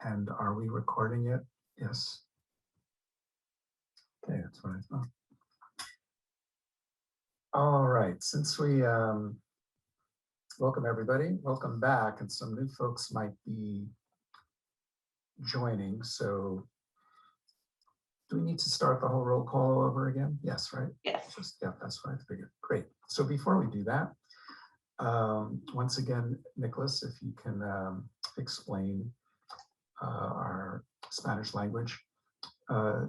And are we recording it? Yes. Okay, that's what I thought. All right, since we welcome everybody, welcome back, and some new folks might be joining. So do we need to start the whole roll call over again? Yes, right? Yes. Yeah, that's what I figured. Great. So before we do that, once again, Nicholas, if you can explain our Spanish language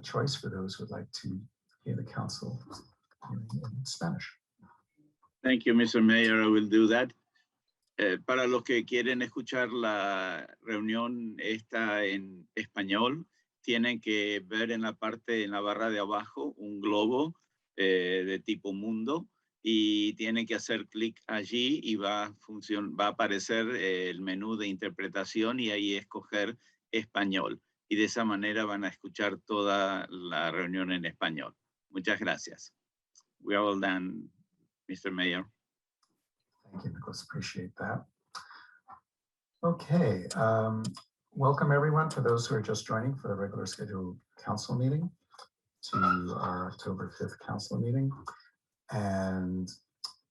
choice for those who would like to hear the council in Spanish. Thank you, Mr. Mayor. I will do that. Para los que quieren escuchar la reunión esta en español, tienen que ver en la parte, en la barra de abajo, un globo de tipo mundo y tienen que hacer clic allí y va a aparecer el menú de interpretación y ahí escoger español. Y de esa manera van a escuchar toda la reunión en español. Muchas gracias. We are all done, Mr. Mayor. Thank you, Nicholas. Appreciate that. Okay, welcome everyone for those who are just joining for the regular scheduled council meeting to our October 5th council meeting. And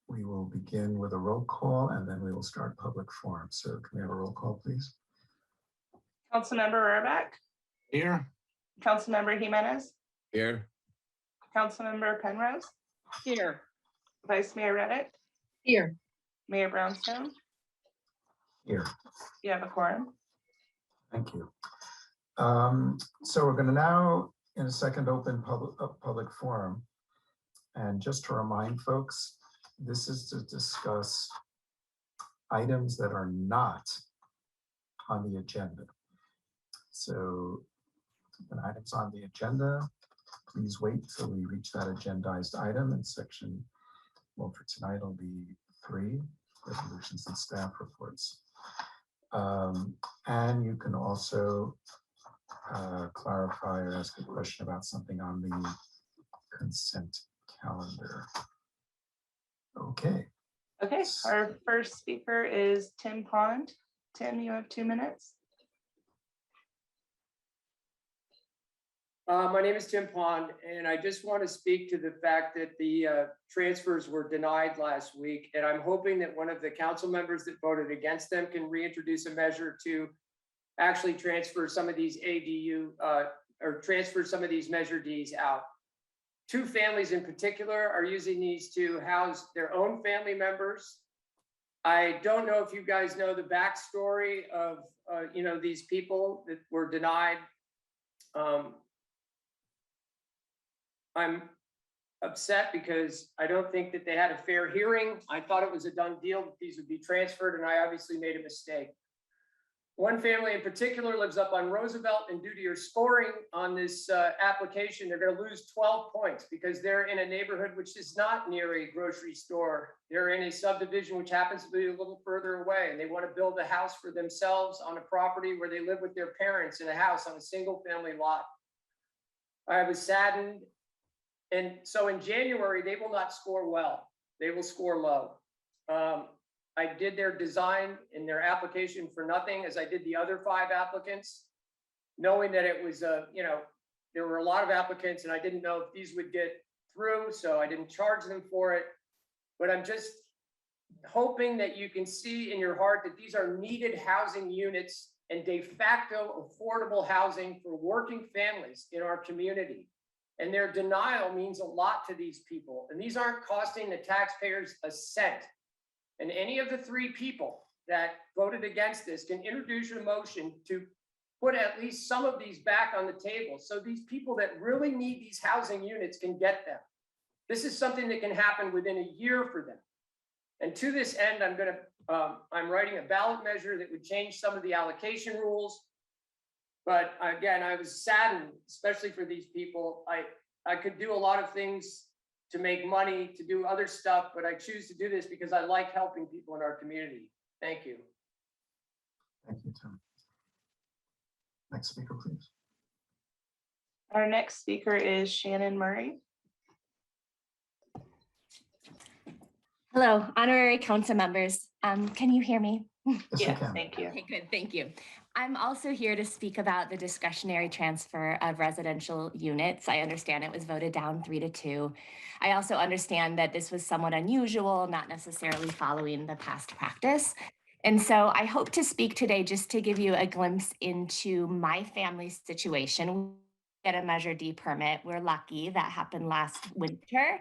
we will begin with a roll call and then we will start public forum. So can we have a roll call, please? Councilmember Rohrbach, Here. Councilmember Jimenez, Here. Councilmember Penrose, Here. Vice Mayor Reddick, Here. Mayor Brownstone. Here. You have a quorum. Thank you. So we're going to now, in a second, open public forum. And just to remind folks, this is to discuss items that are not on the agenda. So when items on the agenda, please wait till we reach that agendized item in section, well, for tonight it'll be 3, resolutions and staff reports. And you can also clarify or ask a question about something on the consent calendar. Okay. Okay, our first speaker is Tim Pond. Tim, you have 2 minutes. My name is Tim Pond, and I just want to speak to the fact that the transfers were denied last week, and I'm hoping that one of the council members that voted against them can reintroduce a measure to actually transfer some of these ADU or transfer some of these Measure Ds out. 2 families in particular are using these to house their own family members. I don't know if you guys know the backstory of these people that were denied. I'm upset because I don't think that they had a fair hearing. I thought it was a done deal that these would be transferred, and I obviously made a mistake. One family in particular lives up on Roosevelt, and due to your scoring on this application, they're going to lose 12 points because they're in a neighborhood which is not near a grocery store. They're in a subdivision which happens to be a little further away, and they want to build a house for themselves on a property where they live with their parents in a house on a single family lot. I was saddened. And so in January, they will not score well. They will score low. I did their design and their application for nothing, as I did the other 5 applicants, knowing that it was, there were a lot of applicants and I didn't know if these would get through, so I didn't charge them for it. But I'm just hoping that you can see in your heart that these are needed housing units and de facto affordable housing for working families in our community. And their denial means a lot to these people. And these aren't costing the taxpayers a cent. And any of the 3 people that voted against this can introduce a motion to put at least some of these back on the table so these people that really need these housing units can get them. This is something that can happen within a year for them. And to this end, I'm writing a ballot measure that would change some of the allocation rules. But again, I was saddened, especially for these people. I could do a lot of things to make money, to do other stuff, but I choose to do this because I like helping people in our community. Thank you. Thank you, Tim. Next speaker, please. Our next speaker is Shannon Murray. Hello, honorary council members. Can you hear me? Yes, we Yes, can. thank you. Okay, good, thank you. I'm also here to speak about the discretionary transfer of residential units. I understand it was voted down 3-2. I also understand that this was somewhat unusual, not necessarily following the past practice. And so I hope to speak today just to give you a glimpse into my family's situation. We get a Measure D permit. We're lucky that happened last winter.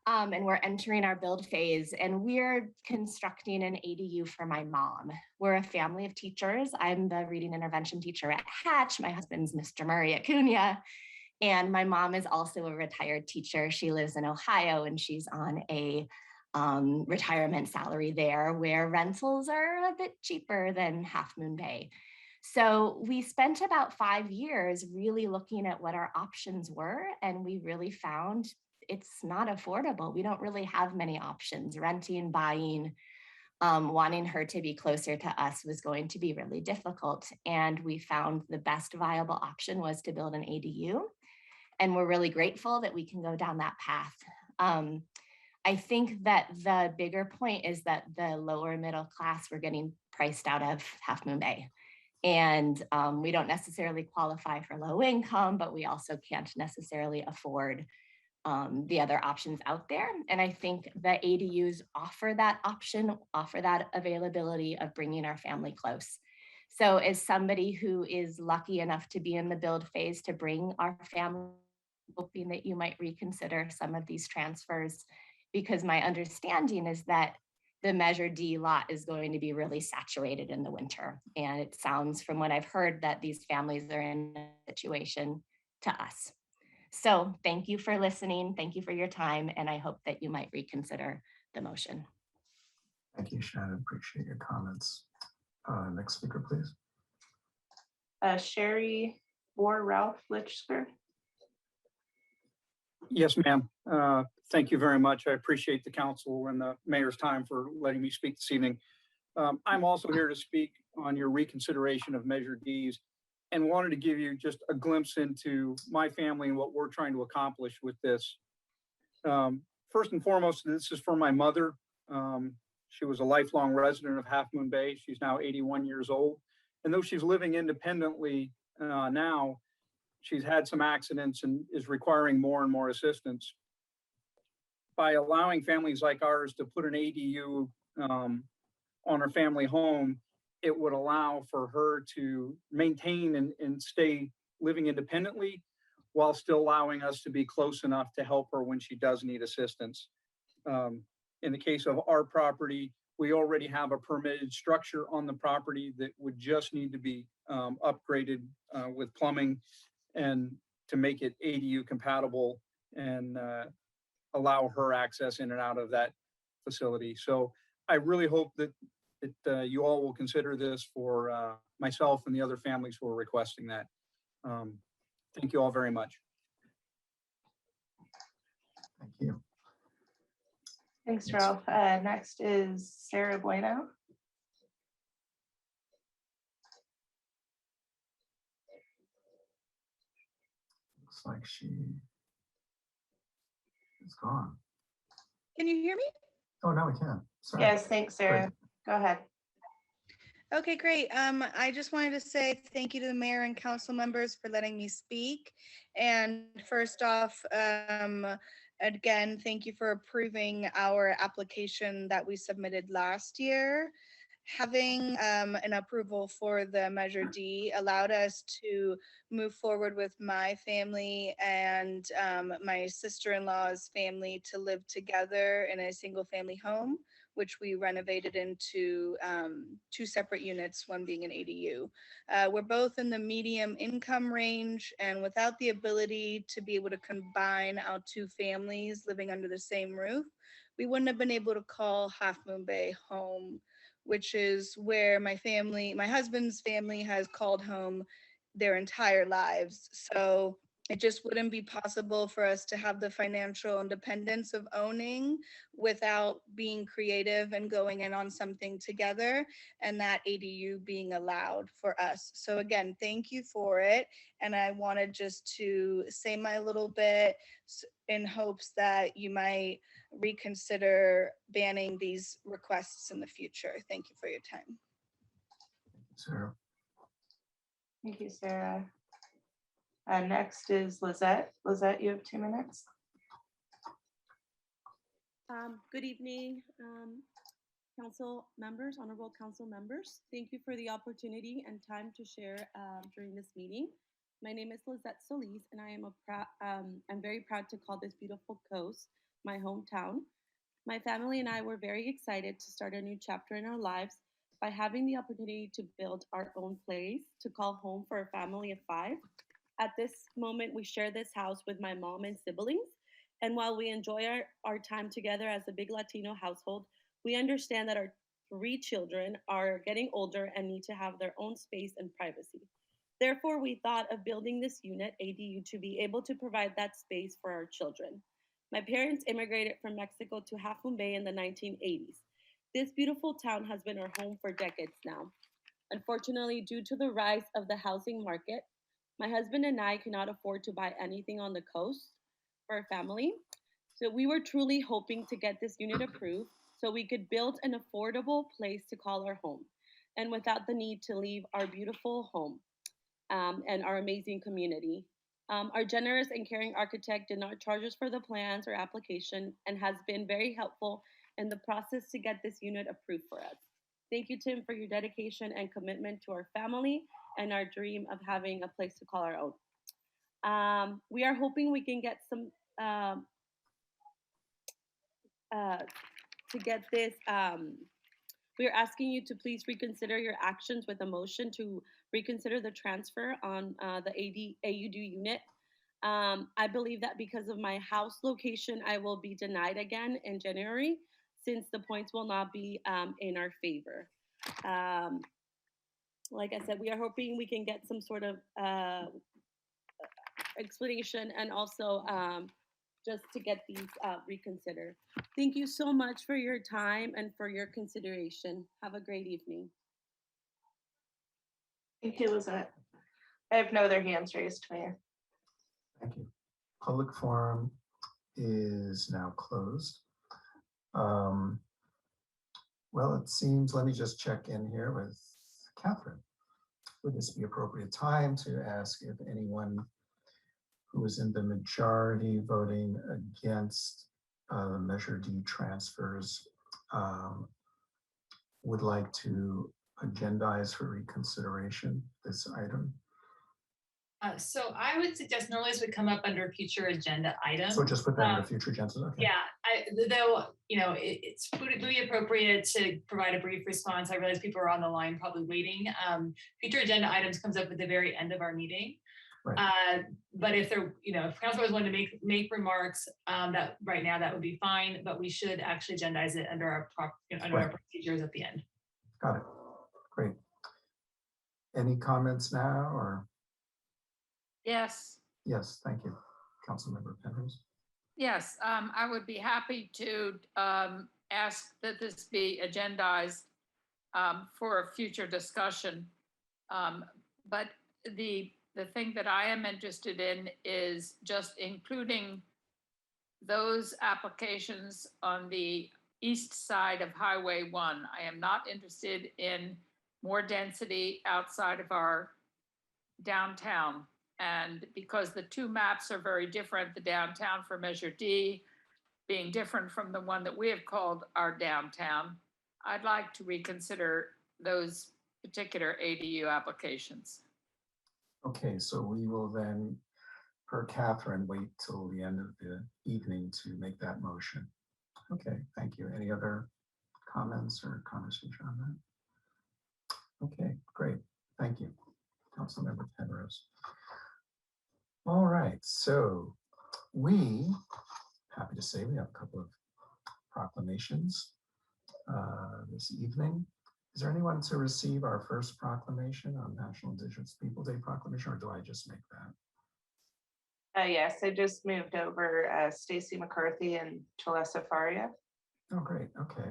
And we're entering our build phase, and we're constructing an ADU for my mom. We're a family of teachers. I'm the reading intervention teacher at Hatch. My husband's Mr. Murray at Cunha. And my mom is also a retired teacher. She lives in Ohio, and she's on a retirement salary there, where rentals are a bit cheaper than Half Moon Bay. So we spent about 5 years really looking at what our options were, and we really found it's not affordable. We don't really have many options. Renting, buying, wanting her to be closer to us was going to be really difficult. And we found the best viable option was to build an ADU. And we're really grateful that we can go down that path. I think that the bigger point is that the lower middle class were getting priced out of Half Moon Bay. And we don't necessarily qualify for low income, but we also can't necessarily afford the other options out there. And I think the ADUs offer that option, offer that availability of bringing our family close. So as somebody who is lucky enough to be in the build phase to bring our family, hoping that you might reconsider some of these transfers, because my understanding is that the Measure D lot is going to be really saturated in the winter. And it sounds from what I've heard that these families are in a situation to us. So thank you for listening. Thank you for your time. And I hope that you might reconsider the motion. Thank you, Shannon. Appreciate your comments. Next speaker, please. Sherry or Ralph Litchker. Yes, ma'am. Thank you very much. I appreciate the council and the mayor's time for letting me speak this evening. I'm also here to speak on your reconsideration of Measure Ds, and wanted to give you just a glimpse into my family and what we're trying to accomplish with this. First and foremost, this is for my mother. She was a lifelong resident of Half Moon Bay. She's now 81 years old. And though she's living independently now, she's had some accidents and is requiring more and more assistance. By allowing families like ours to put an ADU on her family home, it would allow for her to maintain and stay living independently while still allowing us to be close enough to help her when she does need assistance. In the case of our property, we already have a permitted structure on the property that would just need to be upgraded with plumbing and to make it ADU compatible and allow her access in and out of that facility. So I really hope that you all will consider this for myself and the other families who are requesting that. Thank you all very much. Thank you. Thanks, Ralph. Next is Sarah Bueno. Looks like she is gone. Can you hear me? Oh, now we can. Sorry. Yes, thanks, Sarah. Go ahead. Okay, great. I just wanted to say thank you to the mayor and council members for letting me speak. And first off, again, thank you for approving our application that we submitted last year. Having an approval for the Measure D allowed us to move forward with my family and my sister-in-law's family to live together in a single family home, which we renovated into 2 separate units, one being an ADU. We're both in the medium income range, and without the ability to be able to combine our 2 families living under the same roof, we wouldn't have been able to call Half Moon Bay home, which is where my husband's family has called home their entire lives. So it just wouldn't be possible for us to have the financial independence of owning without being creative and going in on something together, and that ADU being allowed for us. So again, thank you for it. And I wanted just to say my little bit in hopes that you might reconsider banning these requests in the future. Thank you for your time. Sarah. Thank you, Sarah. Next is Lizette. Lizette, you have 2 minutes. Good evening, council members, honorable council members. Thank you for the opportunity and time to share during this meeting. My name is Lizette Solis, and I am I'm very proud to call this beautiful coast my hometown. My family and I were very excited to start a new chapter in our lives by having the opportunity to build our own place to call home for a family of 5. At this moment, we share this house with my mom and siblings. And while we enjoy our time together as a big Latino household, we understand that our 3 children are getting older and need to have their own space and privacy. Therefore, we thought of building this unit, ADU, to be able to provide that space for our children. My parents immigrated from Mexico to Half Moon Bay in the 1980s. This beautiful town has been our home for decades now. Unfortunately, due to the rise of the housing market, my husband and I cannot afford to buy anything on the coast for our family. So we were truly hoping to get this unit approved so we could build an affordable place to call our home and without the need to leave our beautiful home and our amazing community. Our generous and caring architect did not charge us for the plans or application and has been very helpful in the process to get this unit approved for us. Thank you, Tim, for your dedication and commitment to our family and our dream of having a place to call our own. We are hoping we can get some to get this. We are asking you to please reconsider your actions with a motion to reconsider the transfer on the AUD unit. I believe that because of my house location, I will be denied again in January since the points will not be in our favor. Like I said, we are hoping we can get some sort of explanation and also just to get these reconsidered. Thank you so much for your time and for your consideration. Have a great evening. Thank you, Lizette. I have no other hands raised, Mayor. Thank you. Public forum is now closed. Well, it seems, let me just check in here with Catherine. Would this be appropriate time to ask if anyone who is in the majority voting against Measure D transfers would like to agendize for reconsideration this item? So I would suggest normally this would come up under future agenda items. So just put that in the future agenda. Okay. Yeah, though, you know, would it be appropriate to provide a brief response? I realize people are on the line probably waiting. Future agenda items comes up at the very end of our meeting. Right. But if they're, you know, if councilors want to make remarks, that right now that would be fine, but we should actually agendize it under our our procedures at the end. Got it. Great. Any comments now or? Yes. Yes, thank you. Councilmember Penrose. Yes, I would be happy to ask that this be agendized for a future discussion. But the thing that I am interested in is just including those applications on the east side of Highway 1. I am not interested in more density outside of our downtown. And because the 2 maps are very different, the downtown for Measure D being different from the one that we have called our downtown, I'd like to reconsider those particular ADU applications. Okay, so we will then, per Catherine, wait till the end of the evening to make that motion. Okay, thank you. Any other comments or conversation on that? Okay, great. Thank you, Councilmember Penrose. All right, so happy to say we have a couple of proclamations this evening. Is there anyone to receive our first proclamation on National Indigenous People Day proclamation, or do I just make that? Yes, I just moved over Stacy McCarthy and Chalessa Faria. Oh, great. Okay.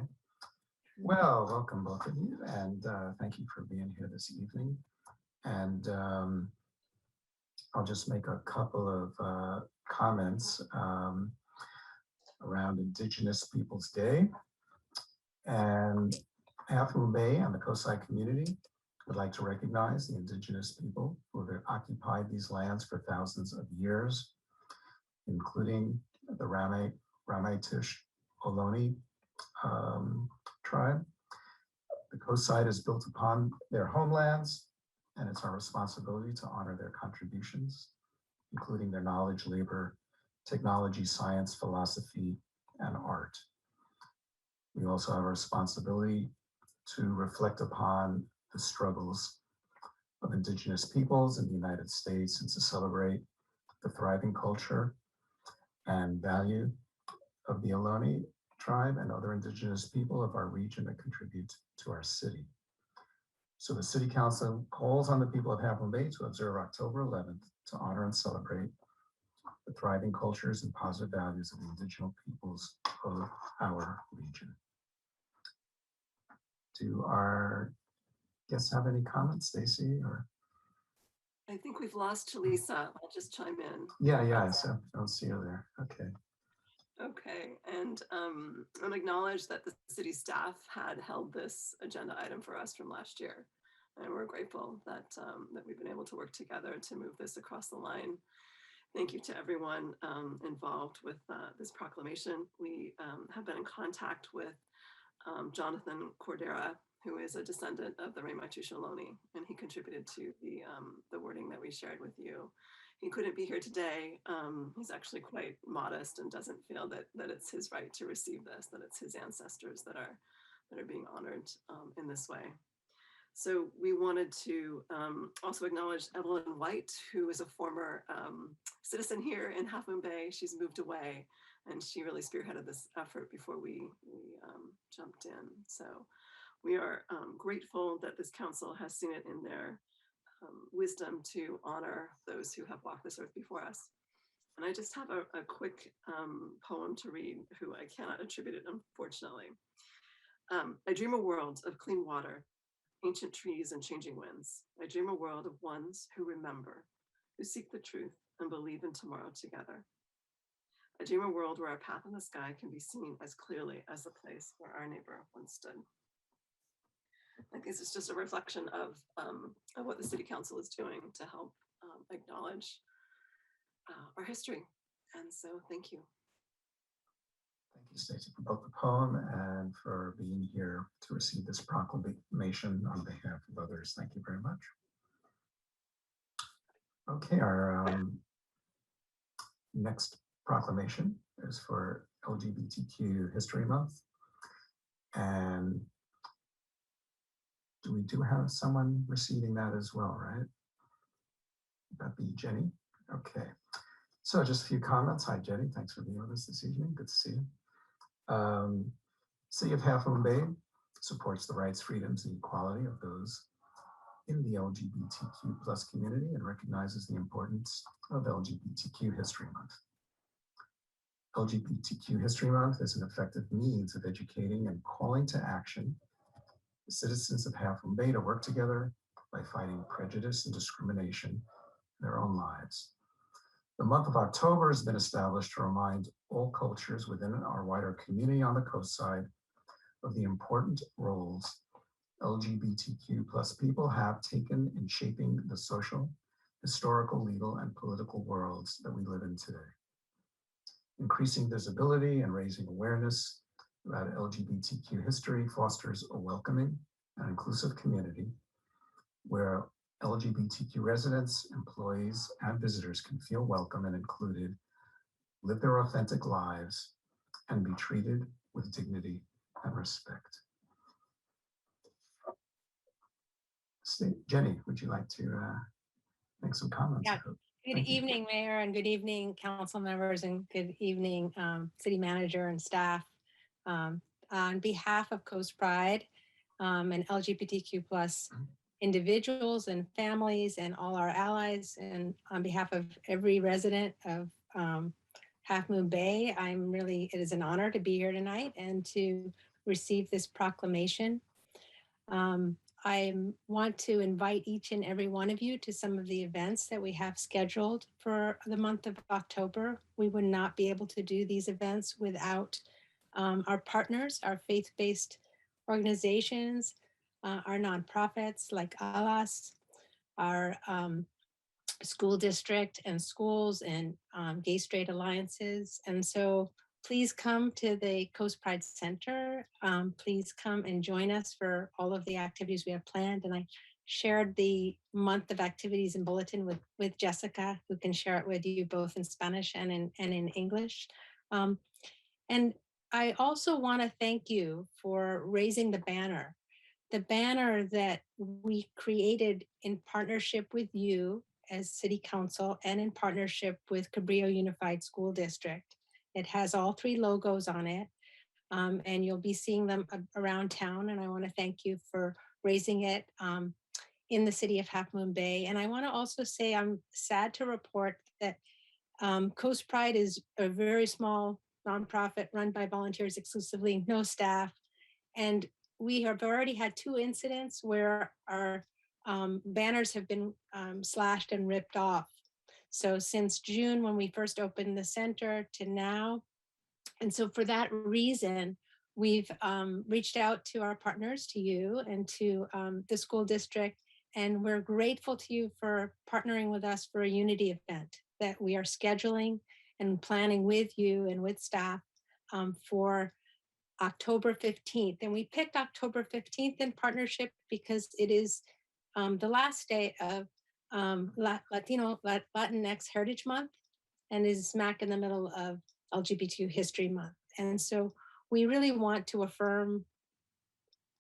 Well, welcome both of you, and thank you for being here this evening. And I'll just make a couple of comments. around Indigenous Peoples Day. And Half Moon Bay and the Coastside community would like to recognize the Indigenous people who have occupied these lands for thousands of years, including the Ramaytush Ohlone tribe. The Coastside is built upon their homelands, and it's our responsibility to honor their contributions, including their knowledge, labor, technology, science, philosophy, and art. We also have a responsibility to reflect upon the struggles of Indigenous peoples in the United States and to celebrate the thriving culture and value of the Ohlone tribe and other Indigenous people of our region that contribute to our city. So the City Council calls on the people of Half Moon Bay to observe October 11th to honor and celebrate the thriving cultures and positive values of the Indigenous peoples of our region. Do our guests have any comments, Stacy? Or I think we've lost Talisa. I'll just chime in. yeah, I don't see her there. Okay. Okay, and I'll acknowledge that the city staff had held this agenda item for us from last year. And we're grateful that, that we've been able to work together to move this across the line. Thank you to everyone involved with this proclamation. We have been in contact with Jonathan Cordera, who is a descendant of the Ramaytush Ohlone, and he contributed to the wording that we shared with you. He couldn't be here today. He's actually quite modest and doesn't feel that it's his right to receive this, that it's his ancestors that are being honored in this way. So we wanted to also acknowledge Evelyn White, who is a former citizen here in Half Moon Bay. She's moved away, and she really spearheaded this effort before we jumped in. So we are grateful that this council has seen it in their wisdom to honor those who have walked this earth before us. And I just have a quick poem to read, who I cannot attribute it, unfortunately. I dream a world of clean water, ancient trees and changing winds. I dream a world of ones who remember, who seek the truth and believe in tomorrow together. I dream a world where our path in the sky can be seen as clearly as the place where our neighbor once stood. I think this is just a reflection of what the City Council is doing to help acknowledge our history. And so thank you. Thank you, Stacey, for both the poem and for being here to receive this proclamation on behalf of others. Thank you very much. Okay, our next proclamation is for LGBTQ History Month. And we do have someone receiving that as well, right? Would that be Jenny? Okay. So just a few comments. Hi, Jenny. Thanks for being with us this evening. Good to see you. City of Half Moon Bay supports the rights, freedoms, and equality of those in the LGBTQ+ community and recognizes the importance of LGBTQ History Month. LGBTQ History Month is an effective means of educating and calling to action the citizens of Half Moon Bay to work together by fighting prejudice and discrimination in their own lives. The month of October has been established to remind all cultures within our wider community on the coast side of the important roles LGBTQ+ people have taken in shaping the social, historical, legal, and political worlds that we live in today. Increasing visibility and raising awareness about LGBTQ history fosters a welcoming and inclusive community where LGBTQ residents, employees, and visitors can feel welcome and included, live their authentic lives, and be treated with dignity and respect. Jenny, would you like to make some comments? Yeah. Good evening, Mayor, and good evening, council members, and good evening, city manager and staff. On behalf of Coast Pride and LGBTQ+ individuals and families and all our allies, and on behalf of every resident of Half Moon Bay, it is an honor to be here tonight and to receive this proclamation. I want to invite each and every one of you to some of the events that we have scheduled for the month of October. We would not be able to do these events without our partners, our faith-based organizations, our nonprofits like ALAS, our school district and schools and gay straight alliances. And so please come to the Coast Pride Center. Please come and join us for all of the activities we have planned. And I shared the month of activities and bulletin with Jessica, who can share it with you both in Spanish and in English. And I also want to thank you for raising the banner that we created in partnership with you as City Council and in partnership with Cabrillo Unified School District. It has all 3 logos on it, and you'll be seeing them around town. And I want to thank you for raising it in the city of Half Moon Bay. And I want to also say I'm sad to report that Coast Pride is a very small nonprofit run by volunteers exclusively, no staff. And we have already had 2 incidents where our banners have been slashed and ripped off. So since June, when we first opened the center to now. And so for that reason, we've reached out to our partners, to you and to the school district. And we're grateful to you for partnering with us for a unity event that we are scheduling and planning with you and with staff for October 15th. And we picked October 15th in partnership because it is the last day of Latinx Heritage Month and is smack in the middle of LGBT History Month. And so we really want to affirm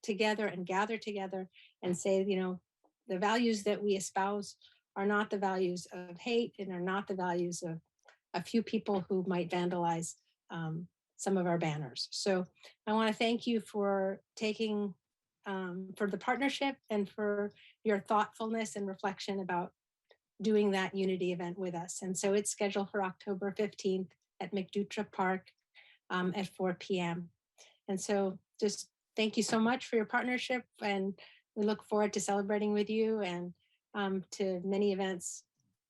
together and gather together and say, the values that we espouse are not the values of hate and are not the values of a few people who might vandalize some of our banners. So I want to thank you for taking, for the partnership and for your thoughtfulness and reflection about doing that unity event with us. And so it's scheduled for October 15th at McDutra Park at 4 p.m. And so just thank you so much for your partnership, and we look forward to celebrating with you and to many events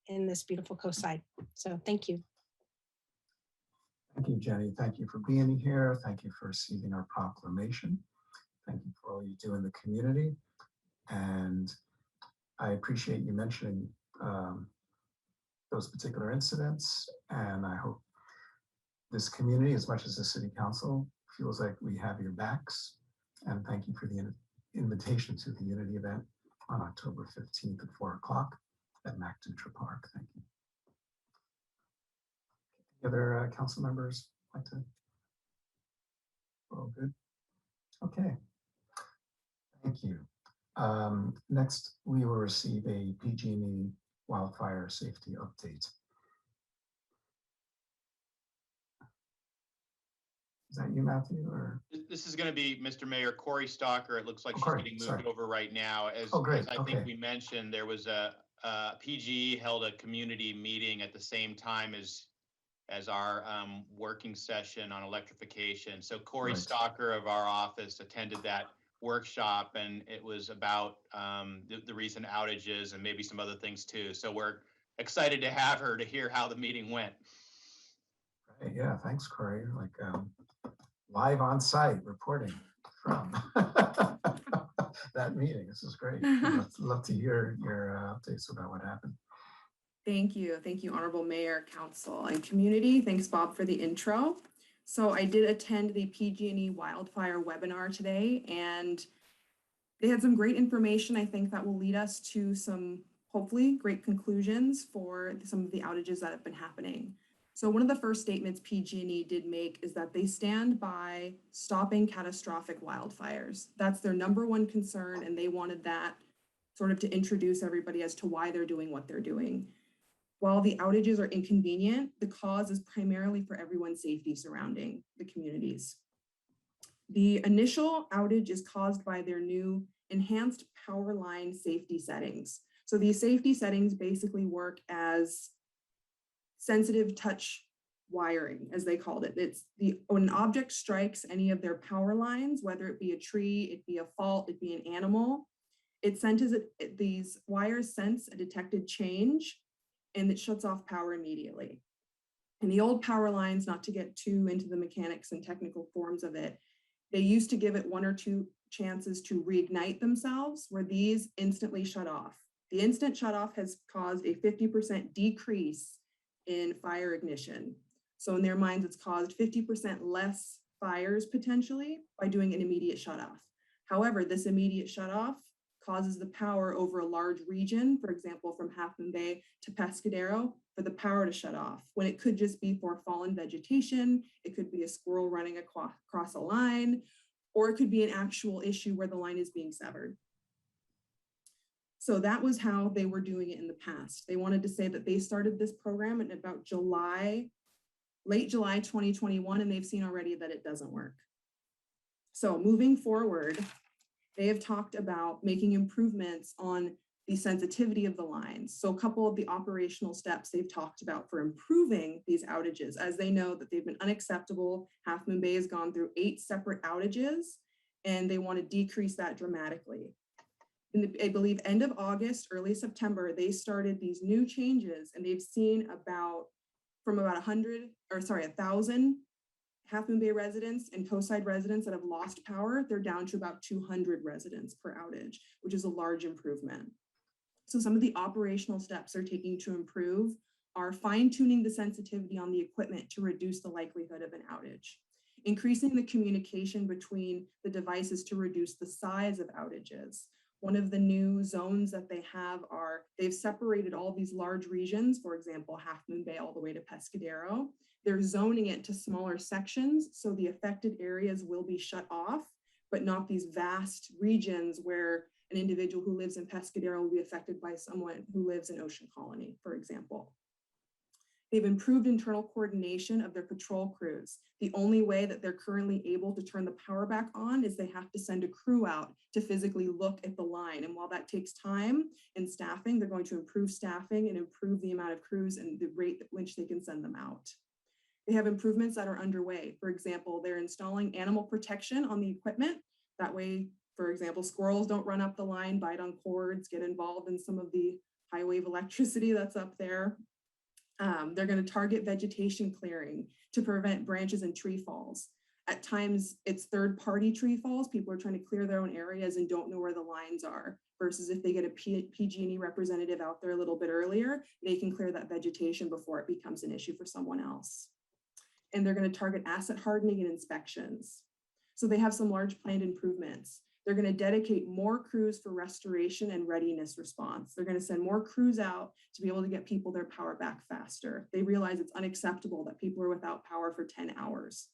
in this beautiful coastside. So thank you. Thank you, Jenny. Thank you for being here. Thank you for receiving our proclamation. Thank you for all you do in the community. And I appreciate you mentioning those particular incidents. And I hope this community, as much as the City Council, feels like we have your backs. And thank you for the invitation to the Unity event on October 15th at 4 o'clock at McDutra Park. Thank you. The other council members like to? We're all good? Okay. Thank you. Next, we will receive a PG&E wildfire safety update. Is that you, Matthew? Or this is going to be Mr. Mayor Corey Stalker. It looks like she's getting moved over right now. As great. I think we mentioned, there was a PG held a community meeting at the same time as our working session on electrification. So Corey Stalker of our office attended that workshop, and it was about the recent outages and maybe some other things too. So we're excited to have her to hear how the meeting went. Right, yeah, thanks, Corey. Like live on site reporting from that meeting. This is great. Love to hear your updates about what happened. Thank you. Thank you, Honorable Mayor, Council, and Community. Thanks, Bob, for the intro. So I did attend the PG&E wildfire webinar today, and they had some great information, I think, that will lead us to some, hopefully, great conclusions for some of the outages that have been happening. So one of the first statements PG&E did make is that they stand by stopping catastrophic wildfires. That's their #1 concern, and they wanted that sort of to introduce everybody as to why they're doing what they're doing. While the outages are inconvenient, the cause is primarily for everyone's safety surrounding the communities. The initial outage is caused by their new enhanced power line safety settings. So these safety settings basically work as sensitive touch wiring, as they called it. It's when an object strikes any of their power lines, whether it be a tree, it be a fault, it be an animal, It senses these wires sense a detected change and it shuts off power immediately. And the old power lines, not to get too into the mechanics and technical forms of it, they used to give it 1 or 2 chances to reignite themselves, where these instantly shut off. The instant shut off has caused a 50% decrease in fire ignition. So in their minds, it's caused 50% less fires potentially by doing an immediate shut off. However, this immediate shut off causes the power over a large region, for example, from Half Moon Bay to Pescadero, for the power to shut off, when it could just be for fallen vegetation, it could be a squirrel running across a line, or it could be an actual issue where the line is being severed. So that was how they were doing it in the past. They wanted to say that they started this program in about late July 2021, and they've seen already that it doesn't work. So moving forward, they have talked about making improvements on the sensitivity of the lines. So a couple of the operational steps they've talked about for improving these outages, as they know that they've been unacceptable. Half Moon Bay has gone through 8 separate outages, and they want to decrease that dramatically. I believe end of August, early September, they started these new changes, and they've seen from about 1,000 Half Moon Bay residents and coastside residents that have lost power. They're down to about 200 residents per outage, which is a large improvement. So some of the operational steps they're taking to improve are fine-tuning the sensitivity on the equipment to reduce the likelihood of an outage, increasing the communication between the devices to reduce the size of outages. One of the new zones that they have they've separated all these large regions, for example, Half Moon Bay all the way to Pescadero. They're zoning it to smaller sections, so the affected areas will be shut off, but not these vast regions where an individual who lives in Pescadero will be affected by someone who lives in Ocean Colony, for example. They've improved internal coordination of their patrol crews. The only way that they're currently able to turn the power back on is they have to send a crew out to physically look at the line. And while that takes time and staffing, they're going to improve staffing and improve the amount of crews and the rate at which they can send them out. They have improvements that are underway. For example, they're installing animal protection on the equipment. That way, for example, squirrels don't run up the line, bite on cords, get involved in some of the high wave electricity that's up there. They're going to target vegetation clearing to prevent branches and tree falls. At times, it's third-party tree falls. People are trying to clear their own areas and don't know where the lines are, versus if they get a PG&E representative out there a little bit earlier, they can clear that vegetation before it becomes an issue for someone else. And they're going to target asset hardening and inspections. So they have some large planned improvements. They're going to dedicate more crews for restoration and readiness response. They're going to send more crews out to be able to get people their power back faster. They realize it's unacceptable that people are without power for 10 hours.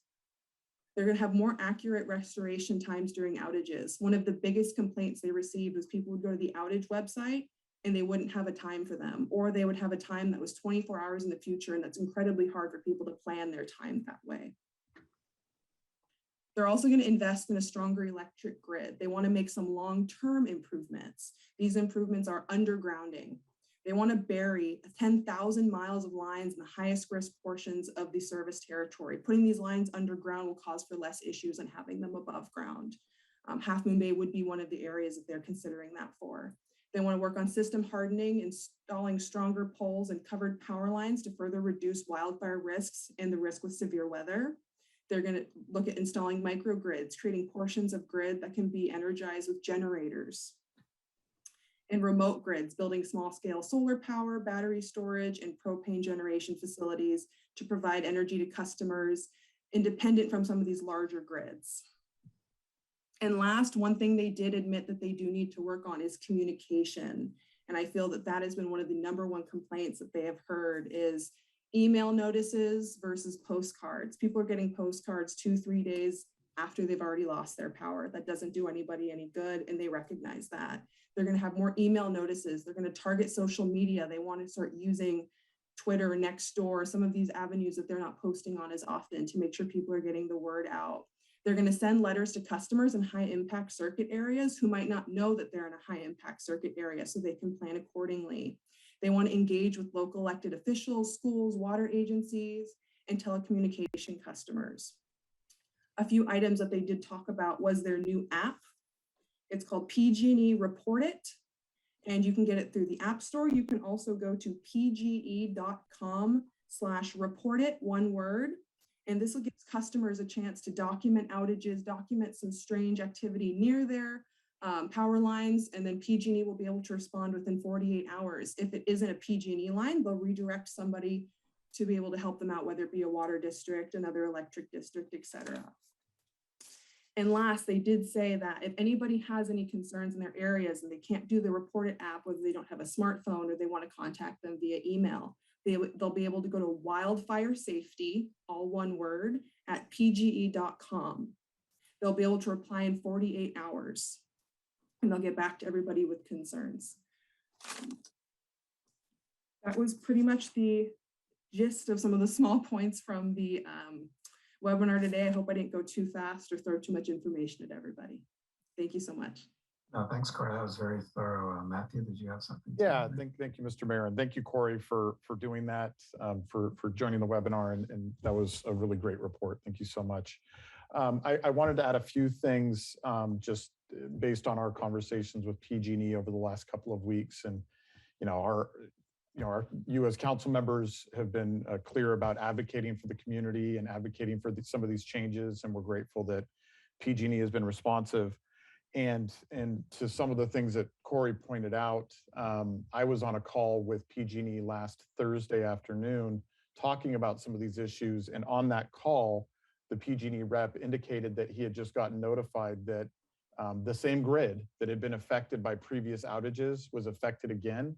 They're going to have more accurate restoration times during outages. One of the biggest complaints they received was people would go to the outage website and they wouldn't have a time for them, or they would have a time that was 24 hours in the future, and that's incredibly hard for people to plan their time that way. They're also going to invest in a stronger electric grid. They want to make some long-term improvements. These improvements are undergrounding. They want to bury 10,000 miles of lines in the highest risk portions of the service territory. Putting these lines underground will cause for less issues than having them above ground. Half Moon Bay would be one of the areas that they're considering that for. They want to work on system hardening, installing stronger poles and covered power lines to further reduce wildfire risks and the risk with severe weather. They're going to look at installing microgrids, creating portions of grid that can be energized with generators. And remote grids, building small scale solar power, battery storage, and propane generation facilities to provide energy to customers independent from some of these larger grids. And last, one thing they did admit that they do need to work on is communication. And I feel that that has been one of the #1 complaints that they have heard is email notices versus postcards. People are getting postcards 2-3 days after they've already lost their power. That doesn't do anybody any good, and they recognize that. They're going to have more email notices. They're going to target social media. They want to start using Twitter, Nextdoor, some of these avenues that they're not posting on as often to make sure people are getting the word out. They're going to send letters to customers in high impact circuit areas who might not know that they're in a high impact circuit area, so they can plan accordingly. They want to engage with local elected officials, schools, water agencies, and telecommunication customers. A few items that they did talk about was their new app. It's called PG&E Report It, and you can get it through the App Store. You can also go to pge.com/reportit, one word. And this will give customers a chance to document outages, document some strange activity near their power lines, and then PG&E will be able to respond within 48 hours. If it isn't a PG&E line, they'll redirect somebody to be able to help them out, whether it be a water district, another electric district, etc. And last, they did say that if anybody has any concerns in their areas and they can't do the Report It app, whether they don't have a smartphone or they want to contact them via email, they'll be able to go to wildfire safety, all one word, at pge.com. They'll be able to reply in 48 hours and they'll get back to everybody with concerns. That was pretty much the gist of some of the small points from the webinar today. I hope I didn't go too fast or throw too much information at everybody. Thank you so much. No, thanks, Corey. That was very thorough. Matthew, did you have something? Yeah, thank you, Mr. Mayor, and thank you, Corey, for doing that, for joining the webinar, and that was a really great report. Thank you so much. I wanted to add a few things just based on our conversations with PG&E over the last couple of weeks, and you as council members have been clear about advocating for the community and advocating for some of these changes, and we're grateful that PG&E has been responsive. And to some of the things that Corey pointed out, I was on a call with PG&E last Thursday afternoon talking about some of these issues. And on that call, the PG&E rep indicated that he had just gotten notified that the same grid that had been affected by previous outages was affected again.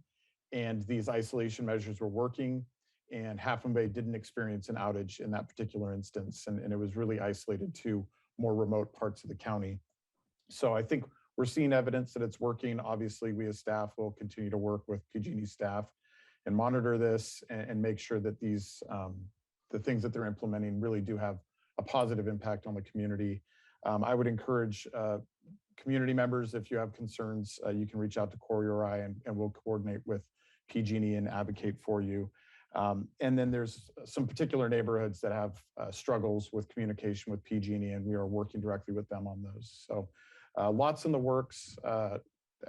And these isolation measures were working, and Half Moon Bay didn't experience an outage in that particular instance. And it was really isolated to more remote parts of the county. So I think we're seeing evidence that it's working. Obviously, we as staff will continue to work with PG&E staff and monitor this and make sure that these the things that they're implementing really do have a positive impact on the community. I would encourage community members, if you have concerns, you can reach out to Corey or I, and we'll coordinate with PG&E and advocate for you. And then there's some particular neighborhoods that have struggles with communication with PG&E, and we are working directly with them on those. So lots in the works.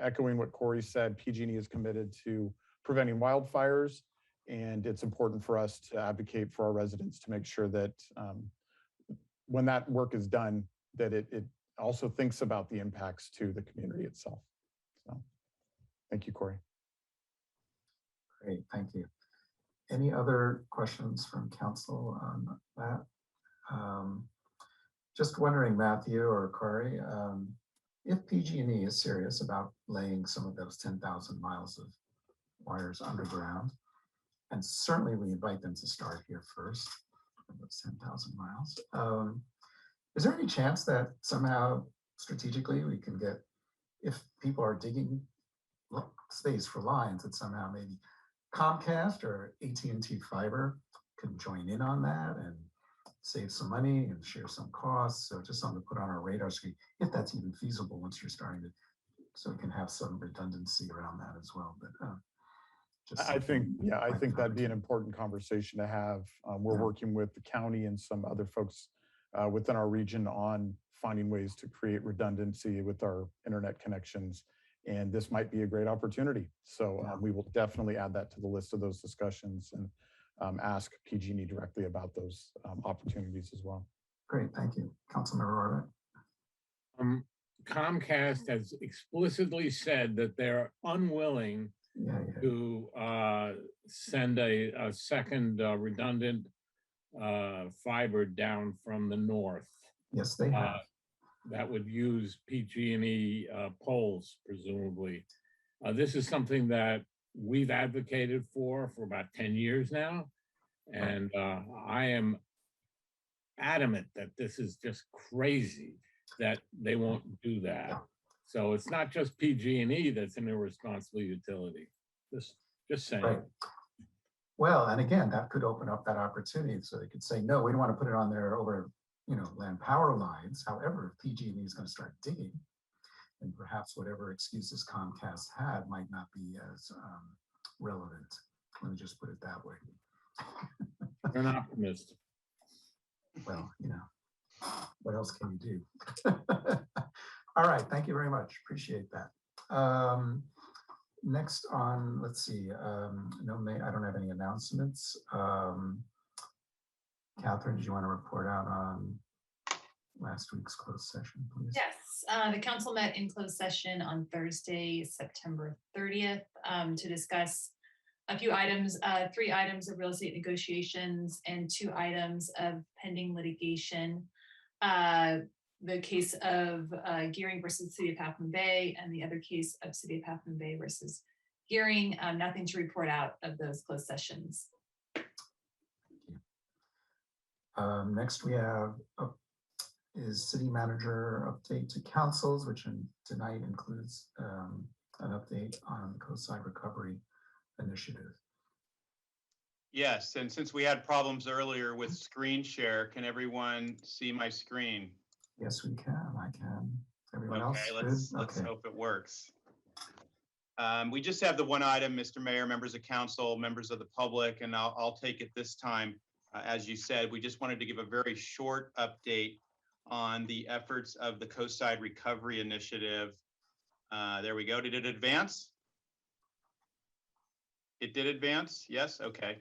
Echoing what Corey said, PG&E is committed to preventing wildfires, and it's important for us to advocate for our residents to make sure that when that work is done, that it also thinks about the impacts to the community itself. So thank you, Corey. Great, thank you. Any other questions from council on that? Just wondering, Matthew or Corey, if PG&E is serious about laying some of those 10,000 miles of wires underground, and certainly we invite them to start here first, those 10,000 miles. Is there any chance that somehow strategically we can get, if people are digging space for lines, that somehow maybe Comcast or AT&T Fiber could join in on that and save some money and share some costs? So just something to put on our radar screen, if that's even feasible once you're starting to, so we can have some redundancy around that as well. But I think that'd be an important conversation to have. We're working with the county and some other folks within our region on finding ways to create redundancy with our internet connections. And this might be a great opportunity. So we will definitely add that to the list of those discussions and ask PG&E directly about those opportunities as well. Great, thank you. Councilmember Orlick. Comcast has explicitly said that they're unwilling to send a second redundant fiber down from the north. Yes, they have. That would use PG&E poles, presumably. This is something that we've advocated for about 10 years now. And I am adamant that this is just crazy that they won't do that. So it's not just PG&E that's an irresponsible utility. Just saying. Right. Well, and again, that could open up that opportunity. So they could say, no, we don't want to put it on there over land power lines. However, if PG&E is going to start digging, and perhaps whatever excuses Comcast had might not be as relevant. Let me just put it that way. You're an optimist. Well, what else can you do? All right, thank you very much. Appreciate that. Next on, let's see, no, I don't have any announcements. Catherine, did you want to report out on last week's closed session, please? Yes, the council met in closed session on Thursday, September 30th, to discuss a few items, 3 items of real estate negotiations and 2 items of pending litigation. The case of Gearing versus City of Half Moon Bay, and the other case of City of Half Moon Bay versus Gearing. Nothing to report out of those closed sessions. Next we have is city manager update to councils, which tonight includes an update on the coastside recovery initiative. Yes, and since we had problems earlier with screen share, can everyone see my screen? Yes, we can. I can. Everyone Okay, else? let's hope it works. We just have the one item, Mr. Mayor, members of council, members of the public, and I'll take it this time. As you said, we just wanted to give a very short update on the efforts of the Coastside Recovery Initiative. There we go. Did it advance? It did advance? Yes? Okay.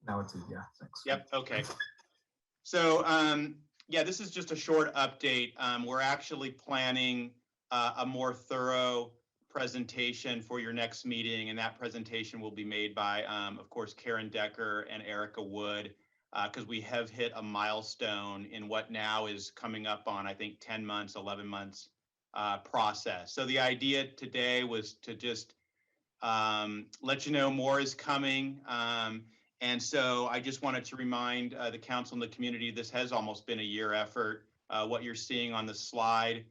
Now it did, yeah, thanks. Yep, okay. So, yeah, this is just a short update. We're actually planning a more thorough presentation for your next meeting, and that presentation will be made by, of course, Karen Decker and Erica Wood, because we have hit a milestone in what now is coming up on, I think, 10 months, 11 months process. So the idea today was to just let you know more is coming. And so I just wanted to remind the council and the community, this has almost been a year effort. What you're seeing on the slide,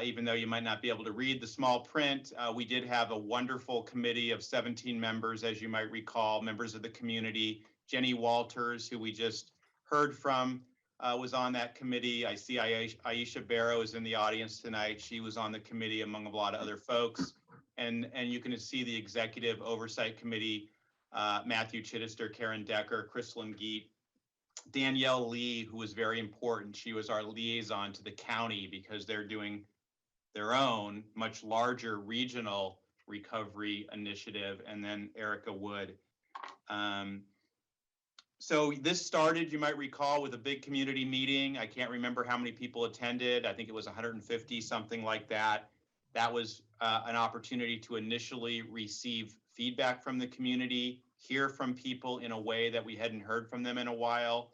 even though you might not be able to read the small print, we did have a wonderful committee of 17 members, as you might recall, members of the community. Jenny Walters, who we just heard from, was on that committee. I see Aisha Barrow is in the audience tonight. She was on the committee among a lot of other folks. And you can see the executive oversight committee, Matthew Chittister, Karen Decker, Chrislyn Geet, Danielle Lee, who was very important. She was our liaison to the county because they're doing their own much larger regional recovery initiative, and then Erica Wood. So this started, you might recall, with a big community meeting. I can't remember how many people attended. I think it was 150, something like that. That was an opportunity to initially receive feedback from the community, hear from people in a way that we hadn't heard from them in a while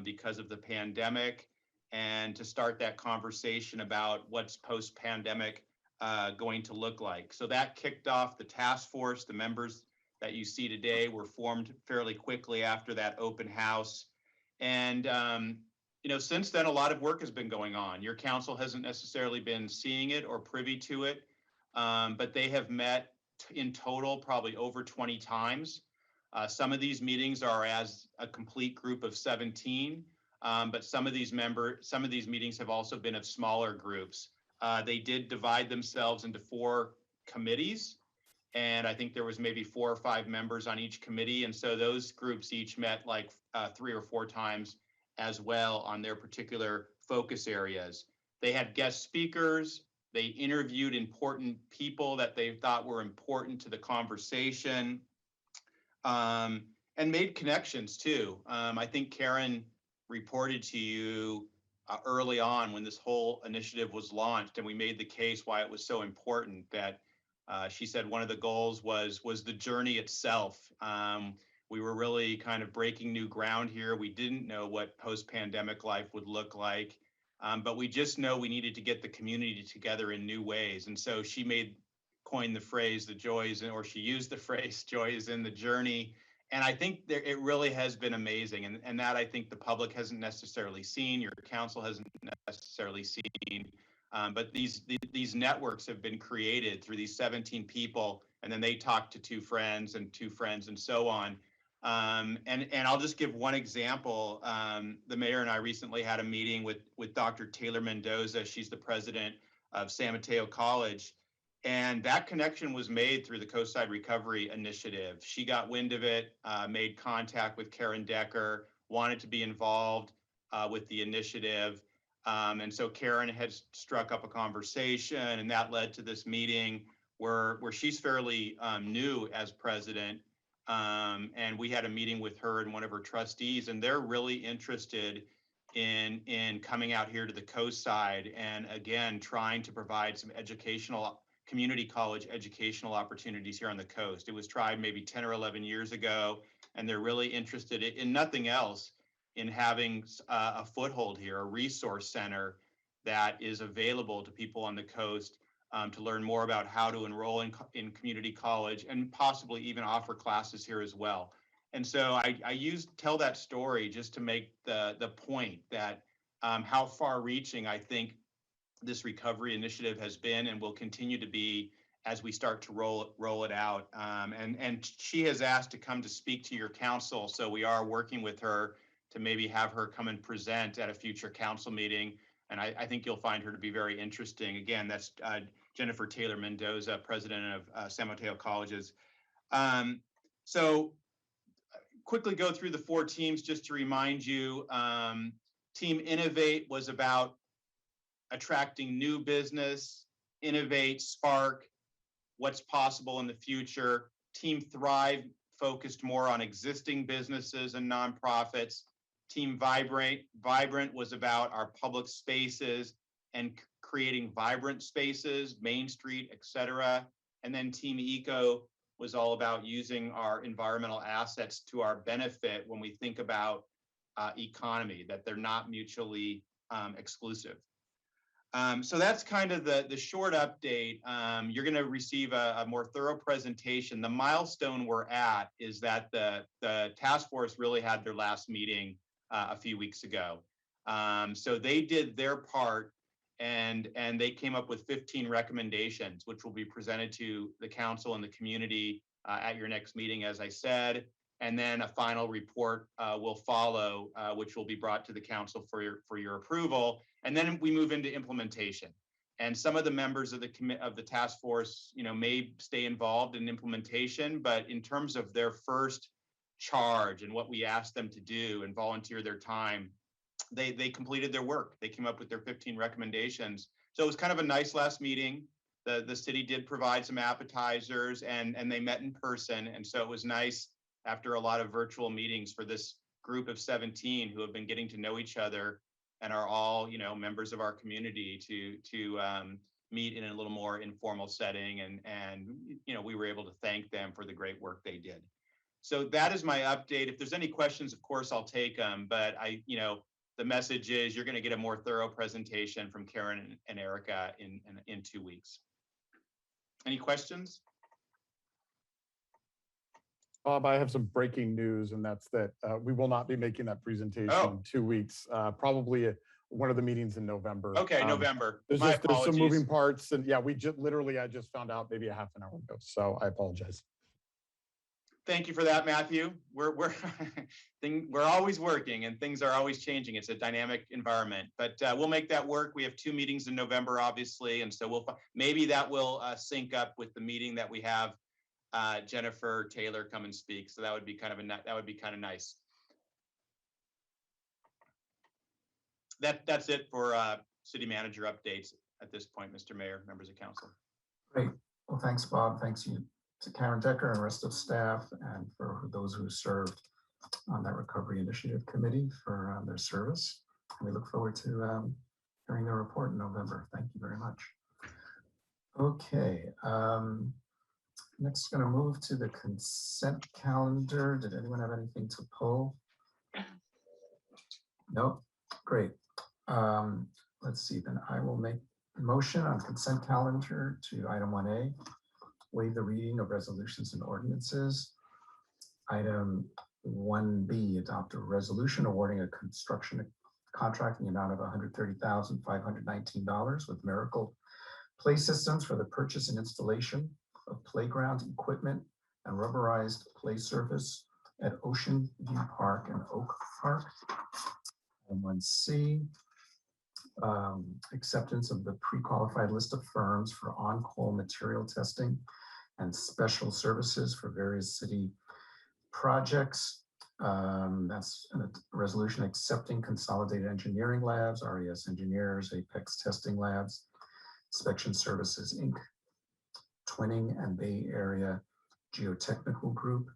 because of the pandemic, and to start that conversation about what's post-pandemic going to look like. So that kicked off the task force. The members that you see today were formed fairly quickly after that open house. And you know, since then, a lot of work has been going on. Your council hasn't necessarily been seeing it or privy to it, but they have met in total probably over 20 times. Some of these meetings are as a complete group of 17, but some of these meetings have also been of smaller groups. They did divide themselves into 4 committees, and I think there was maybe 4 or 5 members on each committee. And so those groups each met like 3 or 4 times as well on their particular focus areas. They had guest speakers. They interviewed important people that they thought were important to the conversation, and made connections too. I think Karen reported to you early on when this whole initiative was launched, and we made the case why it was so important that she said one of the goals was the journey itself. We were really kind of breaking new ground here. We didn't know what post-pandemic life would look like, but we just know we needed to get the community together in new ways. And so she coined the phrase, she used the phrase, joy is in the journey. And I think it really has been amazing. And that I think the public hasn't necessarily seen, your council hasn't necessarily seen. But these networks have been created through these 17 people, and then they talk to 2 friends and 2 friends and so on. And I'll just give one example. The mayor and I recently had a meeting with Dr. Taylor Mendoza. She's the president of San Mateo College. And that connection was made through the Coastside Recovery Initiative. She got wind of it, made contact with Karen Decker, wanted to be involved with the initiative. And so Karen had struck up a conversation, and that led to this meeting where she's fairly new as president. And we had a meeting with her and one of her trustees, and they're really interested in coming out here to the coast side and again trying to provide some educational community college educational opportunities here on the coast. It was tried maybe 10 or 11 years ago, and they're really interested in nothing else in having a foothold here, a resource center that is available to people on the coast to learn more about how to enroll in community college and possibly even offer classes here as well. And so I tell that story just to make the point that how far reaching I think this recovery initiative has been and will continue to be as we start to roll it out. And she has asked to come to speak to your council. So we are working with her to maybe have her come and present at a future council meeting. And I think you'll find her to be very interesting. Again, that's Jennifer Taylor Mendoza, president of San Mateo Colleges. So quickly go through the 4 teams just to remind you. Team Innovate was about attracting new business, innovate, spark, what's possible in the future. Team Thrive focused more on existing businesses and nonprofits. Team Vibrant was about our public spaces and creating vibrant spaces, Main Street, et cetera. And then Team Eco was all about using our environmental assets to our benefit when we think about economy, that they're not mutually exclusive. So that's kind of the short update. You're going to receive a more thorough presentation. The milestone we're at is that the task force really had their last meeting a few weeks ago. So they did their part, and they came up with 15 recommendations, which will be presented to the council and the community at your next meeting, as I said. And then a final report will follow, which will be brought to the council for your approval. And then we move into implementation. And some of the members of the task force, may stay involved in implementation, but in terms of their first charge and what we asked them to do and volunteer their time, they completed their work. They came up with their 15 recommendations. So it was kind of a nice last meeting. The city did provide some appetizers, and they met in person. And so it was nice after a lot of virtual meetings for this group of 17 who have been getting to know each other and are all, members of our community to meet in a little more informal setting. And we were able to thank them for the great work they did. So that is my update. If there's any questions, of course, I'll take them. But the message is you're going to get a more thorough presentation from Karen and Erica in 2 weeks. Any questions? Bob, I have some breaking news, and that's that we will not be making that presentation in 2 weeks. Probably one of the meetings in November. Okay, November. There's some moving parts, and yeah, I just found out maybe a half an hour ago, so I apologize. Thank you for that, Matthew. We're always working, and things are always changing. It's a dynamic environment, but we'll make that work. We have 2 meetings in November, obviously, and so maybe that will sync up with the meeting that we have Jennifer Taylor come and speak. So that would be kind of nice. That's it for city manager updates at this point, Mr. Mayor, members of council. Great. Well, thanks, Bob. Thanks you to Karen Decker and rest of staff, and for those who served on that Recovery Initiative Committee for their service. We look forward to hearing their report in November. Thank you very much. Okay. Next, going to move to the consent calendar. Did anyone have anything to pull? No? Great. Let's see, then I will make a motion on consent calendar to item 1A, waive the reading of resolutions and ordinances. Item 1B, adopt a resolution awarding a construction contract in the amount of $130,519 with Miracle Play Systems for the purchase and installation of playground equipment and rubberized play surface at Ocean View Park and Oak Park. And 1C, acceptance of the pre-qualified list of firms for on-call material testing and special services for various city projects. That's a resolution accepting Consolidated Engineering Labs, RES Engineers, Apex Testing Labs, Inspection Services, Inc., Twinning and Bay Area Geotechnical Group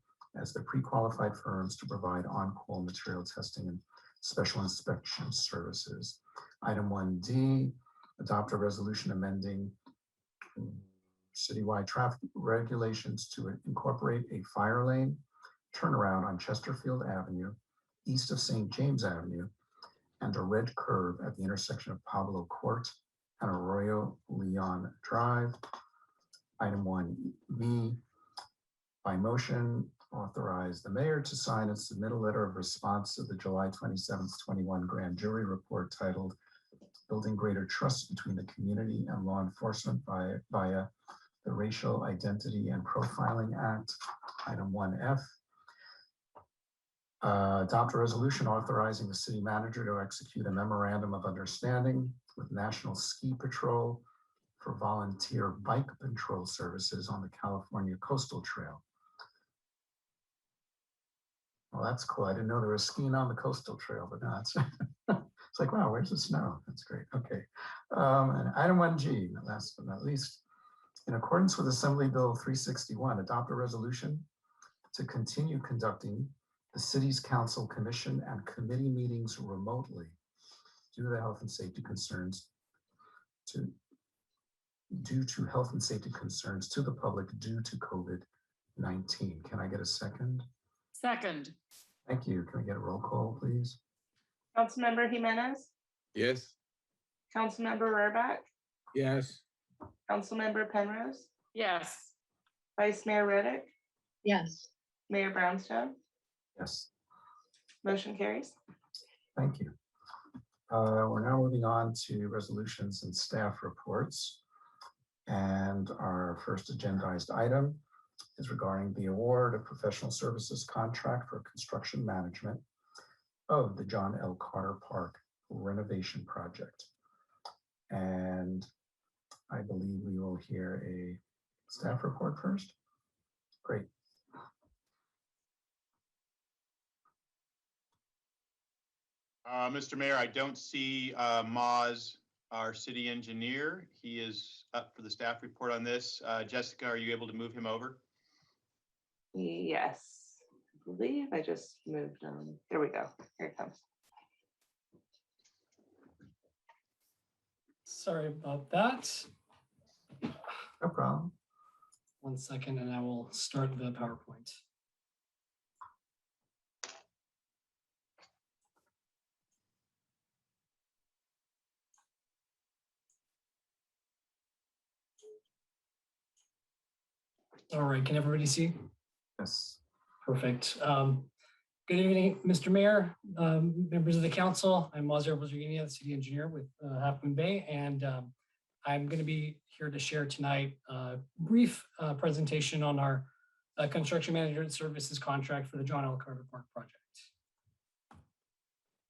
as the pre-qualified firms to provide on-call material testing and special inspection services. Item 1D, adopt a resolution amending citywide traffic regulations to incorporate a fire lane turnaround on Chesterfield Avenue, east of St. James Avenue, and a red curve at the intersection of Pablo Court and Arroyo Leon Drive. Item 1B, by motion, authorize the mayor to sign and submit a letter of response to the July 27th, 21 grand jury report titled Building Greater Trust Between the Community and Law Enforcement via the Racial Identity and Profiling Act. Item 1F, adopt a resolution authorizing the city manager to execute a memorandum of understanding with National Ski Patrol for volunteer bike patrol services on the California Coastal Trail. Well, that's cool. I didn't know there was skiing on the coastal trail, but no, it's, it's like, wow, where's the snow? That's great. Okay. And item 1G, last but not least, in accordance with Assembly Bill 361, adopt a resolution to continue conducting the city's council, commission, and committee meetings remotely due to health and safety concerns due to health and safety concerns to the public due to COVID-19. Can I get a second? Second. Thank you. Can we get a roll call, please? Councilmember Jimenez, Yes. Councilmember Rohrbach, Yes. Councilmember Penrose, Yes. Vice Mayor Riddick, Yes. Mayor Brownstone. Yes. Motion carries. Thank you. We're now moving on to resolutions and staff reports. And our first agendized item is regarding the award of professional services contract for construction management of the John L. Carter Park renovation project. And I believe we will hear a staff report first. Great. Mr. Mayor, I don't see Moz, our city engineer. He is up for the staff report on this. Jessica, are you able to move him over? Yes, I believe I just moved on. There we go. Here it comes. Sorry about that. No problem. 1 second and I will start the PowerPoint. All right, can everybody see? Yes. Perfect. Good evening, Mr. Mayor, members of the council. I'm Mazar Bozragini, the city engineer with Half Moon Bay, and I'm going to be here to share tonight a brief presentation on our construction management services contract for the John L. Carter Park project.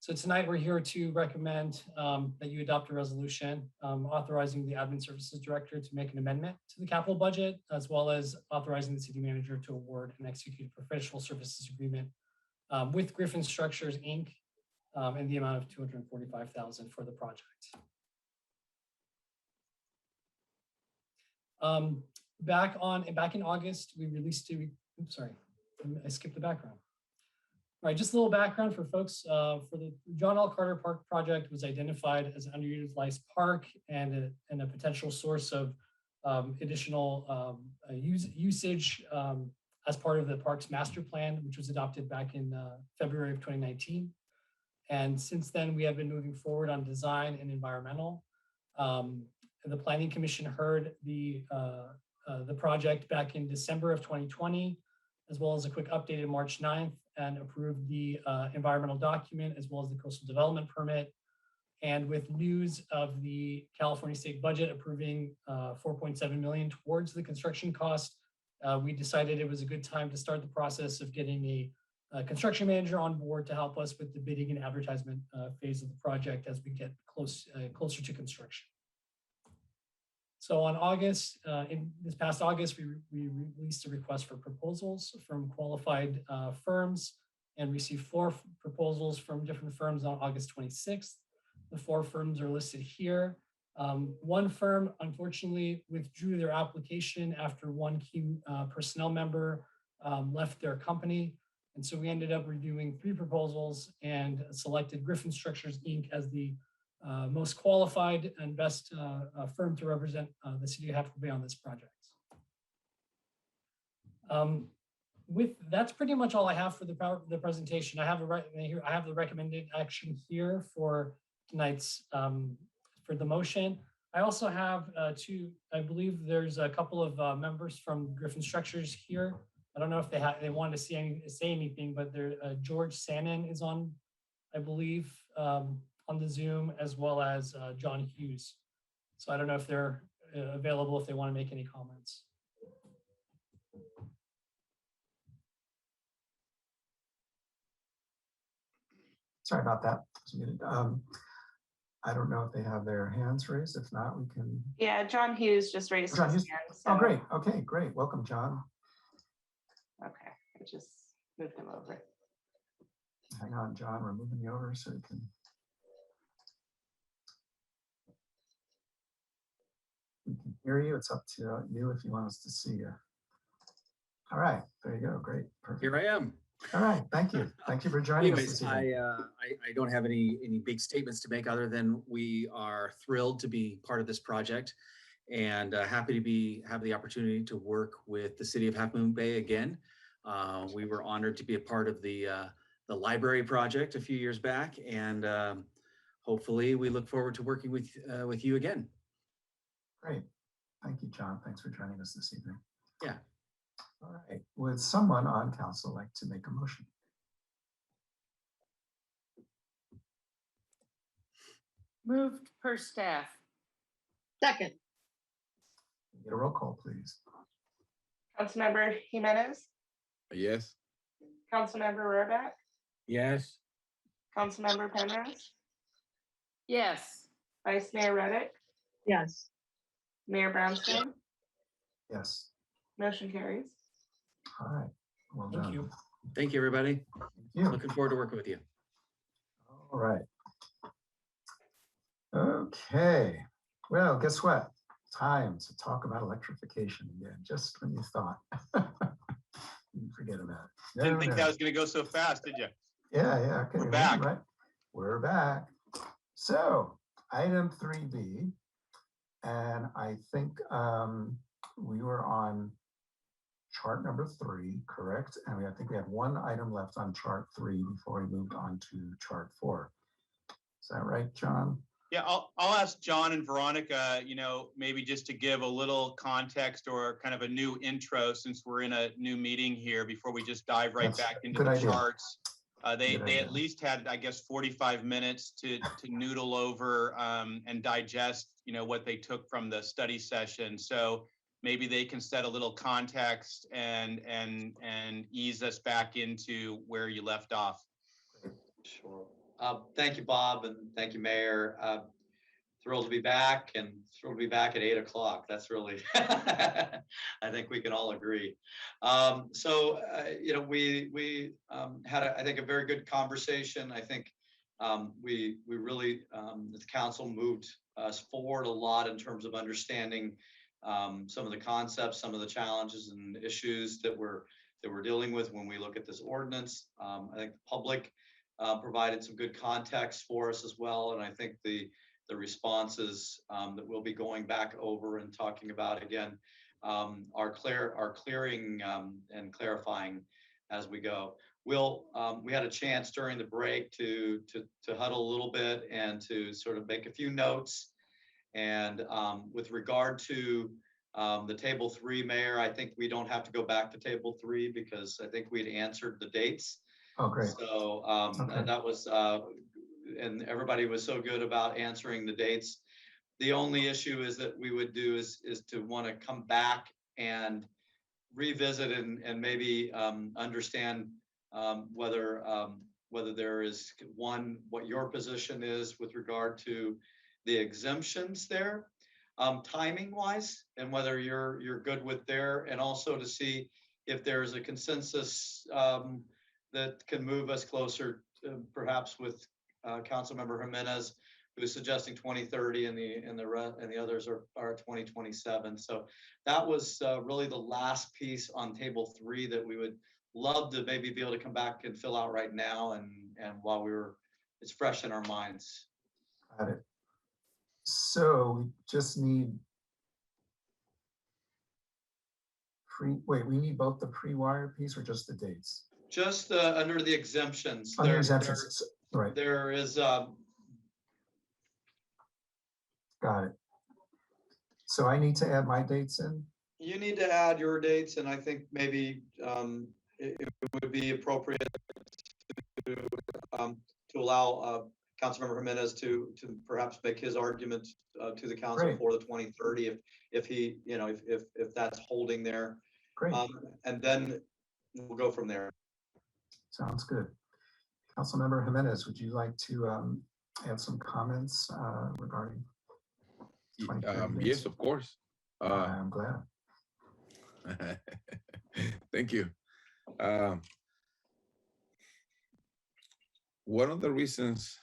So tonight we're here to recommend that you adopt a resolution authorizing the admin services director to make an amendment to the capital budget, as well as authorizing the city manager to award and execute a professional services agreement with Griffin Structures, Inc. In the amount of $245,000 for the project. Back in August, we released oops, sorry, I skipped the background. All right, just a little background for folks. For the John L. Carter Park project was identified as an underutilized park and a potential source of additional usage as part of the park's master plan, which was adopted back in February of 2019. And since then, we have been moving forward on design and environmental. The Planning Commission heard the project back in December of 2020, as well as a quick update on March 9th, and approved the environmental document, as well as the coastal development permit. And with news of the California state budget approving $4.7 million towards the construction cost, we decided it was a good time to start the process of getting a construction manager on board to help us with the bidding and advertisement phase of the project as we get closer to construction. So on August, in this past August, we released a request for proposals from qualified firms and received four proposals from different firms on August 26th. The four firms are listed here. One firm unfortunately withdrew their application after one key personnel member left their company. And so we ended up reviewing three proposals and selected Griffin Structures, Inc. as the most qualified and best firm to represent the city of Haskell Bay on this project. That's pretty much all I have for the presentation. I have the recommended action here for tonight's for the motion. I also have I believe there's a couple of members from Griffin Structures here. I don't know if they wanted to say anything, but there George Sannon is on, I believe, on the Zoom, as well as John Hughes. So I don't know if they're available if they want to make any comments. Sorry about that. I don't know if they have their hands raised. If not, we can. Yeah, John Hughes just raised John his Hughes. hand. Oh, great. Okay, great. Welcome, John. Okay, I just moved him over. Hang on, John. We're moving you over so you can. We can hear you. It's up to you if you want us to see you. All right, there you go. Great. Perfect. Here I am. All right, thank you. Thank you for joining us Anyways, this evening. I don't have any big statements to make other than we are thrilled to be part of this project and happy to have the opportunity to work with the city of Half Moon Bay again. We were honored to be a part of the library project a few years back, and hopefully we look forward to working with you again. Great. Thank you, John. Thanks for joining us this evening. Yeah. All right. Would someone on council like to make a motion? Moved per staff. Second. Get a roll call, please. Councilmember Jimenez, Yes. Councilmember Rohrbach, Yes. Councilmember Penrose, Yes. Vice Mayor Reddick, Yes. Mayor Brownstone. Yes. Motion carries. All right. Well done. Thank you. Thank you, everybody. Thank you. Looking forward to working with you. All right. Okay. Well, guess what? Time to talk about electrification again, just when you thought. You forget about it. Didn't think that was going to go so fast, did you? Yeah. Okay. We're back. Right. We're back. So item 3B, and I think we were on chart number 3, correct? And I think we have one item left on chart 3 before we moved on to chart 4. Is that right, John? Yeah, I'll ask John and Veronica, maybe just to give a little context or kind of a new intro, since we're in a new meeting here, before we just dive right back into the charts. They at least had, I guess, 45 minutes to noodle over and digest, what they took from the study session. So maybe they can set a little context and ease us back into where you left off. Sure. Thank you, Bob, and thank you, Mayor. Thrilled to be back, and thrilled to be back at 8 o'clock. That's really, I think we can all agree. We had, I think, a very good conversation. I think we really, the council moved us forward a lot in terms of understanding some of the concepts, some of the challenges and issues that we're dealing with when we look at this ordinance. I think the public provided some good context for us as well, and I think the responses that we'll be going back over and talking about again are clearing and clarifying as we go. We had a chance during the break to huddle a little bit and to sort of make a few notes. And with regard to the table 3, Mayor, I think we don't have to go back to table 3 because I think we'd answered the dates. Oh, great. So Okay. that was, and everybody was so good about answering the dates. The only issue is that we would do is to want to come back and revisit and maybe understand whether there is what your position is with regard to the exemptions there, timing wise, and whether you're good with there, and also to see if there's a consensus that can move us closer to perhaps with Councilmember Jimenez, who's suggesting 2030 and the others are 2027. So that was really the last piece on table 3 that we would love to maybe be able to come back and fill out right now and while it's fresh in our minds. Got it. So we just need we need both the pre-wire piece or just the dates? Just under the exemptions. Under exemptions, right. There is, got it. So I need to add my dates in? you need to add your dates, and I think maybe it would be appropriate to allow Councilmember Jimenez to perhaps make his argument to the council Great. for the 2030 if he, if that's holding there. Great. And then we'll go from there. Sounds good. Councilmember Jimenez, would you like to add some comments regarding 2030 yes, of course. I'm glad. Thank you. One of the reasons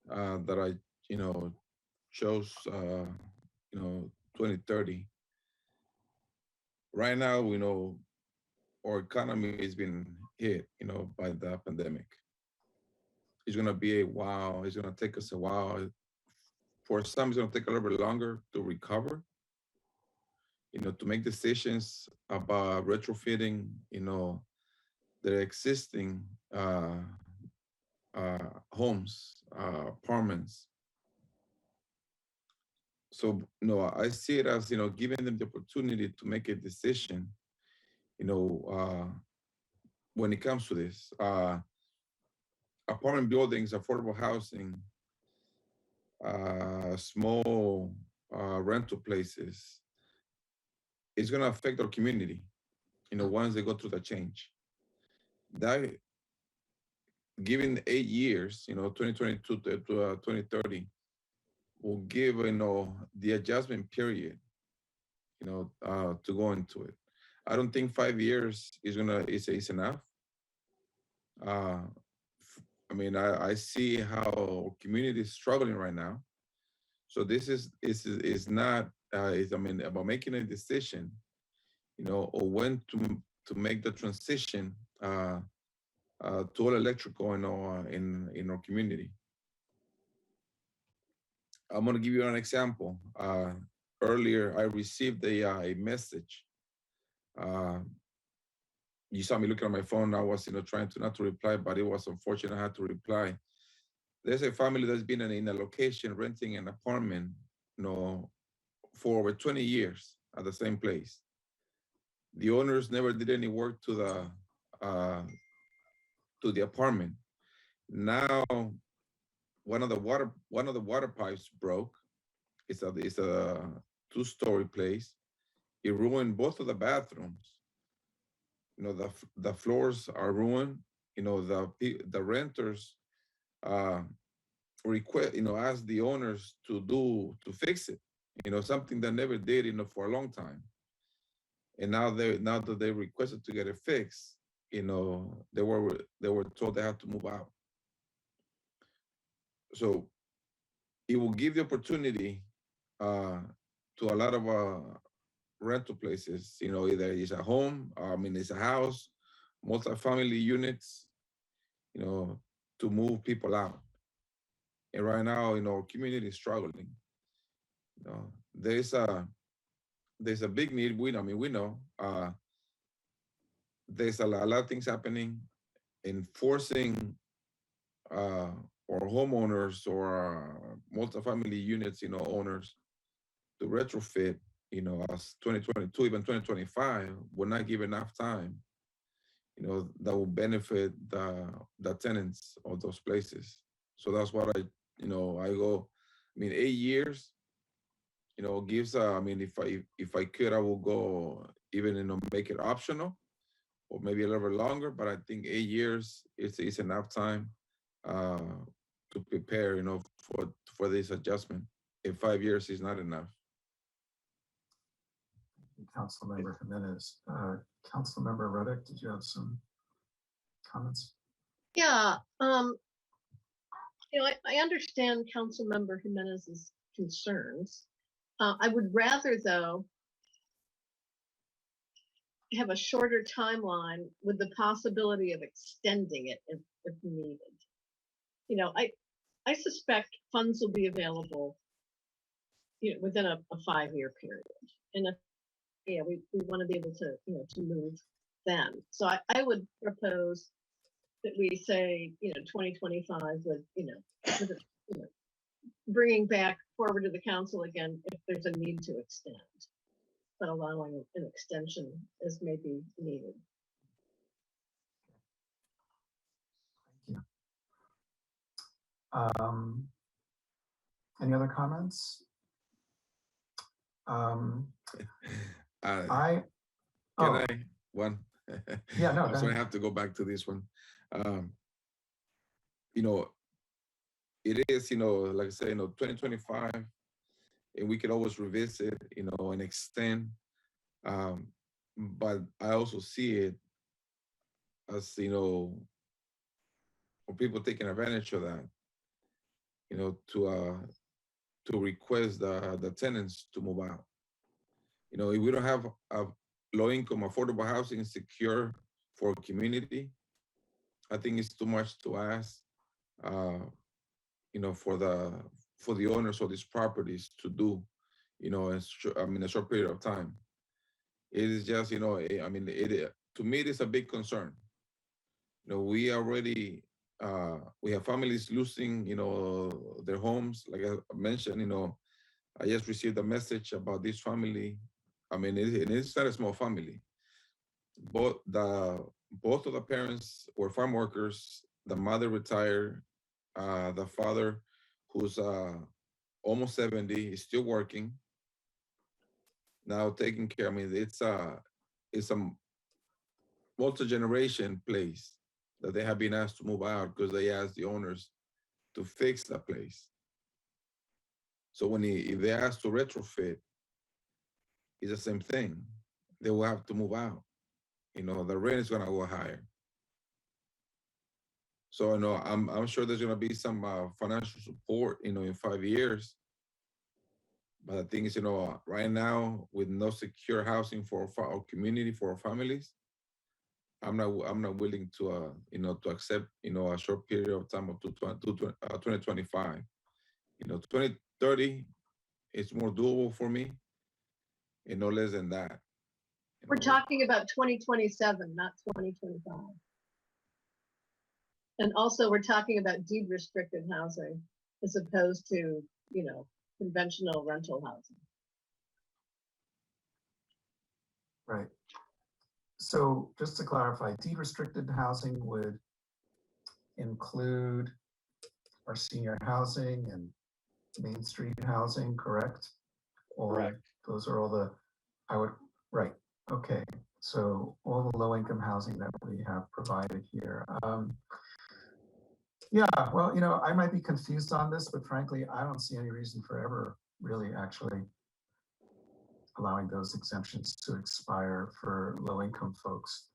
that I, chose, 2030. Right now, we know our economy has been hit, by the pandemic. It's going to be a while. It's going to take us a while. For some, it's going to take a little bit longer to recover. To make decisions about retrofitting, their existing homes, apartments. So, I see it as, giving them the opportunity to make a decision, when it comes to this. Apartment buildings, affordable housing, small rental places, it's going to affect our community, once they go through the change. That, given 8 years, 2022 to 2030, will give, the adjustment period, to go into it. I don't think 5 years is enough. I see how our community is struggling right now. So this is not about making a decision, or when to make the transition to all electrical in our community. I'm going to give you an example. Earlier, I received a message. You saw me looking at my phone. I was, trying to not to reply, but it was unfortunate I had to reply. There's a family that's been in a location renting an apartment, for over 20 years at the same place. The owners never did any work to the apartment. Now, one of the water pipes broke. It's a 2-story place. It ruined both of the bathrooms. The floors are ruined. The renters request, ask the owners to fix it. Something they never did, for a long time. And now that they requested to get it fixed, they were told they had to move out. So it will give the opportunity to a lot of rental places, either it's a home, it's a house, multi-family units, to move people out. And right now, our community is struggling. There's a big need. We know there's a lot of things happening. Enforcing or homeowners or multi-family units, owners to retrofit, as 2022, even 2025, will not give enough time, that will benefit the tenants of those places. So that's what I go, 8 years, gives, if I could, I will go even, make it optional or maybe a little bit longer, but I think 8 years is enough time to prepare, for this adjustment. If 5 years is not enough. Councilmember Jimenez. Councilmember Ruddick, did you have some comments? Yeah, I understand Councilmember Jimenez's concerns. I would rather, though, have a shorter timeline with the possibility of extending it if needed. I suspect funds will be available, within a 5-year period. And we want to be able to, to move then. So I would propose that we say, 2025 with, bringing back forward to the council again if there's a need to extend, but allowing an extension as may be needed. Thank you. Any other comments? Can Oh. I one? Yeah, no, I'm go sorry, I ahead. have to go back to this one. It is, like I said, 2025, and we could always revisit, and extend. But I also see it as, for people taking advantage of that, to request the tenants to move out. If we don't have a low-income affordable housing secure for a community, I think it's too much to ask, for the owners of these properties to do, in a short period of time. It is just, to me, it is a big concern. We already, we have families losing, their homes. Like I mentioned, I just received a message about this family. It's not a small family. Both of the parents were farm workers. The mother retired. The father, who's almost 70, is still working. Now taking care. It's a multi-generation place that they have been asked to move out because they asked the owners to fix the place. So if they ask to retrofit, it's the same thing. They will have to move out. The rent is gonna go higher. So I'm sure there's gonna be some financial support, in 5 years. But the thing is, right now, with no secure housing for our community, for our families, I'm not willing to to accept a short period of time of 2025. 2030 is more doable for me, and no less than that. We're talking about 2027, not 2025. And also we're talking about deed restricted housing as opposed to, conventional rental housing. Right. So just to clarify, deed restricted housing would include our senior housing and Main Street housing, correct? Correct. Those are all right. Okay. So all the low-income housing that we have provided here. Yeah, well, I might be confused on this, but frankly, I don't see any reason for ever really actually allowing those exemptions to expire for low-income folks.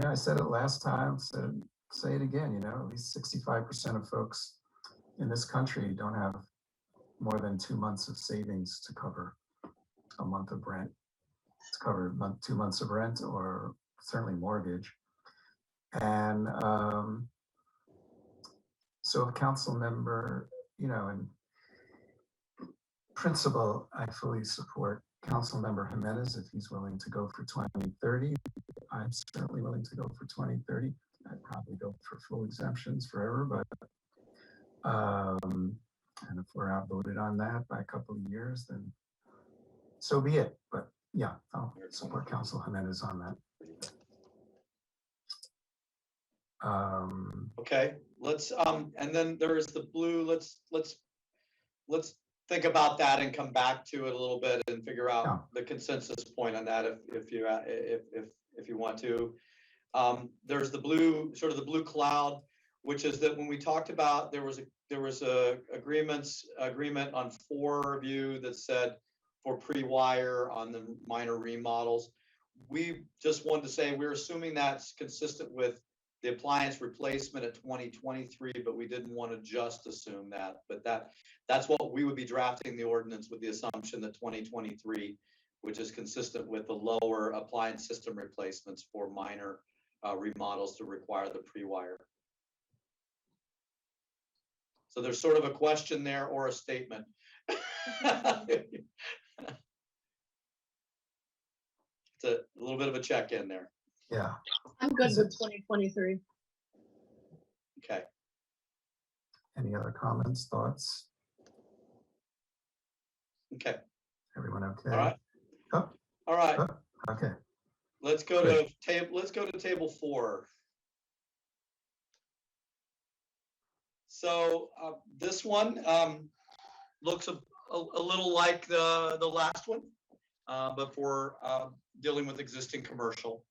I said it last time, so say it again, at least 65% of folks in this country don't have more than 2 months of savings to cover a month of rent, to cover 2 months of rent or certainly mortgage. And so a council member, in principle, I fully support Councilmember Jimenez if he's willing to go for 2030. I'm certainly willing to go for 2030. I'd probably go for full exemptions forever, but and if we're outvoted on that by a couple of years, then so be it. But yeah, I'll support Council Jimenez on that. Okay, let's and then there is the blue. Let's think about that and come back to it a little bit and figure out the consensus point on that if you want to. There's the blue, sort of the blue cloud, which is that when we talked about there was a agreement on 4 of you that said for pre-wire on the minor remodels. We just wanted to say we're assuming that's consistent with the appliance replacement at 2023, but we didn't want to just assume that. But that's what we would be drafting the ordinance with the assumption that 2023, which is consistent with the lower appliance system replacements for minor remodels to require the pre-wire. So there's sort of a question there or a statement. It's a little bit of a check-in there. Yeah. I'm good with 2023. Okay. Any other comments, thoughts? Okay. Everyone okay? All right. Oh, All right. oh, okay. Let's go to table 4. So this one looks a little like the last one, but for dealing with existing commercial.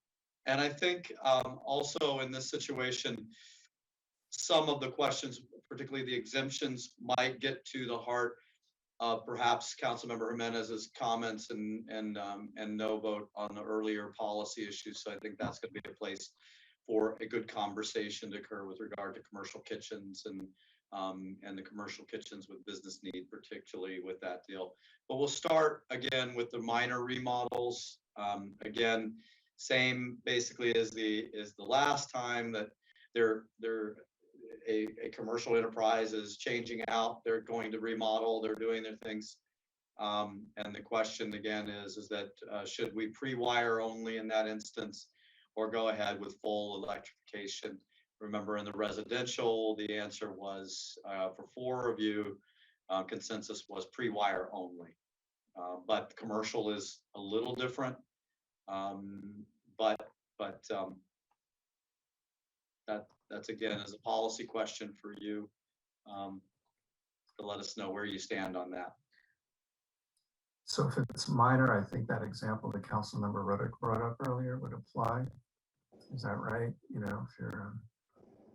And I think also in this situation, some of the questions, particularly the exemptions, might get to the heart of perhaps Councilmember Jimenez's comments and no vote on the earlier policy issues. So I think that's going to be a place for a good conversation to occur with regard to commercial kitchens and the commercial kitchens with business need, particularly with that deal. But we'll start again with the minor remodels. Again, same basically as the last time, that they're a commercial enterprise is changing out. They're going to remodel. They're doing their things. And the question again is that should we pre-wire only in that instance, or go ahead with full electrification? Remember, in the residential, the answer was for 4 of you, consensus was pre-wire only. But commercial is a little different. That's again is a policy question for you to let us know where you stand on that. So if it's minor, I think that example that Councilmember Ruddick brought up earlier would apply. Is that right? You know, if you're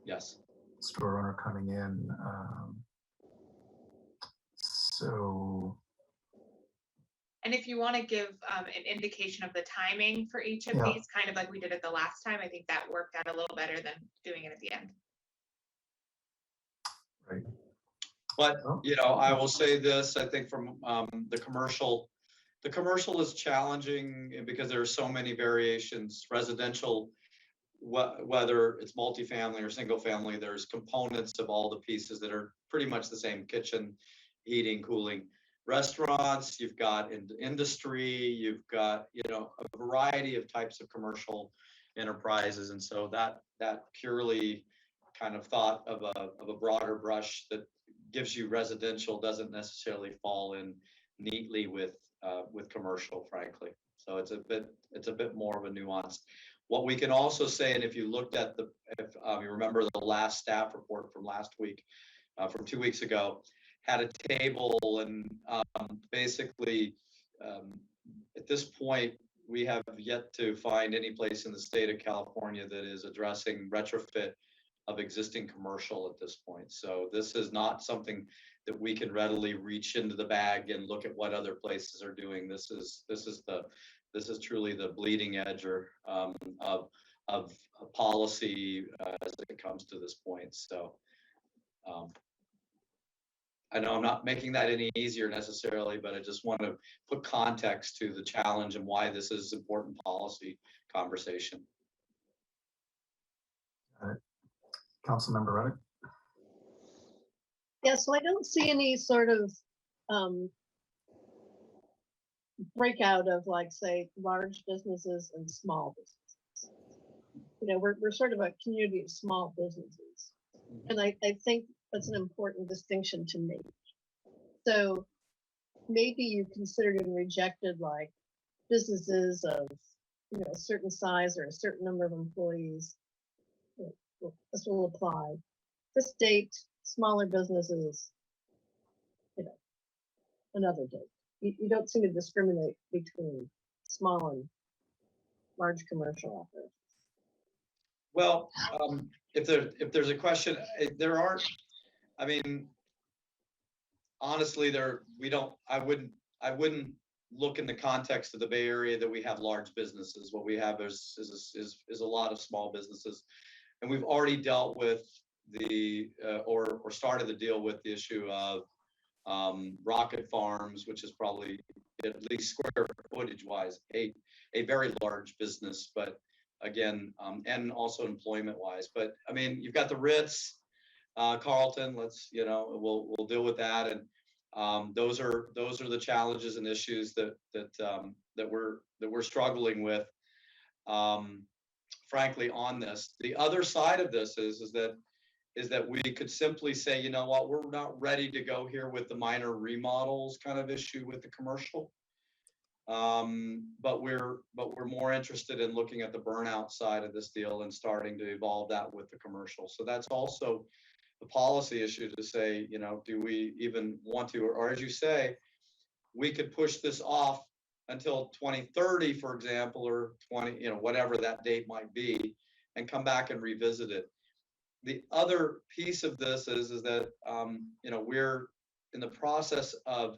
yes, store owner coming in. So. And if you want to give an indication of the timing for each of Yeah. these, kind of like we did it the last time, I think that worked out a little better than doing it at the end. Right. But, you know, I will say this, I think from the commercial is challenging because there are so many variations. Residential, whether it's multifamily or single family, there's components of all the pieces that are pretty much the same: kitchen, heating, cooling. Restaurants, you've got industry, you've got, you know, a variety of types of commercial enterprises. And so that purely kind of thought of a broader brush that gives you residential doesn't necessarily fall in neatly with commercial, frankly. So it's a bit more of a nuance. What we can also say, and if you looked at if you remember the last staff report from last week, from 2 weeks ago, had a table, and basically at this point, we have yet to find any place in the state of California that is addressing retrofit of existing commercial at this point. So this is not something that we can readily reach into the bag and look at what other places are doing. This is truly the bleeding edge of policy as it comes to this point. So I know I'm not making that any easier necessarily, but I just want to put context to the challenge and why this is important policy conversation. Councilmember Ruddick. Yeah, so I don't see any sort of breakout of, like, say, large businesses and small businesses. You know, we're sort of a community of small businesses. And I think that's an important distinction to make. So maybe you considered and rejected, like, businesses of, you know, a certain size or a certain number of employees. This will apply. This date, smaller businesses, you know, another date. You don't seem to discriminate between small and large commercial operations. Well, if there's a question, there aren't. I mean, honestly, I wouldn't look in the context of the Bay Area that we have large businesses. What we have is a lot of small businesses. and we've already dealt with the, or started to deal with the issue of Rocket Farms, which is probably, at least square footage wise, a very large business, but again, and also employment wise. But I mean, you've got the Ritz, Carlton, we'll deal with that. And those are the challenges and issues that we're struggling with, frankly, on this. The other side of this is that we could simply say, you know what, we're not ready to go here with the minor remodels kind of issue with the commercial. But we're more interested in looking at the burnout side of this deal and starting to evolve that with the commercial. So that's also the policy issue to say, do we even want to, or as you say, we could push this off until 2030, for example, or 20, whatever that date might be, and come back and revisit it. The other piece of this is that, we're in the process of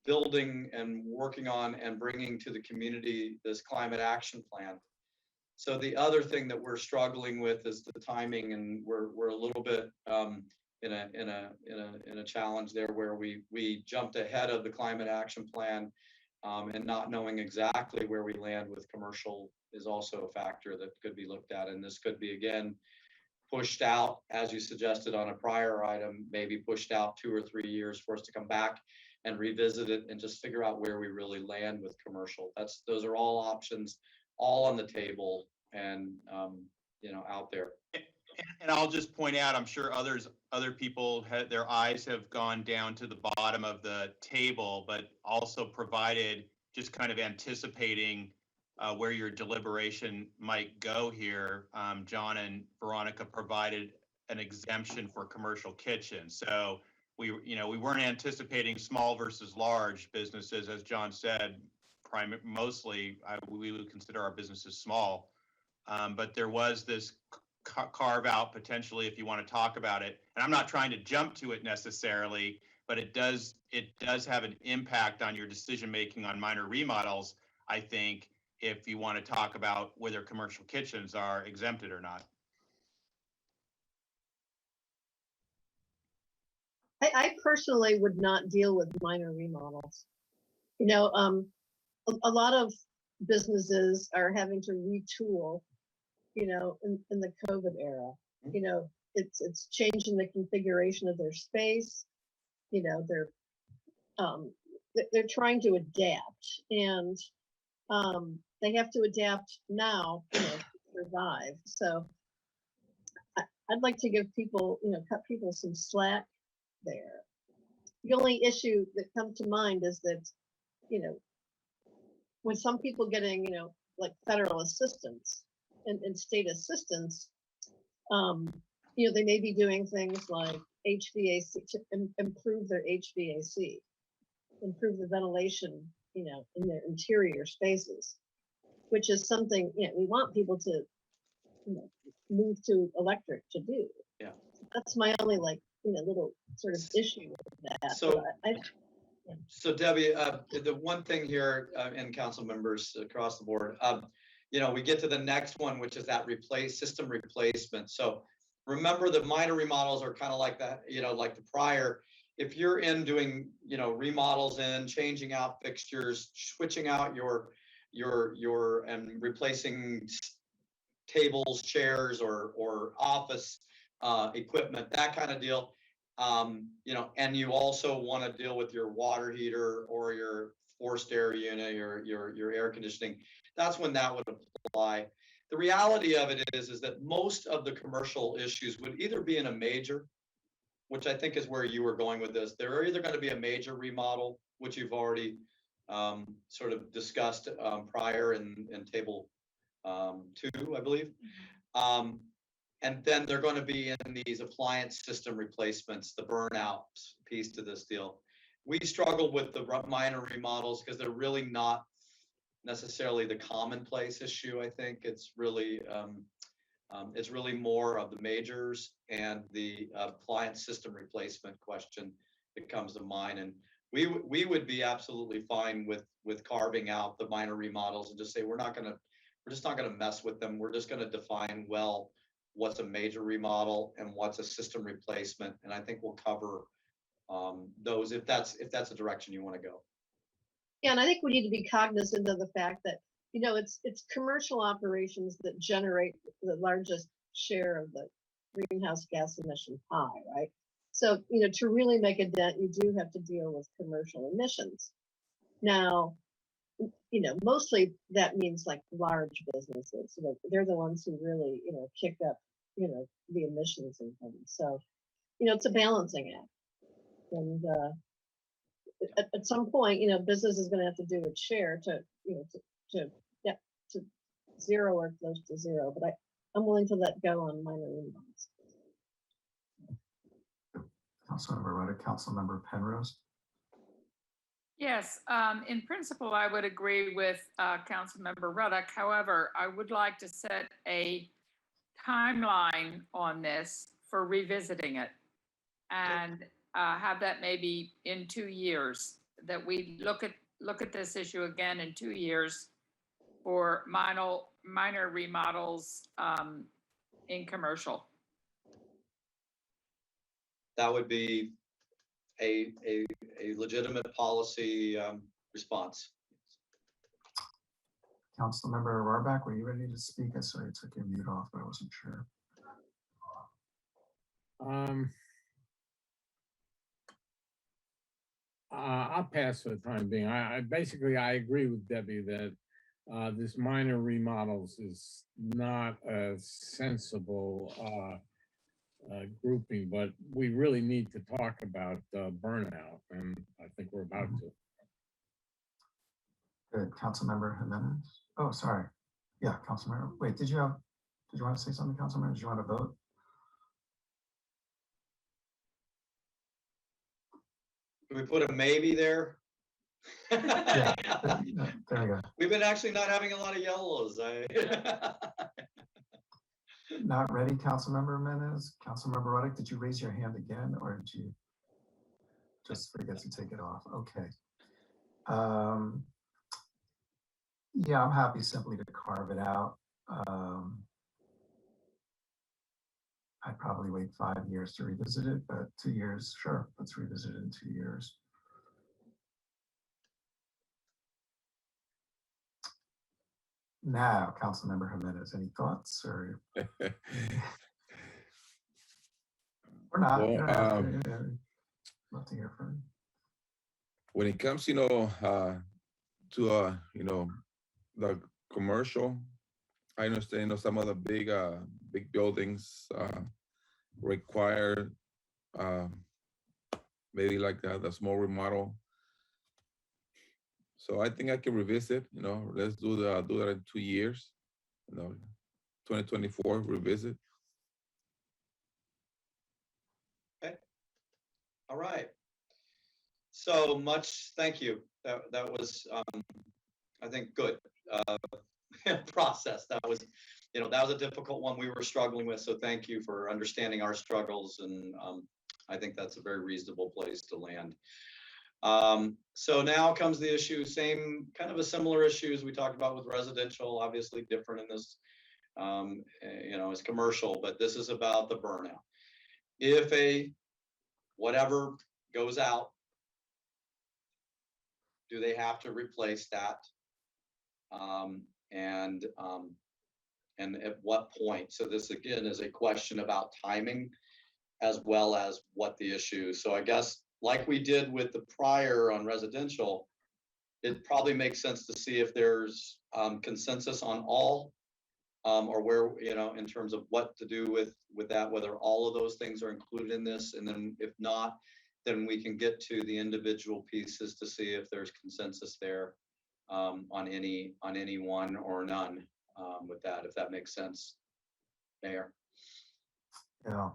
building and working on and bringing to the community this climate action plan. So the other thing that we're struggling with is the timing, and we're a little bit in a challenge there where we jumped ahead of the climate action plan, and not knowing exactly where we land with commercial is also a factor that could be looked at. And this could be, again, pushed out, as you suggested on a prior item, maybe pushed out 2 or 3 years for us to come back and revisit it and just figure out where we really land with commercial. Those are all options, all on the table and, out there. And I'll just point out, I'm sure other people their eyes have gone down to the bottom of the table, but also provided, just kind of anticipating where your deliberation might go here. John and Veronica provided an exemption for commercial kitchens. So we weren't anticipating small versus large businesses, as John said. Mostly, we would consider our businesses small, but there was this carve out potentially, if you want to talk about it. And I'm not trying to jump to it necessarily, but it does have an impact on your decision making on minor remodels, I think, if you want to talk about whether commercial kitchens are exempted or not. I personally would not deal with minor remodels. A lot of businesses are having to retool, in the COVID era. It's changing the configuration of their space. They're trying to adapt, and they have to adapt now, to survive. So I'd like to give people, cut people some slack there. The only issue that comes to mind is that, with some people getting, like federal assistance and state assistance, they may be doing things like HVAC to improve their HVAC, improve the ventilation, in their interior spaces, which is something, we want people to, move to electric to do. Yeah. That's my only little sort of issue with that. So, yeah. So Debbie, the one thing here, and council members across the board, we get to the next one, which is that system replacement. So remember, the minor remodels are kind of like that, like the prior. If you're in doing, remodels and changing out fixtures, switching out your and replacing tables, chairs, or office equipment, that kind of deal. And you also want to deal with your water heater or your forced air unit, your air conditioning. That's when that would apply. The reality of it is that most of the commercial issues would either be in a major, which I think is where you were going with this. They're either going to be a major remodel, which you've already sort of discussed prior in table 2, I believe. And then they're going to be in these appliance system replacements, the burnout piece to this deal. We struggle with the minor remodels because they're really not necessarily the commonplace issue. I think it's really more of the majors and the appliance system replacement question that comes to mind. And we would be absolutely fine with carving out the minor remodels and just say we're just not going to mess with them. We're just going to define well what's a major remodel and what's a system replacement. And I think we'll cover those if that's a direction you want to go. Yeah, and I think we need to be cognizant of the fact that, you know, it's commercial operations that generate the largest share of the greenhouse gas emission pie, right? So, you know, to really make a dent, you do have to deal with commercial emissions. Now, you know, mostly that means like large businesses. You know, they're the ones who really, you know, kick up, you know, the emissions and things. So, you know, it's a balancing act. And at some point, you know, business is going to have to do its share to, you know, to get to zero or close to zero. But I'm willing to let go on minor remodels. Councilmember Ruddock, Councilmember Penrose. Yes, in principle, I would agree with Councilmember Ruddock. However, I would like to set a timeline on this for revisiting it and have that maybe in 2 years, that we look at this issue again in 2 years for minor remodels in commercial. That would be a legitimate policy response. Councilmember Rohrbach, were you ready to speak? I saw you took your mute off, but I wasn't sure. I'll pass for the time being. I basically agree with Debbie that this minor remodels is not a sensible grouping, but we really need to talk about burnout, and I think we're about to. Good. Councilmember Jimenez. Oh, sorry. Yeah, Councilmember. Wait, did you want to say something, Councilmember? Did you want to vote? Can we put a maybe there? Yeah, there we go. We've been actually not having a lot of yellows. Not ready, Councilmember Jimenez. Councilmember Ruddock, did you raise your hand again, or did you just forget to take it off? Okay. Yeah, I'm happy simply to carve it out. I'd probably wait 5 years to revisit it, but 2 years, sure, let's revisit it in 2 years. Now, Councilmember Jimenez, any thoughts or? Or not? Well, You don't have to. Love to hear from you. When it comes, to the commercial, I understand, some of the big buildings require maybe like the small remodel. So I think I can revisit. Let's do that in 2 years. 2024 revisit. Okay. All right. So much. Thank you. That was, I think, good process. That was a difficult one we were struggling with. So thank you for understanding our struggles, and I think that's a very reasonable place to land. So now comes the issue, same kind of a similar issue as we talked about with residential, obviously different in this, as commercial, but this is about the burnout. If a whatever goes out, do they have to replace that? And at what point? So this again is a question about timing as well as what the issue. So I guess like we did with the prior on residential, it probably makes sense to see if there's consensus on all, or where, in terms of what to do with that, whether all of those things are included in this. And then if not, then we can get to the individual pieces to see if there's consensus there on any one or none with that, if that makes sense, Mayor. Yeah.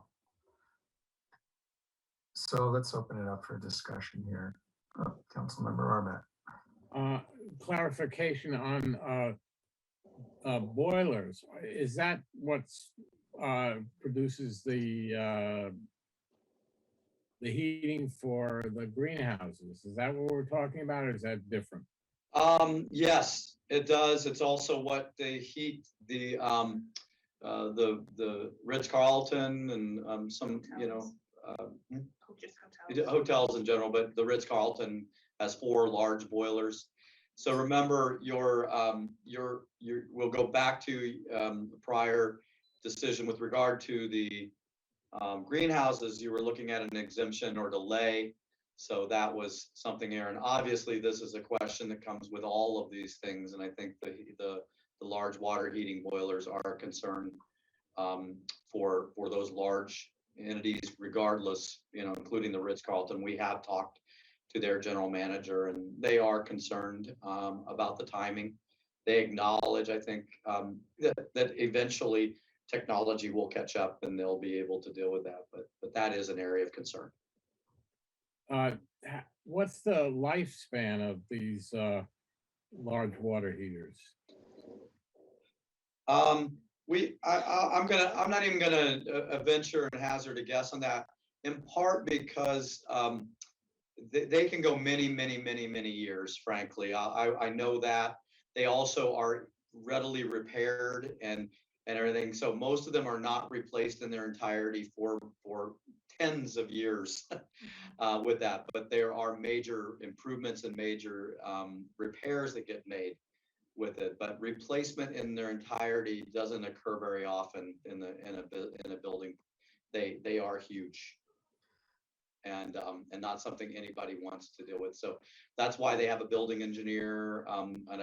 So let's open it up for discussion here. Councilmember Rohrbach. Clarification on boilers. Is that what's produces the heating for the greenhouses? Is that what we're talking about, or is that different? Yes, it does. It's also what they heat the the Ritz-Carlton and some, Just hotels. hotels in general, but the Ritz-Carlton has 4 large boilers. So remember we'll go back to the prior decision with regard to the greenhouses. You were looking at an exemption or delay. So that was something, Aaron. Obviously, this is a question that comes with all of these things. And I think the large water heating boilers are a concern for those large entities, regardless, including the Ritz-Carlton. We have talked to their general manager, and they are concerned about the timing. They acknowledge, I think, that eventually technology will catch up and they'll be able to deal with that. But that is an area of concern. What's the lifespan of these large water heaters? I'm not even gonna venture and hazard a guess on that, in part because they can go many years, frankly. I know that. They also are readily repaired and everything. So most of them are not replaced in their entirety for tens of years with that. But there are major improvements and major repairs that get made with it. But replacement in their entirety doesn't occur very often in a building. They are huge. And not something anybody wants to deal with. So that's why they have a building engineer, and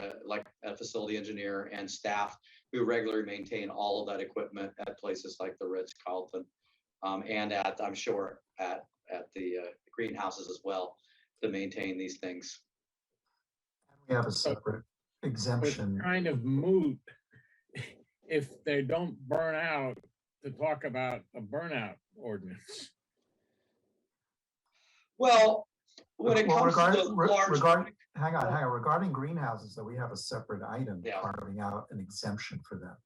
a facility engineer and staff who regularly maintain all of that equipment at places like the Ritz-Carlton, and I'm sure at the greenhouses as well, to maintain these things. We have a separate exemption. It's kind of moot if they don't burn out to talk about a burnout ordinance. Well, when it comes to the large, regarding greenhouses, though, we have a separate item carving out an exemption for them,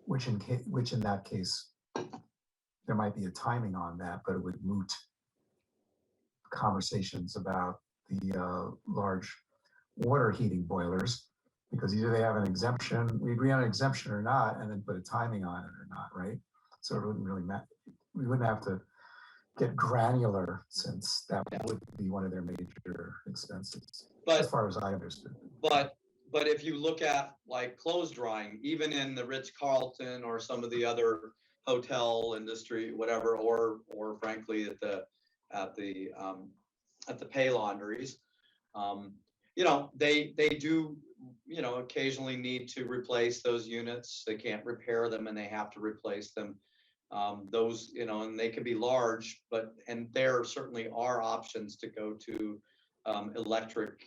which in that case, there might be a timing on that, but it would moot conversations about the large water heating boilers, because either they have an exemption, we agree on an exemption or not, and then put a timing on it or not, right? So it wouldn't really matter. We wouldn't have to get granular, since that would be one of their major expenses, as far as I understood. But if you look at like clothes drying, even in the Ritz-Carlton or some of the other hotel industry, whatever, or frankly at the pay laundries, they do occasionally need to replace those units. They can't repair them and they have to replace them. Those, and they can be large, and there certainly are options to go to electric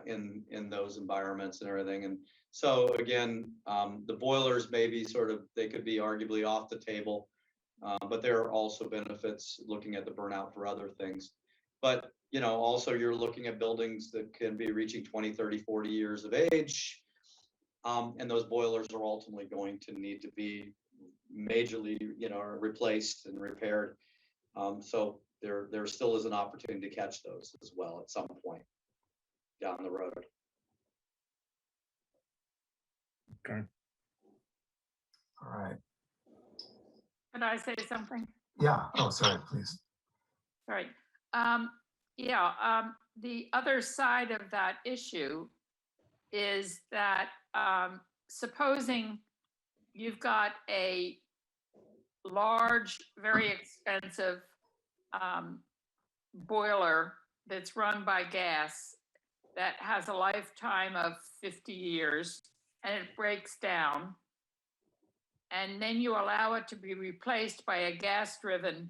in those environments and everything. And so again, the boilers maybe they could be arguably off the table, but there are also benefits looking at the burnout for other things. But, also you're looking at buildings that can be reaching 20, 30, 40 years of age. And those boilers are ultimately going to need to be majorly, replaced and repaired. So there still is an opportunity to catch those as well at some point down the road. Okay. All right. Could I say something? Yeah. Oh, sorry, please. Sorry. The other side of that issue is that supposing you've got a large, very expensive boiler that's run by gas that has a lifetime of 50 years and it breaks down, and then you allow it to be replaced by a gas-driven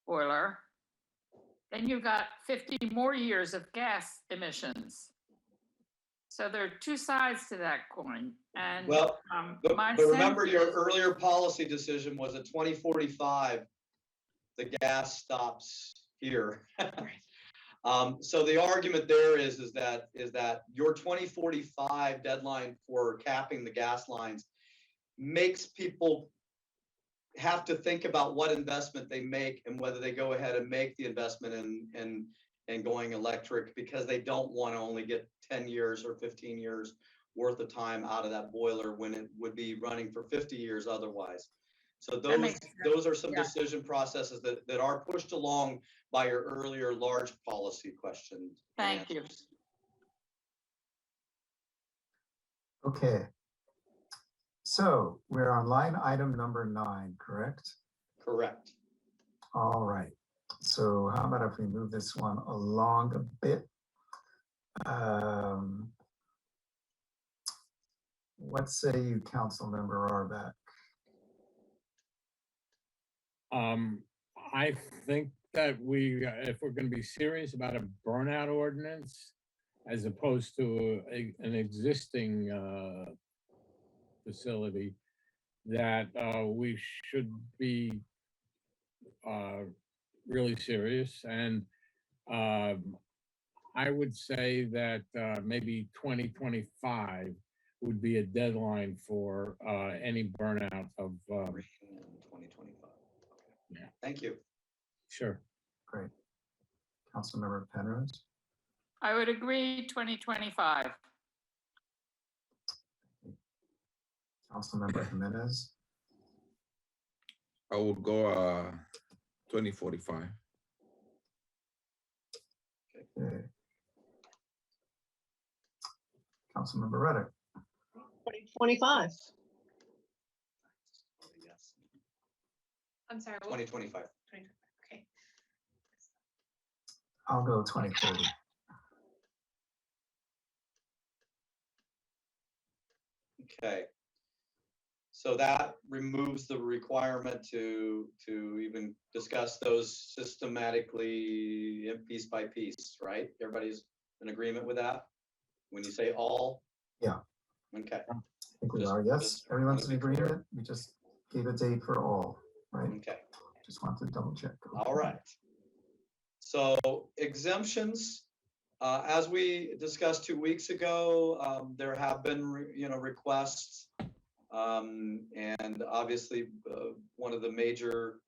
boiler, then you've got 50 more years of gas emissions. So there are two sides to that coin. And but remember, your earlier policy decision was at 2045, the gas stops here. So the argument there is that your 2045 deadline for capping the gas lines makes people have to think about what investment they make and whether they go ahead and make the investment in going electric, because they don't want to only get 10 years or 15 years worth of time out of that boiler when it would be running for 50 years otherwise. So That makes those are some Yeah. decision processes that are pushed along by your earlier large policy questions. and Thank you. answers. Okay. So we're on line item number 9, correct? Correct. All right. So how about if we move this one along a bit? What say you, Councilmember Arbeck? I think that if we're going to be serious about a burnout ordinance, as opposed to an existing facility, that we should be really serious. And I would say that maybe 2025 would be a deadline for any burnout of. 2025. Yeah. Thank you. Sure. Great. Councilmember Penrose? I would agree 2025. Councilmember Jimenez? I will go 2045. Okay. Councilmember Reddick? 2025. Yes. I'm sorry. 2025. Okay. I'll go 2030. Okay. So that removes the requirement to even discuss those systematically piece by piece, right? Everybody's in agreement with that? When you say all? Yeah. Okay. I think we Just- are. Yes, just everyone's in wanna be clear. agreement. We just gave a date for all, right? Okay. Just want to double check. All right. So exemptions, as we discussed 2 weeks ago, there have been, requests. And obviously, one of the major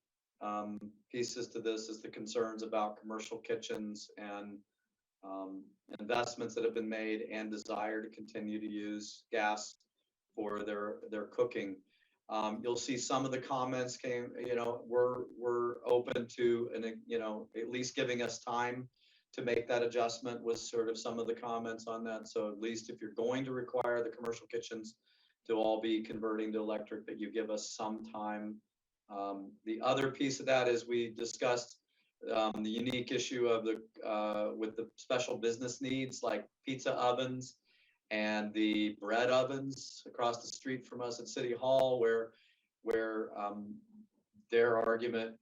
pieces to this is the concerns about commercial kitchens and investments that have been made and desire to continue to use gas for their cooking. You'll see some of the comments we're open to, and at least giving us time to make that adjustment was sort of some of the comments on that. So at least if you're going to require the commercial kitchens to all be converting to electric, that you give us some time. The other piece of that is we discussed the unique issue of with the special business needs like pizza ovens and the bread ovens across the street from us at City Hall, where their argument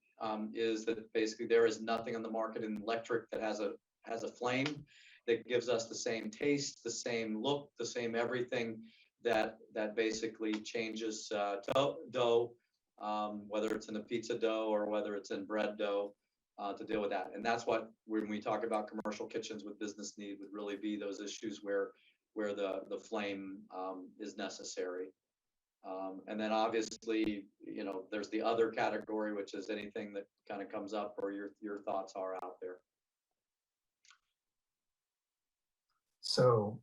is that basically there is nothing on the market in electric that has a flame that gives us the same taste, the same look, the same everything that basically changes dough, whether it's in a pizza dough or whether it's in bread dough, to deal with that. And that's what, when we talk about commercial kitchens with business need, would really be those issues where the flame is necessary. And then obviously, there's the other category, which is anything that kind of comes up or your thoughts are out there. So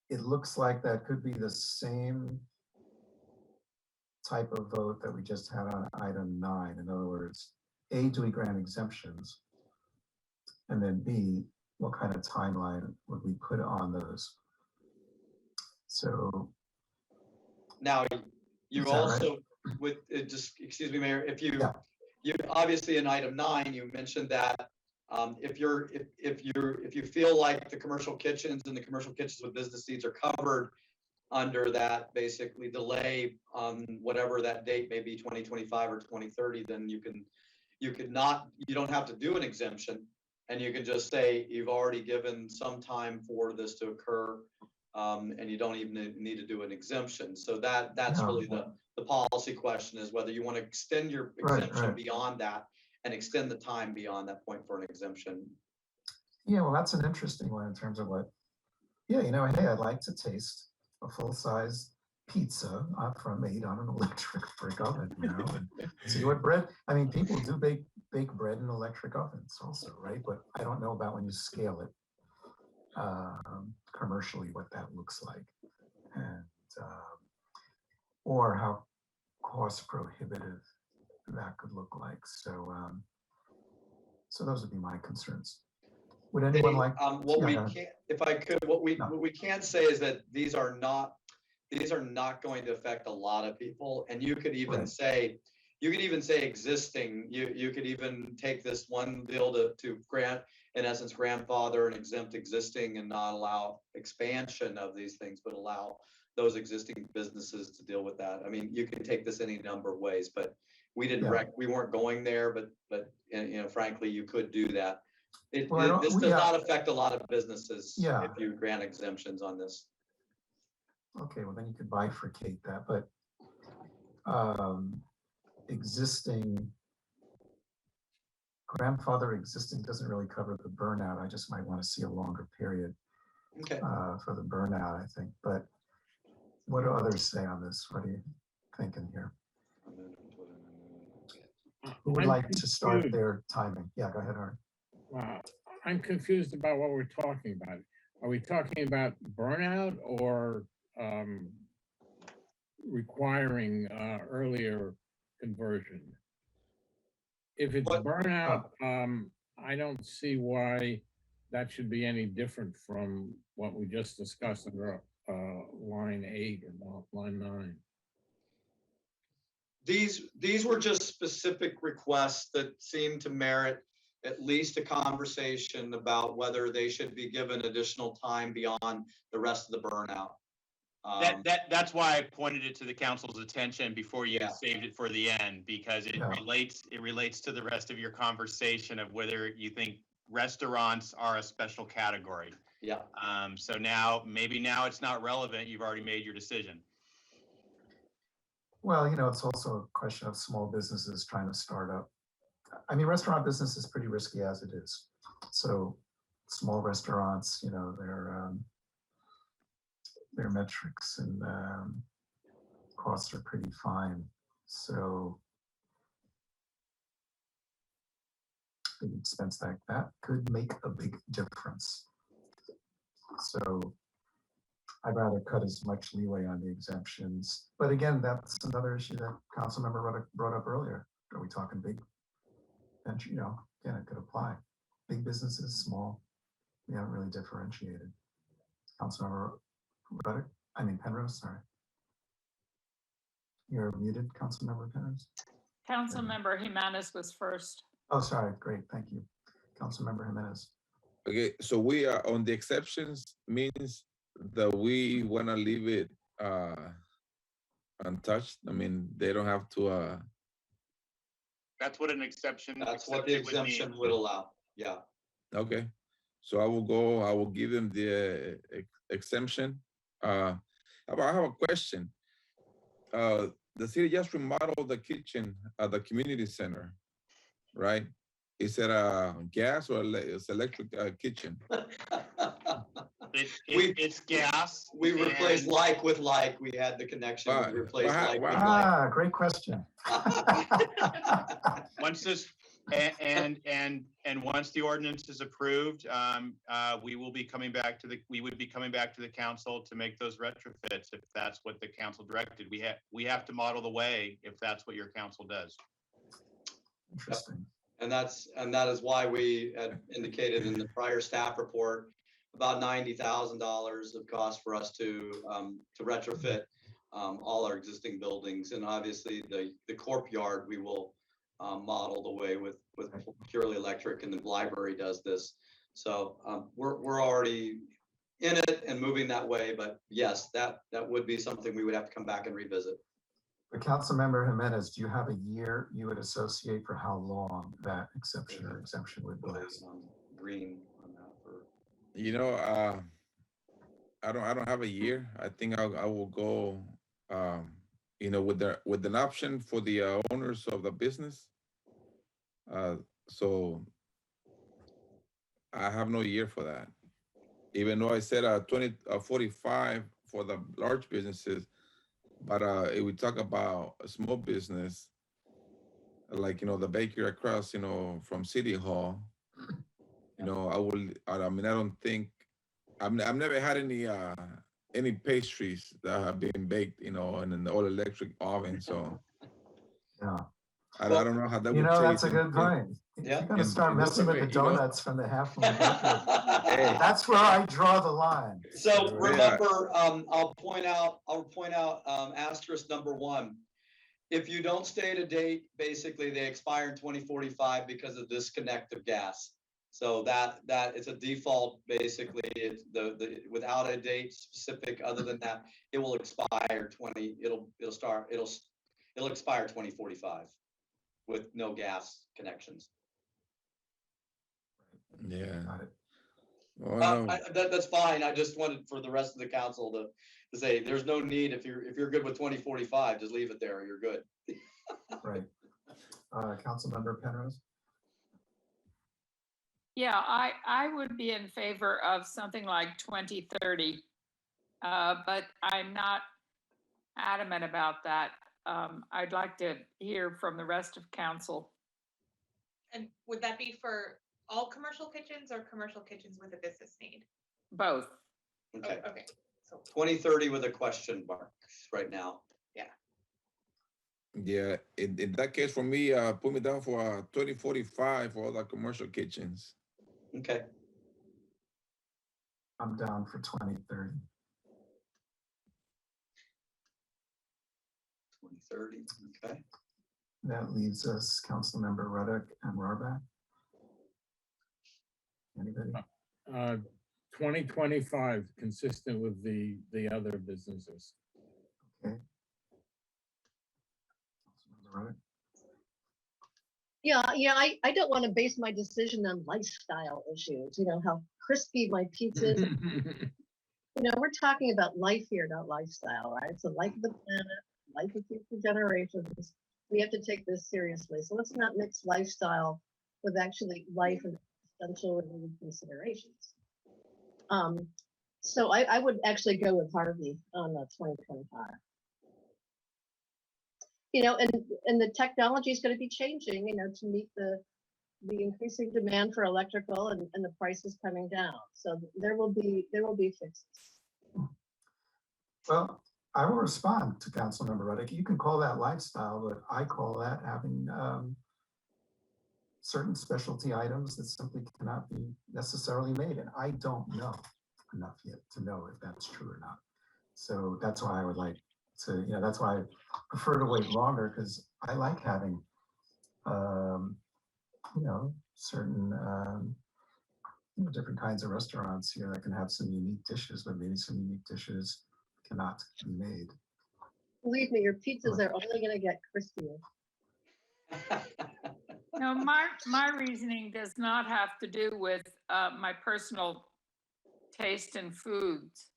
it looks like that could be the same type of vote that we just had on item 9. In other words, A, do we grant exemptions? And then B, what kind of timeline would we put on those? So now you is that also right? with just excuse me, Mayor, if you obviously in item 9 you mentioned that if you feel like the commercial kitchens and the commercial kitchens with business needs are covered under that basically delay on whatever that date may be, 2025 or 2030, then you don't have to do an exemption, and you can just say you've already given some time for this to occur, and you don't even need to do an exemption. So that's really the policy question, is whether you want to extend your exemption beyond that and extend the time beyond that point for an exemption. Yeah, well, that's an interesting one in terms of hey, I'd like to taste a full-size pizza made on an electric brick oven, and see what bread. I mean, people do bake bread in electric ovens also, right? But I don't know about when you scale it. commercially what that looks like, and or how cost prohibitive that could look like. So, so those would be my concerns. Would anyone like? What Yeah, we go ahead. can, if I could, what we can say is that these are not going to affect a lot of people. And you could even say, existing, you could even take this one bill to grant, in essence, grandfather and exempt existing and not allow expansion of these things, but allow those existing businesses to deal with that. I mean, you can take this any number of ways, but we didn't, we weren't going there, but you know, frankly, you could do that. This does not affect a lot of businesses if you grant exemptions on this. Okay, well then you could bifurcate that, but grandfather existing doesn't really cover the burnout. I just might want to see a longer period for the burnout, I think. But what do others say on this? What are you thinking here? Who would like to start their timing? Yeah, go ahead, Art. I'm confused about what we're talking about. Are we talking about burnout or requiring earlier conversion? If it's burnout, I don't see why that should be any different from what we just discussed under line 8 or line 9. These were just specific requests that seemed to merit at least a conversation about whether they should be given additional time beyond the rest of the burnout. That's why I pointed it to the council's attention before you saved it for the end, because it relates to the rest of your conversation of whether you think restaurants are a special category. Yeah. So maybe now it's not relevant. You've already made your decision. Well, you know, it's also a question of small businesses trying to start up. I mean, restaurant business is pretty risky as it is. So small restaurants, you know, their metrics and costs are pretty fine. So big expense like that could make a big difference. So I'd rather cut as much leeway on the exemptions. But again, that's another issue that council member brought up earlier. Are we talking big? And, you know, again, it could apply. Big businesses, small, we haven't really differentiated. Councilmember Penrose, sorry. You're muted, Councilmember Penrose. Councilmember Jimenez was first. Oh, sorry, great, thank you. Councilmember Jimenez. Okay, so we are on the exceptions means that we want to leave it untouched. I mean, they don't have to. That's what an exception. That's what the exemption would allow. Yeah. Okay, so I will give them the exemption. I have a question. The city just remodeled the kitchen at the community center, right? Is it a gas or it's electric kitchen? It's gas. We replaced like with like. We had the connection. We replaced like with like. Great question. Once this and once the ordinance is approved, we would be coming back to the council to make those retrofits if that's what the council directed. We have to model the way if that's what your council does. Interesting. And that is why we had indicated in the prior staff report about $90,000 of cost for us to retrofit all our existing buildings, and obviously the Corp Yard we will model the way with purely electric, and the library does this. So we're already in it and moving that way, but yes, that would be something we would have to come back and revisit. But Councilmember Jimenez, do you have a year you would associate for how long that exception or exemption would last? Green on that for. You know, I don't have a year. I think I will go, you know, with an option for the owners of the business. So I have no year for that. Even though I said 45 for the large businesses, but if we talk about a small business, like, you know, the bakery across, you know, from City Hall, you know, I don't think I've never had any pastries that have been baked, in an all electric oven. So Yeah. I don't know how that would That's taste. a good point. Yeah. You're gonna start in this messing with the way, you know? donuts from the Half Moon Bakery. Hey, That's where I draw the line. So remember, I'll point out asterisk number 1. If you don't state a date, basically they expire in 2045 because of disconnect of gas. So that it's a default, basically. It's the without a date specific other than that, it will expire it'll expire 2045 with no gas connections. yeah. Got it. Oh, no. That's fine. I just wanted for the rest of the council to say there's no need if you're good with 2045, just leave it there. You're good. Right. Councilmember Penrose. Yeah, I would be in favor of something like 2030, but I'm not adamant about that. I'd like to hear from the rest of council. And would that be for all commercial kitchens or commercial kitchens with a business need? Both. Okay. Okay. So 2030 with a question mark right now. Yeah, in that case, for me, put me down for 2045 for all the commercial kitchens. Okay. I'm down for 2030. 2030. Okay. That leaves us Councilmember Ruddock and Rohrbach. Anybody? 2025, consistent with the other businesses. Okay. Councilmember Ruddock. Yeah, I don't want to base my decision on lifestyle issues, how crispy my pizza is. We're talking about life here, not lifestyle, right? So life of the planet, life of future generations. We have to take this seriously. So let's not mix lifestyle with actually life and essential considerations. So I would actually go with Harvey on 2025. And the technology is going to be changing, to meet the increasing demand for electrical and the prices coming down. So there will be fixes. Well, I will respond to Councilmember Ruddock. You can call that lifestyle, but I call that having certain specialty items that simply cannot be necessarily made. And I don't know enough yet to know if that's true or not. So that's why I would like to, that's why I prefer to wait longer, because I like having, certain, different kinds of restaurants here that can have some unique dishes, but maybe some unique dishes cannot be made. Believe me, your pizzas are only going to get crispier. No, my reasoning does not have to do with my personal taste in foods,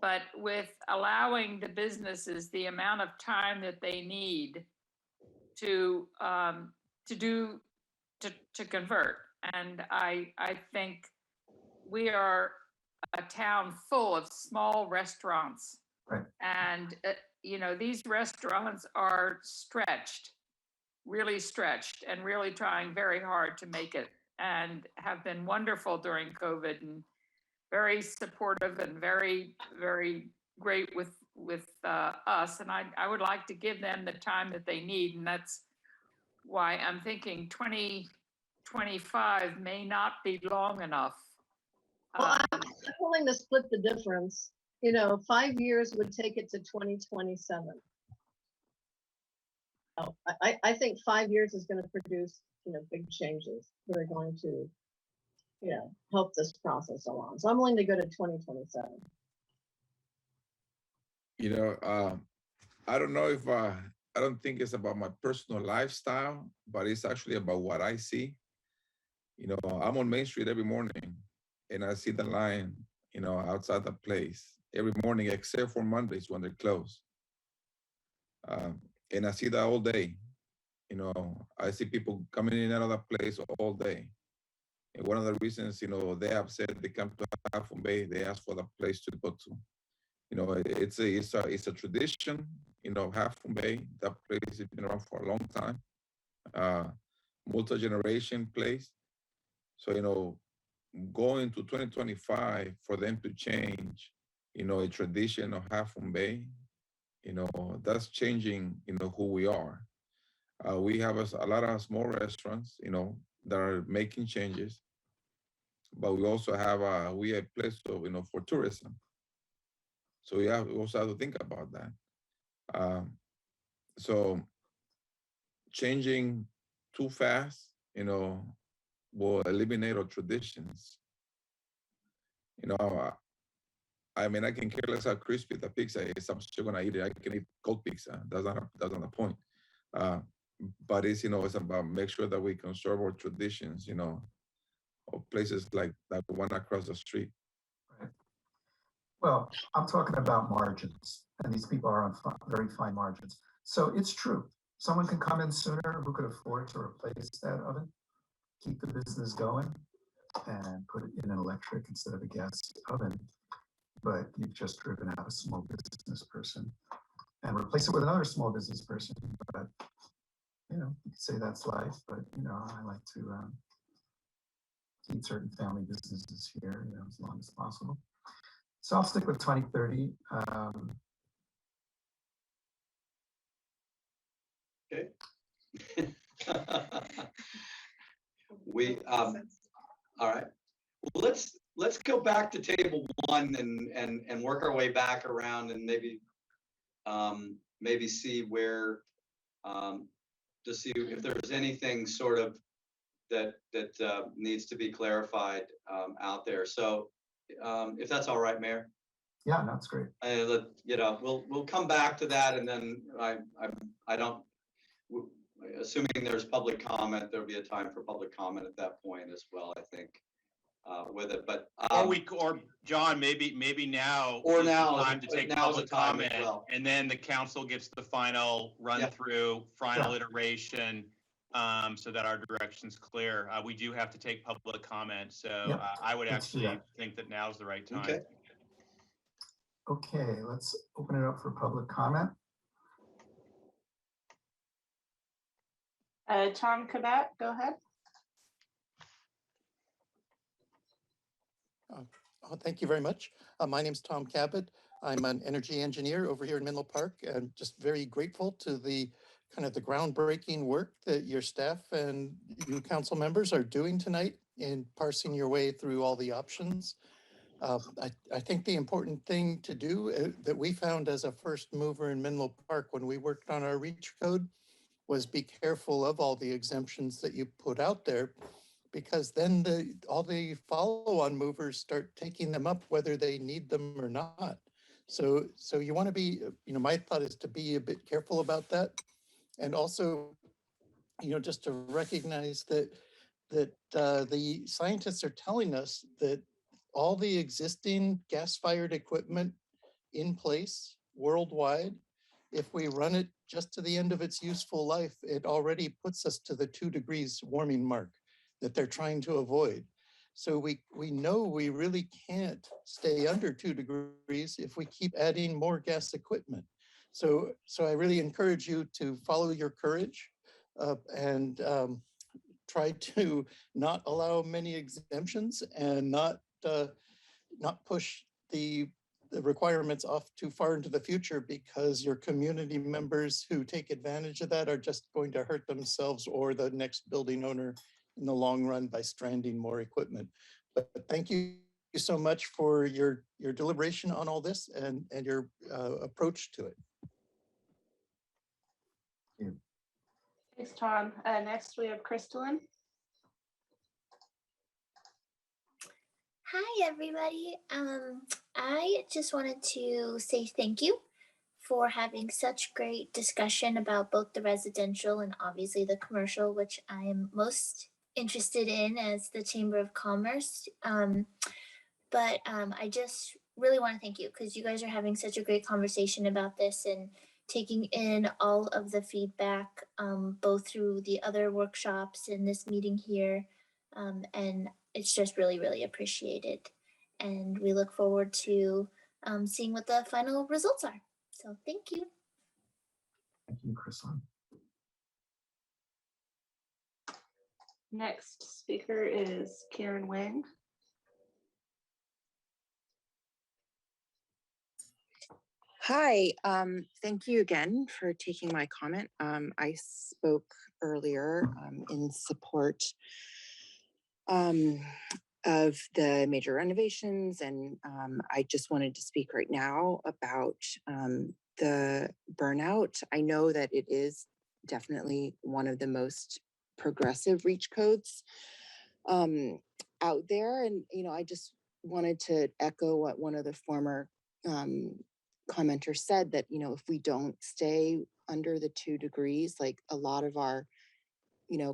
but with allowing the businesses the amount of time that they need to convert. And I think we are a town full of small restaurants. Right. And, these restaurants are really stretched and really trying very hard to make it, and have been wonderful during COVID and very supportive and very, very great with us. And I would like to give them the time that they need. And that's why I'm thinking 2025 may not be long enough. Well, I'm willing to split the difference. 5 years would take it to 2027. I think 5 years is going to produce, big changes that are going to, help this process along. So I'm willing to go to 2027. I don't know if I don't think it's about my personal lifestyle, but it's actually about what I see. I'm on Main Street every morning, and I see the line, outside the place every morning, except for Mondays when they're closed. And I see that all day. I see people coming in and out of that place all day. And one of the reasons, they have said they come to Half Moon Bay, they ask for the place to go to. It's a tradition, Half Moon Bay. That place has been around for a long time. Multi-generation place. So, going to 2025 for them to change, a tradition of Half Moon Bay, that's changing, who we are. We have a lot of small restaurants, that are making changes, but we also have a place of, for tourism. So we also have to think about that. So changing too fast, will eliminate our traditions. I mean, I can care less how crispy the pizza is. I'm still gonna eat it. I can eat cold pizza. That's not the point. But it's it's about make sure that we conserve our traditions. Of places like that one across the street. Right. Well, I'm talking about margins, and these people are on very fine margins. So it's true. Someone can come in sooner who could afford to replace that oven, keep the business going, and put it in an electric instead of a gas oven. But you've just driven out a small business person and replace it with another small business person. But you could say that's life. But I like to keep certain family businesses here, as long as possible. So I'll stick with 2030. Okay. All right. Well, let's go back to table one and work our way back around and maybe see where to see if there's anything sort of that needs to be clarified out there. So if that's all right, Mayor. Yeah, that's great. We'll come back to that, and then I don't. Assuming there's public comment, there'll be a time for public comment at that point as well, I think, with it. But or John, maybe now or is the now time to take now is public the time as comment, well. and then the council gets the final run through, final iteration, so that our direction's clear. We do have to take public comment, so I would actually think that now's the right time. Okay, let's open it up for public comment. Tom Kabat, go ahead. Thank you very much. My name is Tom Cabot. I'm an energy engineer over here in Menlo Park, and just very grateful to the kind of the groundbreaking work that your staff and you council members are doing tonight in parsing your way through all the options. I think the important thing to do that we found as a first mover in Menlo Park when we worked on our REACH code was be careful of all the exemptions that you put out there, because then all the follow-on movers start taking them up whether they need them or not. So you want to be, my thought is to be a bit careful about that. And also, just to recognize that the scientists are telling us that all the existing gas-fired equipment in place worldwide, if we run it just to the end of its useful life, it already puts us to the 2 degrees warming mark that they're trying to avoid. So we know we really can't stay under 2 degrees if we keep adding more gas equipment. So I really encourage you to follow your courage and try to not allow many exemptions and not push the requirements off too far into the future, because your community members who take advantage of that are just going to hurt themselves or the next building owner in the long run by stranding more equipment. But thank you so much for your deliberation on all this and your approach to it. Thanks, Tom. Next we have Crystalline. Hi, everybody. I just wanted to say thank you for having such great discussion about both the residential and obviously the commercial, which I am most interested in as the Chamber of Commerce. But I just really want to thank you because you guys are having such a great conversation about this and taking in all of the feedback, both through the other workshops in this meeting here. And it's just really, really appreciated. And we look forward to seeing what the final results are. So thank you. Thank you, Crystalline. Next speaker is Karen Wang. Hi, thank you again for taking my comment. I spoke earlier in support of the major renovations, and I just wanted to speak right now about the burnout. I know that it is definitely one of the most progressive reach codes out there, and I just wanted to echo what one of the former commenter said, that if we don't stay under the 2 degrees, like a lot of our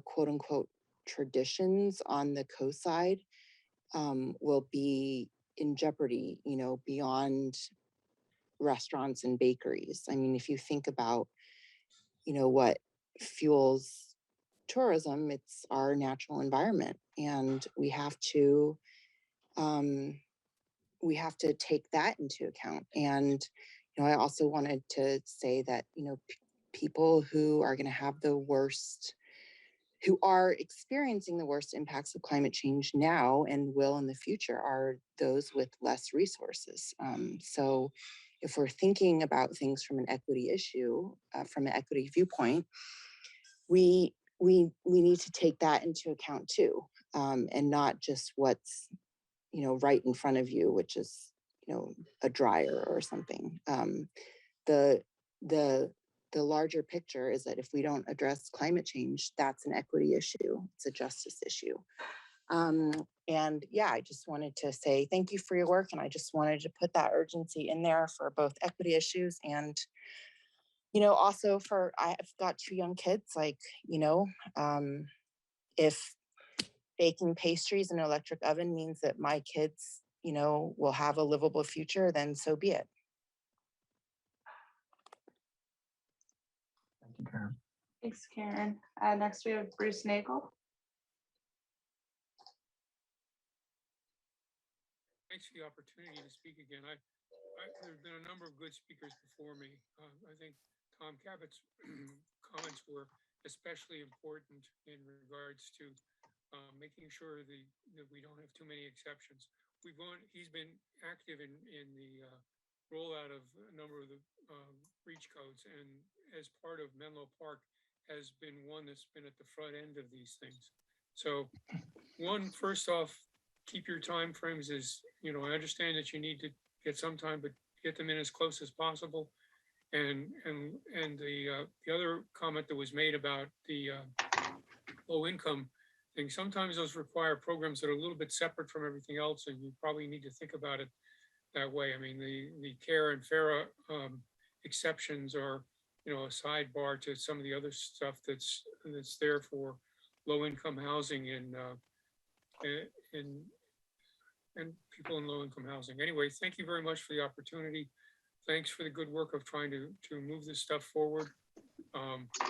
quote unquote traditions on the coast side will be in jeopardy, beyond restaurants and bakeries. I mean, if you think about what fuels tourism, it's our natural environment, and we have to take that into account. And I also wanted to say that people who are going to have the worst, who are experiencing the worst impacts of climate change now and will in the future, are those with less resources. So if we're thinking about things from an equity issue, from an equity viewpoint, we need to take that into account too, and not just what's right in front of you, which is a dryer or something. The larger picture is that if we don't address climate change, that's an equity issue. It's a justice issue. And yeah, I just wanted to say thank you for your work, and I just wanted to put that urgency in there for both equity issues and also for, I've got 2 young kids, like if baking pastries in an electric oven means that my kids will have a livable future, then so be it. Thank you, Karen. Thanks, Karen. Next we have Bruce Nagel. Thanks for the opportunity to speak again. There have been a number of good speakers before me. I think Tom Cabot's comments were especially important in regards to making sure that we don't have too many exceptions. He's been active in the rollout of a number of the reach codes, and as part of Menlo Park has been one that's been at the front end of these things. So first off, keep your time frames as, I understand that you need to get some time, but get them in as close as possible. And the other comment that was made about the low income thing, sometimes those require programs that are a little bit separate from everything else, and you probably need to think about it that way. I mean, the CARE and FARA exceptions are, a sidebar to some of the other stuff that's there for low income housing and people in low income housing. Anyway, thank you very much for the opportunity. Thanks for the good work of trying to move this stuff forward.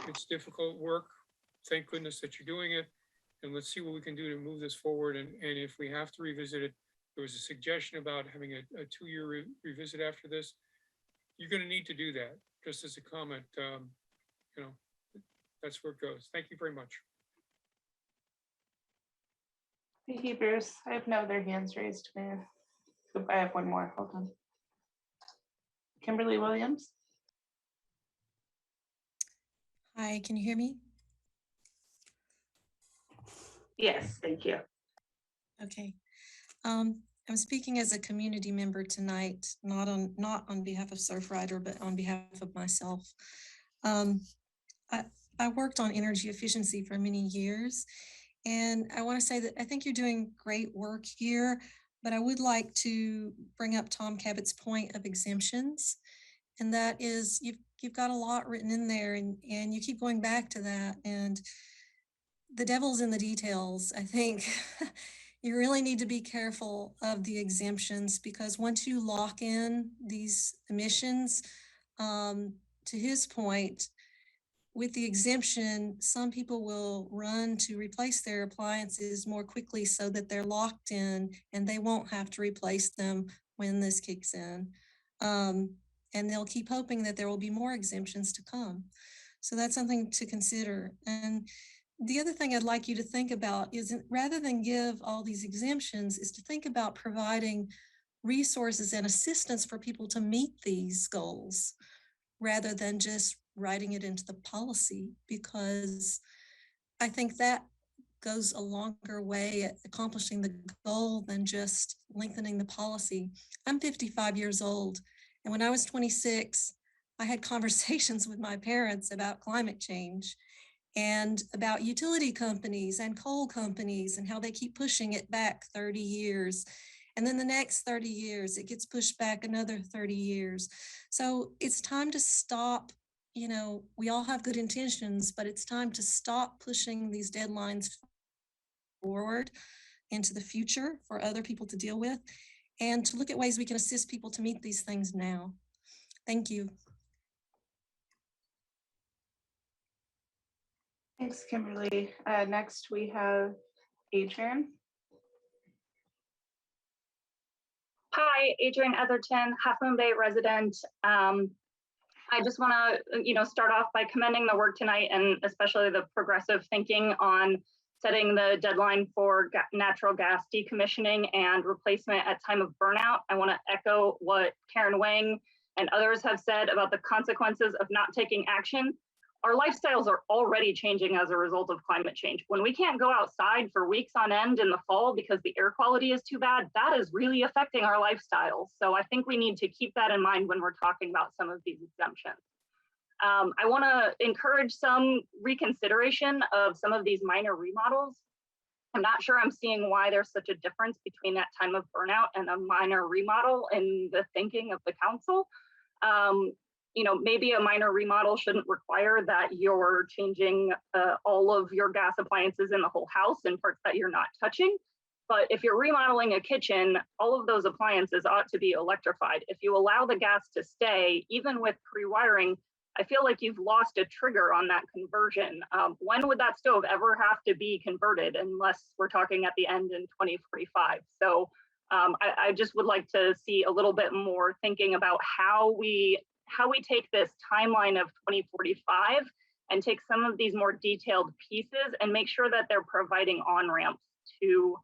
It's difficult work. Thank goodness that you're doing it. And let's see what we can do to move this forward. And if we have to revisit it, there was a suggestion about having a 2-year revisit after this. You're going to need to do that. Just as a comment, that's where it goes. Thank you very much. Thank you, Bruce. I have no other hands raised. I have one more. Hold on. Kimberly Williams. Hi, can you hear me? Yes, thank you. Okay. I'm speaking as a community member tonight, not on behalf of Surfrider, but on behalf of myself. I worked on energy efficiency for many years, and I want to say that I think you're doing great work here, but I would like to bring up Tom Cabot's point of exemptions. And that is, you've got a lot written in there, and you keep going back to that, and the devil's in the details. I think you really need to be careful of the exemptions, because once you lock in these emissions, to his point, with the exemption, some people will run to replace their appliances more quickly so that they're locked in and they won't have to replace them when this kicks in. And they'll keep hoping that there will be more exemptions to come. So that's something to consider. And the other thing I'd like you to think about is, rather than give all these exemptions, is to think about providing resources and assistance for people to meet these goals rather than just writing it into the policy, because I think that goes a longer way at accomplishing the goal than just lengthening the policy. I'm 55 years old, and when I was 26, I had conversations with my parents about climate change and about utility companies and coal companies and how they keep pushing it back 30 years. And then the next 30 years, it gets pushed back another 30 years. So it's time to stop. We all have good intentions, but it's time to stop pushing these deadlines forward into the future for other people to deal with, and to look at ways we can assist people to meet these things now. Thank you. Thanks, Kimberly. Next, we have Adrian. Hi, Adrian Etherton, Half Moon Bay resident. I just want to, start off by commending the work tonight, and especially the progressive thinking on setting the deadline for natural gas decommissioning and replacement at time of burnout. I want to echo what Karen Wang and others have said about the consequences of not taking action. Our lifestyles are already changing as a result of climate change. When we can't go outside for weeks on end in the fall because the air quality is too bad, that is really affecting our lifestyles. So I think we need to keep that in mind when we're talking about some of these exemptions. I want to encourage some reconsideration of some of these minor remodels. I'm not sure I'm seeing why there's such a difference between that time of burnout and a minor remodel in the thinking of the council. Maybe a minor remodel shouldn't require that you're changing all of your gas appliances in the whole house and parts that you're not touching. But if you're remodeling a kitchen, all of those appliances ought to be electrified. If you allow the gas to stay, even with pre-wiring, I feel like you've lost a trigger on that conversion. When would that stove ever have to be converted unless we're talking at the end in 2045? So I just would like to see a little bit more thinking about how we take this timeline of 2045 and take some of these more detailed pieces and make sure that they're providing on-ramps to,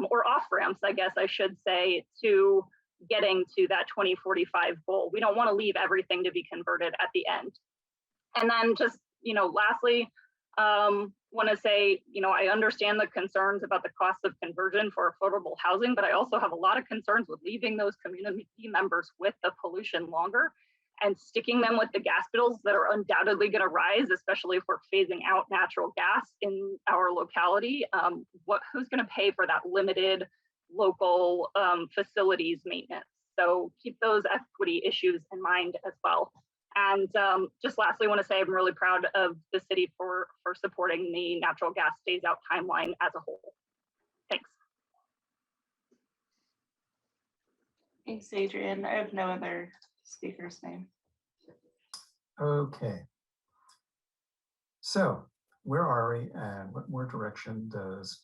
or off-ramps, I guess I should say, to getting to that 2045 goal. We don't want to leave everything to be converted at the end. And then just, lastly, want to say, I understand the concerns about the cost of conversion for affordable housing, but I also have a lot of concerns with leaving those community members with the pollution longer and sticking them with the gas bills that are undoubtedly going to rise, especially if we're phasing out natural gas in our locality. Who's going to pay for that limited local facilities maintenance? So keep those equity issues in mind as well. And just lastly, I want to say I'm really proud of the city for supporting the natural gas phase out timeline as a whole. Thanks. Thanks, Adrian. I have no other speaker's name. Okay. So where are we, and what more direction does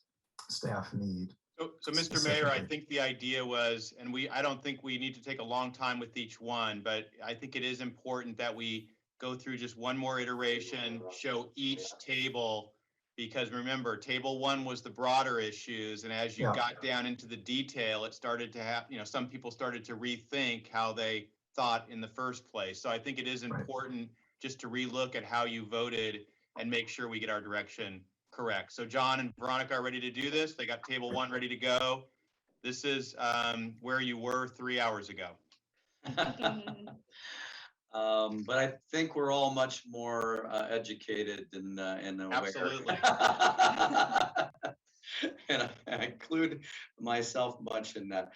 staff need? So Mr. Mayor, I think the idea was, and I don't think we need to take a long time with each one, but I think it is important that we go through just one more iteration, show each table, because remember, table one was the broader issues. And as you got down into the detail, it started to have, some people started to rethink how they thought in the first place. So I think it is important just to relook at how you voted and make sure we get our direction correct. So John and Veronica are ready to do this. They got table one ready to go. This is where you were 3 hours ago. But I think we're all much more educated and aware. Absolutely. And I include myself much in that.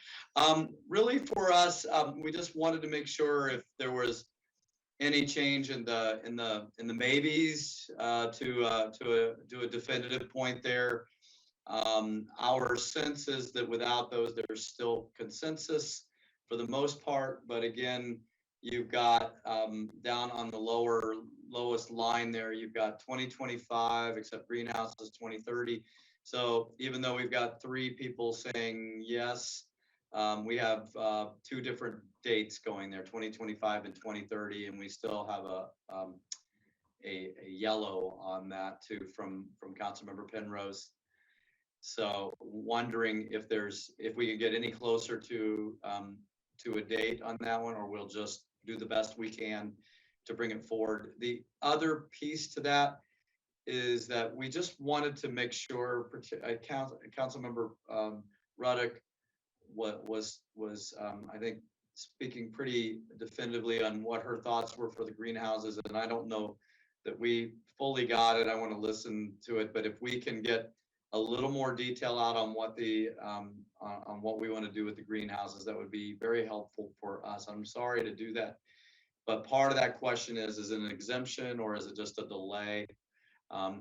Really for us, we just wanted to make sure if there was any change in the maybes to a definitive point there. Our sense is that without those, there's still consensus for the most part. But again, you've got down on the lowest line there, you've got 2025, except greenhouse is 2030. So even though we've got 3 people saying yes, we have 2 different dates going there, 2025 and 2030, and we still have a yellow on that too from Councilmember Penrose. So wondering if we can get any closer to a date on that one, or we'll just do the best we can to bring it forward. The other piece to that is that we just wanted to make sure, Councilmember Ruddock was I think speaking pretty definitively on what her thoughts were for the greenhouses, and I don't know that we fully got it. I want to listen to it, but if we can get a little more detail out on what on what we want to do with the greenhouses, that would be very helpful for us. I'm sorry to do that, but part of that question is it an exemption or is it just a delay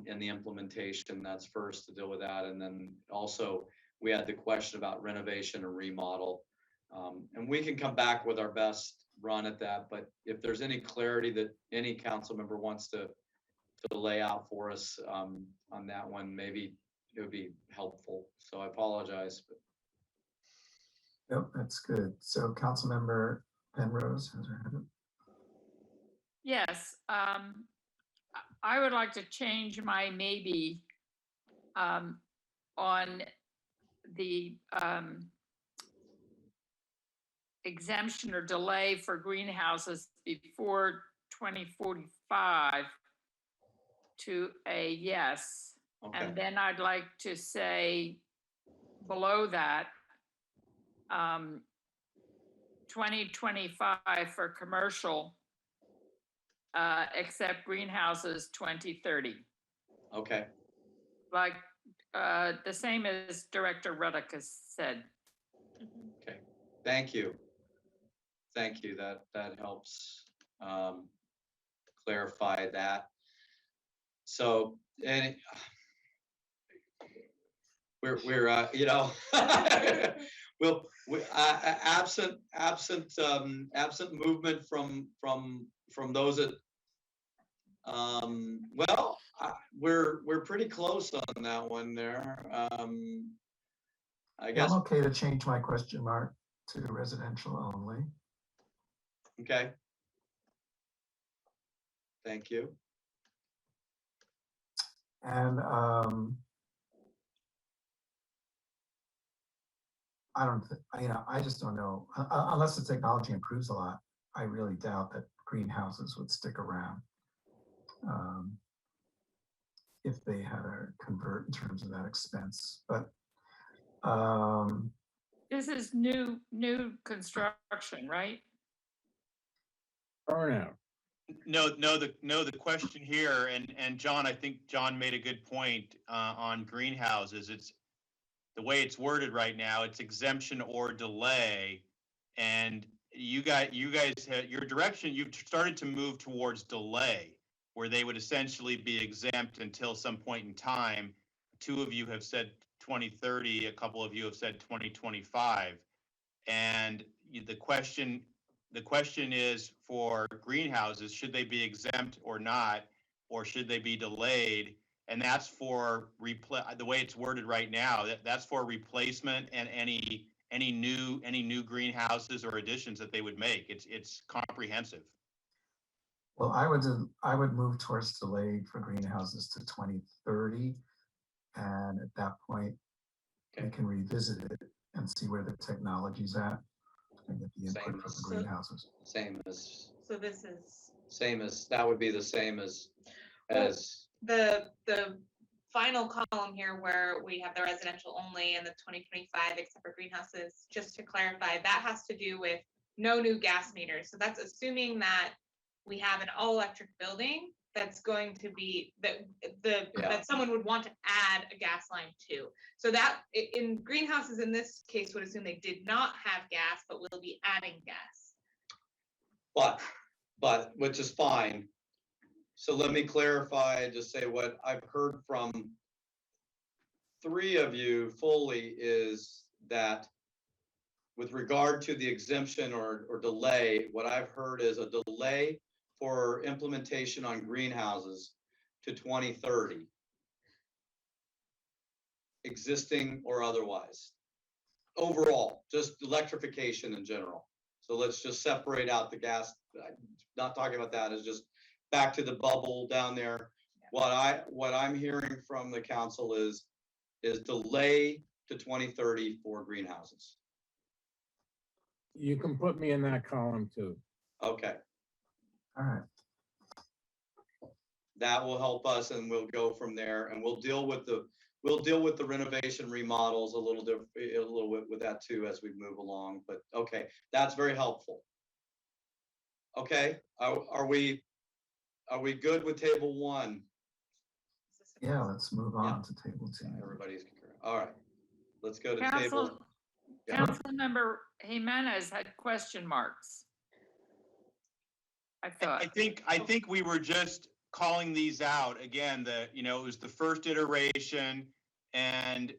in the implementation? That's first to deal with that, and then also we had the question about renovation or remodel, and we can come back with our best run at that. But if there's any clarity that any council member wants to lay out for us on that one, maybe it would be helpful. So I apologize. But. Yep, that's good. So Councilmember Penrose has her hand up. Yes, I would like to change my maybe on the exemption or delay for greenhouses before 2045 to a yes. Okay. And then I'd like to say below that, 2025 for commercial, except greenhouses 2030. Okay. Like the same as Director Ruddock has said. Okay. Thank you. Thank you. That helps clarify that. So, and we're you know, absent movement from those that well, we're pretty close on that one there. I guess I'm okay to change my question mark to residential only. Okay. Thank you. And I don't, I just don't know, unless the technology improves a lot. I really doubt that greenhouses would stick around if they had to convert in terms of that expense. But this is new construction, right? Burnout. No, the question here, and John, I think John made a good point on greenhouses. It's the way it's worded right now, it's exemption or delay. And you guys had your direction, you've started to move towards delay, where they would essentially be exempt until some point in time. Two of you have said 2030, a couple of you have said 2025. And the question is for greenhouses, should they be exempt or not, or should they be delayed? And that's for the way it's worded right now, that's for replacement and any new greenhouses or additions that they would make. It's comprehensive. well, I would move towards delayed for greenhouses to 2030, and at that point, we can revisit it and see where the technology's at and get the input from the greenhouses. Same as. So this is. Same as, that would be the same as. The final column here where we have the residential only and the 2025 except for greenhouses, just to clarify, that has to do with no new gas meters. So that's assuming that we have an all electric building that's going to be that someone would want to add a gas line to. So that in greenhouses in this case would assume they did not have gas, but will be adding gas. But which is fine. So let me clarify, just say what I've heard from three of you fully is that with regard to the exemption or delay, what I've heard is a delay for implementation on greenhouses to 2030, existing or otherwise. Overall, just electrification in general. So let's just separate out the gas. Not talking about that, is just back to the bubble down there. What I'm hearing from the council is is delay to 2030 for greenhouses. You can put me in that column too. Okay, All right. that will help us, and we'll go from there, and we'll deal with the renovation remodels a little bit with that too as we move along. But okay, that's very helpful. Okay, are we good with table 1? Yeah, let's move on to table 2. Everybody's concurrent. All right, let's go to Council, table. Yeah. Councilmember Jimenez had question marks. I thought. I think we were just calling these out again. It was the first iteration, and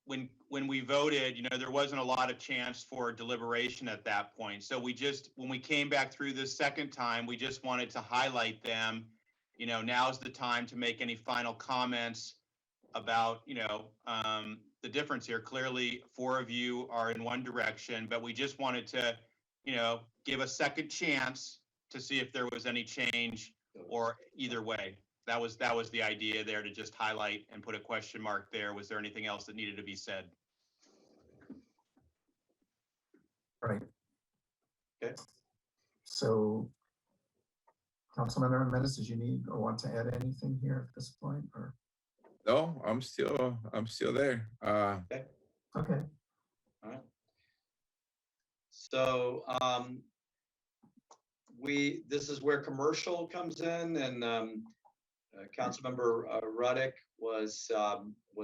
when we voted, there wasn't a lot of chance for deliberation at that point. So when we came back through this second time, we just wanted to highlight them. Now's the time to make any final comments about, the difference here. Clearly, 4 of you are in one direction, but we just wanted to, give a second chance to see if there was any change or either way. That was the idea there, to just highlight and put a question mark there. Was there anything else that needed to be said? Right. Okay. So, Councilmember Jimenez, did you need or want to add anything here at this point, or? No, I'm still there. Okay. Okay. All right. So this is where commercial comes in, and Councilmember Ruddick was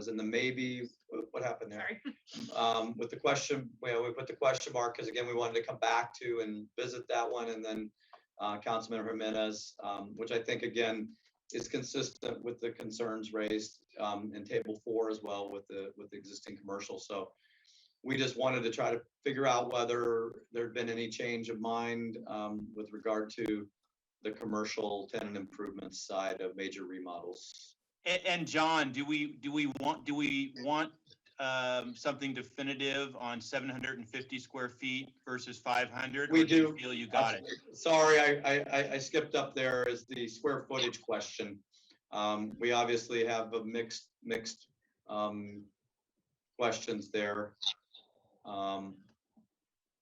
in the maybe. What happened there? With the question, we put the question mark because again we wanted to come back to and visit that one, and then Councilmember Jimenez, which I think again is consistent with the concerns raised in table 4 as well with the existing commercial. So we just wanted to try to figure out whether there'd been any change of mind with regard to the commercial tenant improvements side of major remodels. And John, do we want something definitive on 750 square feet versus 500? We or do. You feel you got it? Sorry, I skipped up there is the square footage question. We obviously have a mixed questions there.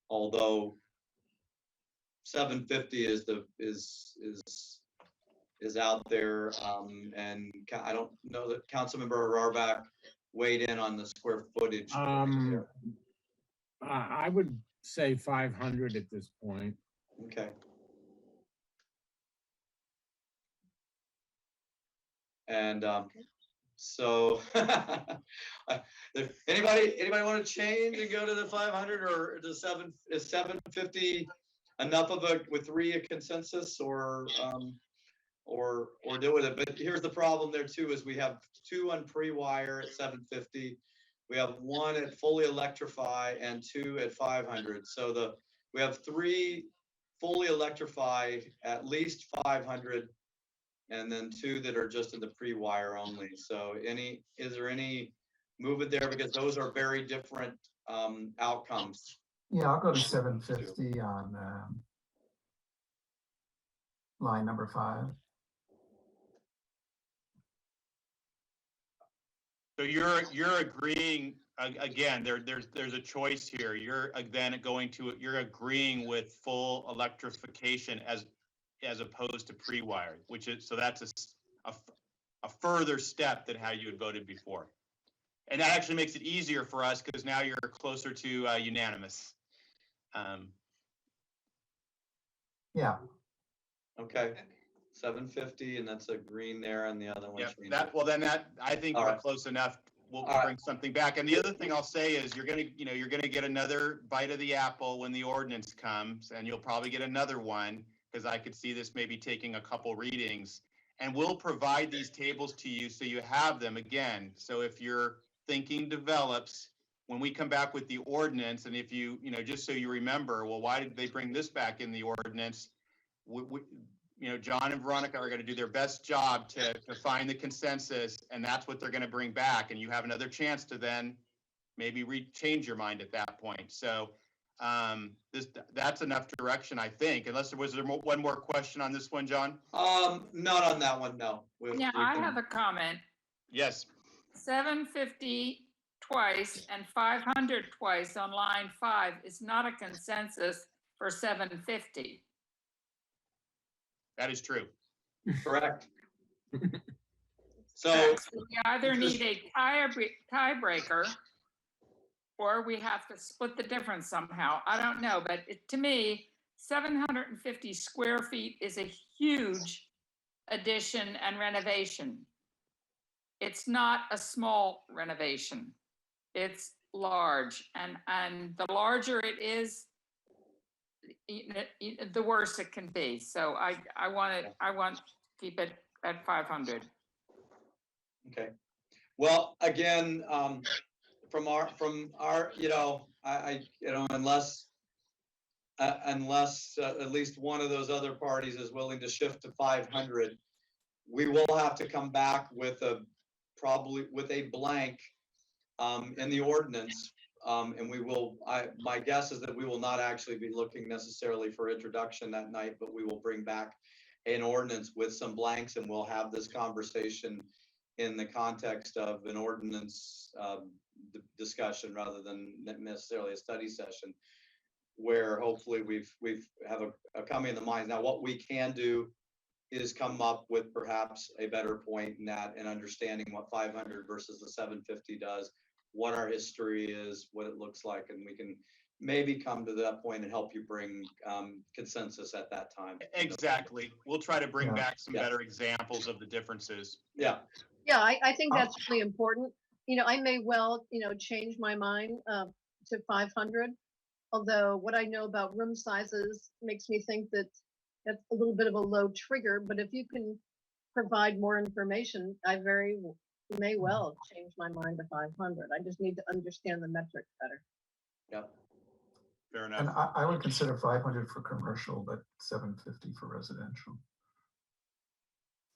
Although 750 is out there, and I don't know that Councilmember Rarbach weighed in on the square footage. I would say 500 at this point. Okay. And so anybody want to change and go to the 500 or the 750 enough of with 3 a consensus, or deal with it? But here's the problem there too, is we have 2 on pre-wire at 750. We have 1 at fully electrify and 2 at 500. So we have 3 fully electrify at least 500, and then 2 that are just in the pre-wire only. So is there any movement there, because those are very different outcomes? Yeah, I'll go to 750 on line number 5. So you're agreeing again. There's a choice here. You're then you're agreeing with full electrification as opposed to pre-wired, so that's a further step than how you had voted before, and that actually makes it easier for us because now you're closer to unanimous. Yeah. Okay. 750, and that's a green there, and the other one. Yep. I think we're close enough. We'll bring something back. And the other thing I'll say is you're gonna get another bite of the apple when the ordinance comes, and you'll probably get another one, because I could see this maybe taking a couple readings. And we'll provide these tables to you so you have them again. So if your thinking develops, when we come back with the ordinance, and if just so you remember, well, why did they bring this back in the ordinance? John and Veronica are going to do their best job to find the consensus, and that's what they're going to bring back. And you have another chance to then maybe change your mind at that point. So that's enough direction, I think. Unless was there one more question on this one, John? Not on that one, no. I have a comment. Yes. 750 twice and 500 twice on line 5 is not a consensus for 750. That is true. Correct. So we either need a tiebreaker or we have to split the difference somehow. I don't know, but to me, 750 square feet is a huge addition and renovation. It's not a small renovation. It's large, and the larger it is, the worse it can be. So I want to keep it at 500. okay. Well, again, from our, unless at least one of those other parties is willing to shift to 500, we will have to come back with probably with a blank in the ordinance. And we will, my guess is that we will not actually be looking necessarily for introduction that night, but we will bring back an ordinance with some blanks, and we'll have this conversation in the context of an ordinance discussion rather than necessarily a study session, where hopefully we've have a coming in the mind. Now, what we can do is come up with perhaps a better point in that, and understanding what 500 versus the 750 does, what our history is, what it looks like, and we can maybe come to that point and help you bring consensus at that time. Exactly. We'll try to bring back some better examples of the differences. Yeah. Yeah, I think that's really important. I may well, change my mind to 500. Although what I know about room sizes makes me think that that's a little bit of a low trigger, but if you can provide more information, I may well change my mind to 500. I just need to understand the metrics better. Yep. Fair enough. And I would consider 500 for commercial, but 750 for residential.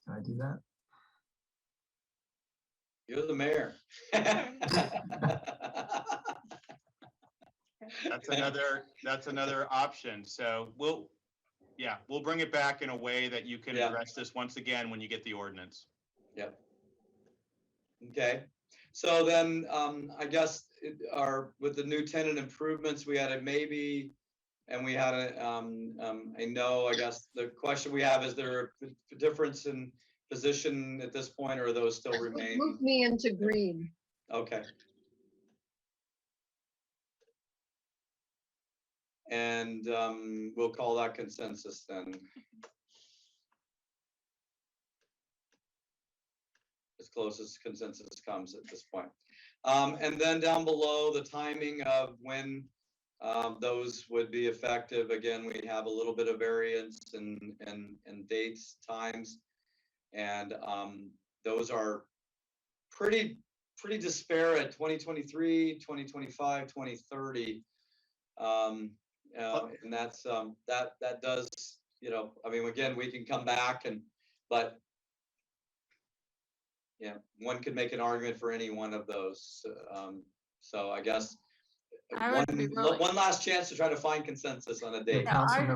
Can I do that? You're the mayor. That's another option. So we'll bring it back in a way that you can address this once again when you get the ordinance. Yep. Okay. So then I guess with the new tenant improvements, we had a maybe, and we had a no. I guess the question we have, is there a difference in position at this point, or are those still remain? Move me into green. Okay. And we'll call that consensus then. As close as consensus comes at this point. And then down below, the timing of when those would be effective. Again, we have a little bit of variance in dates, times, and those are pretty disparate: 2023, 2025, 2030. And that's that does, I mean, again, we can come back but yeah, one could make an argument for any one of those. So I guess one last chance to try to find consensus on a date. I'm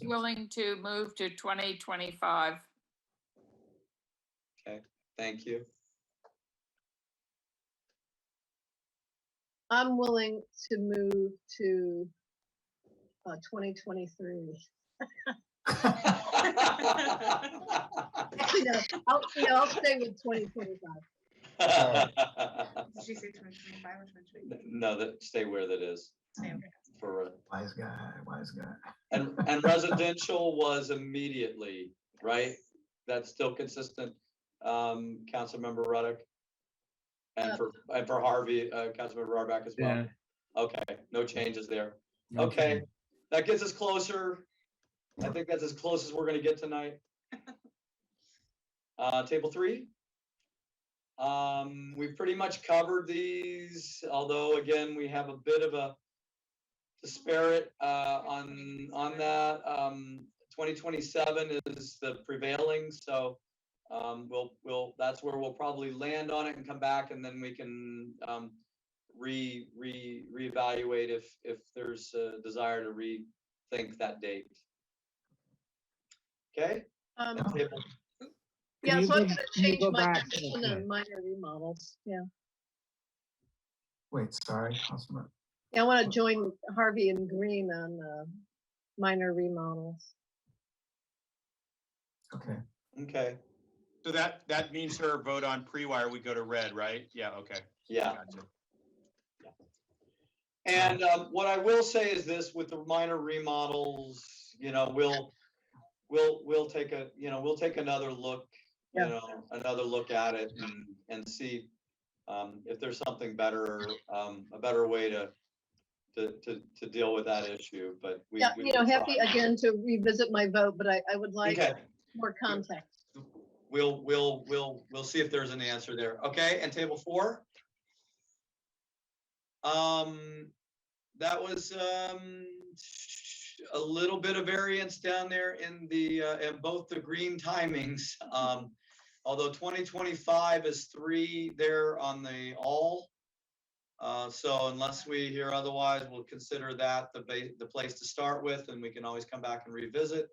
willing to move to 2025. Okay, thank you. I'm willing to move to 2023. Actually, no, I'll stay with 2025. Did you say 2025 or 2025? No, stay where that is. For wise guy. And residential was immediately, right? That's still consistent, Councilmember Ruddock, and for Harvey, Councilmember Rarback as well. Yeah. Okay, no changes there. Okay, that gets us closer. I think that's as close as we're going to get tonight. Table 3. We've pretty much covered these, although again, we have a bit of a disparate on that. 2027 is the prevailing, so that's where we'll probably land on it and come back, and then we can reevaluate if there's a desire to rethink that date. Okay. Yeah, you so I'm go- gonna can you change go my back? interest Okay. in minor remodels, yeah. Wait, sorry, Councilman. Yeah, I want to join Harvey and Green on minor remodels. Okay. Okay, So that means her vote on pre-wire, we go to red, right? Yeah, okay. yeah. Gotcha. And what I will say is this, with the minor remodels, you know, we'll take a, you know, we'll take another look, you Yeah. know, another look at it and see if there's something better, a better way to deal with that issue, but we. Yeah, we you know, will happy try. again to revisit my vote, but I would like Okay. more context. We'll see if there's an answer there. Okay, and table 4? That was a little bit of variance down there in the in both the green timings. Although 2025 is 3 there on the all. So unless we hear otherwise, we'll consider that the place to start with, and we can always come back and revisit.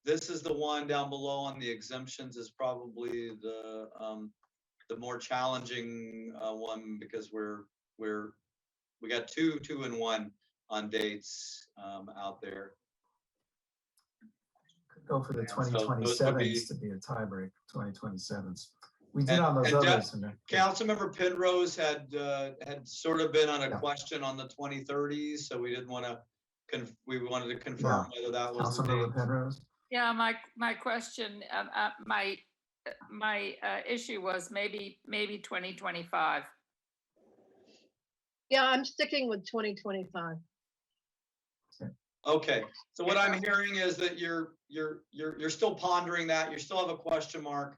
This is the one down below on the exemptions, is probably the more challenging one, because we got 2 and 1 on dates out there. Could go for the So those would be- 2027s to be a tiebreak, 2027s. We did on those and others. Councilmember Penrose had sort of been on a Yeah. question on the 2030s, so we didn't want to, we wanted to confirm whether that was the Councilmember date. Penrose? Yeah, my question, my issue was maybe 2025. Yeah, I'm sticking with 2025. Okay, so what I'm hearing is that you're still pondering that, you still have a question mark.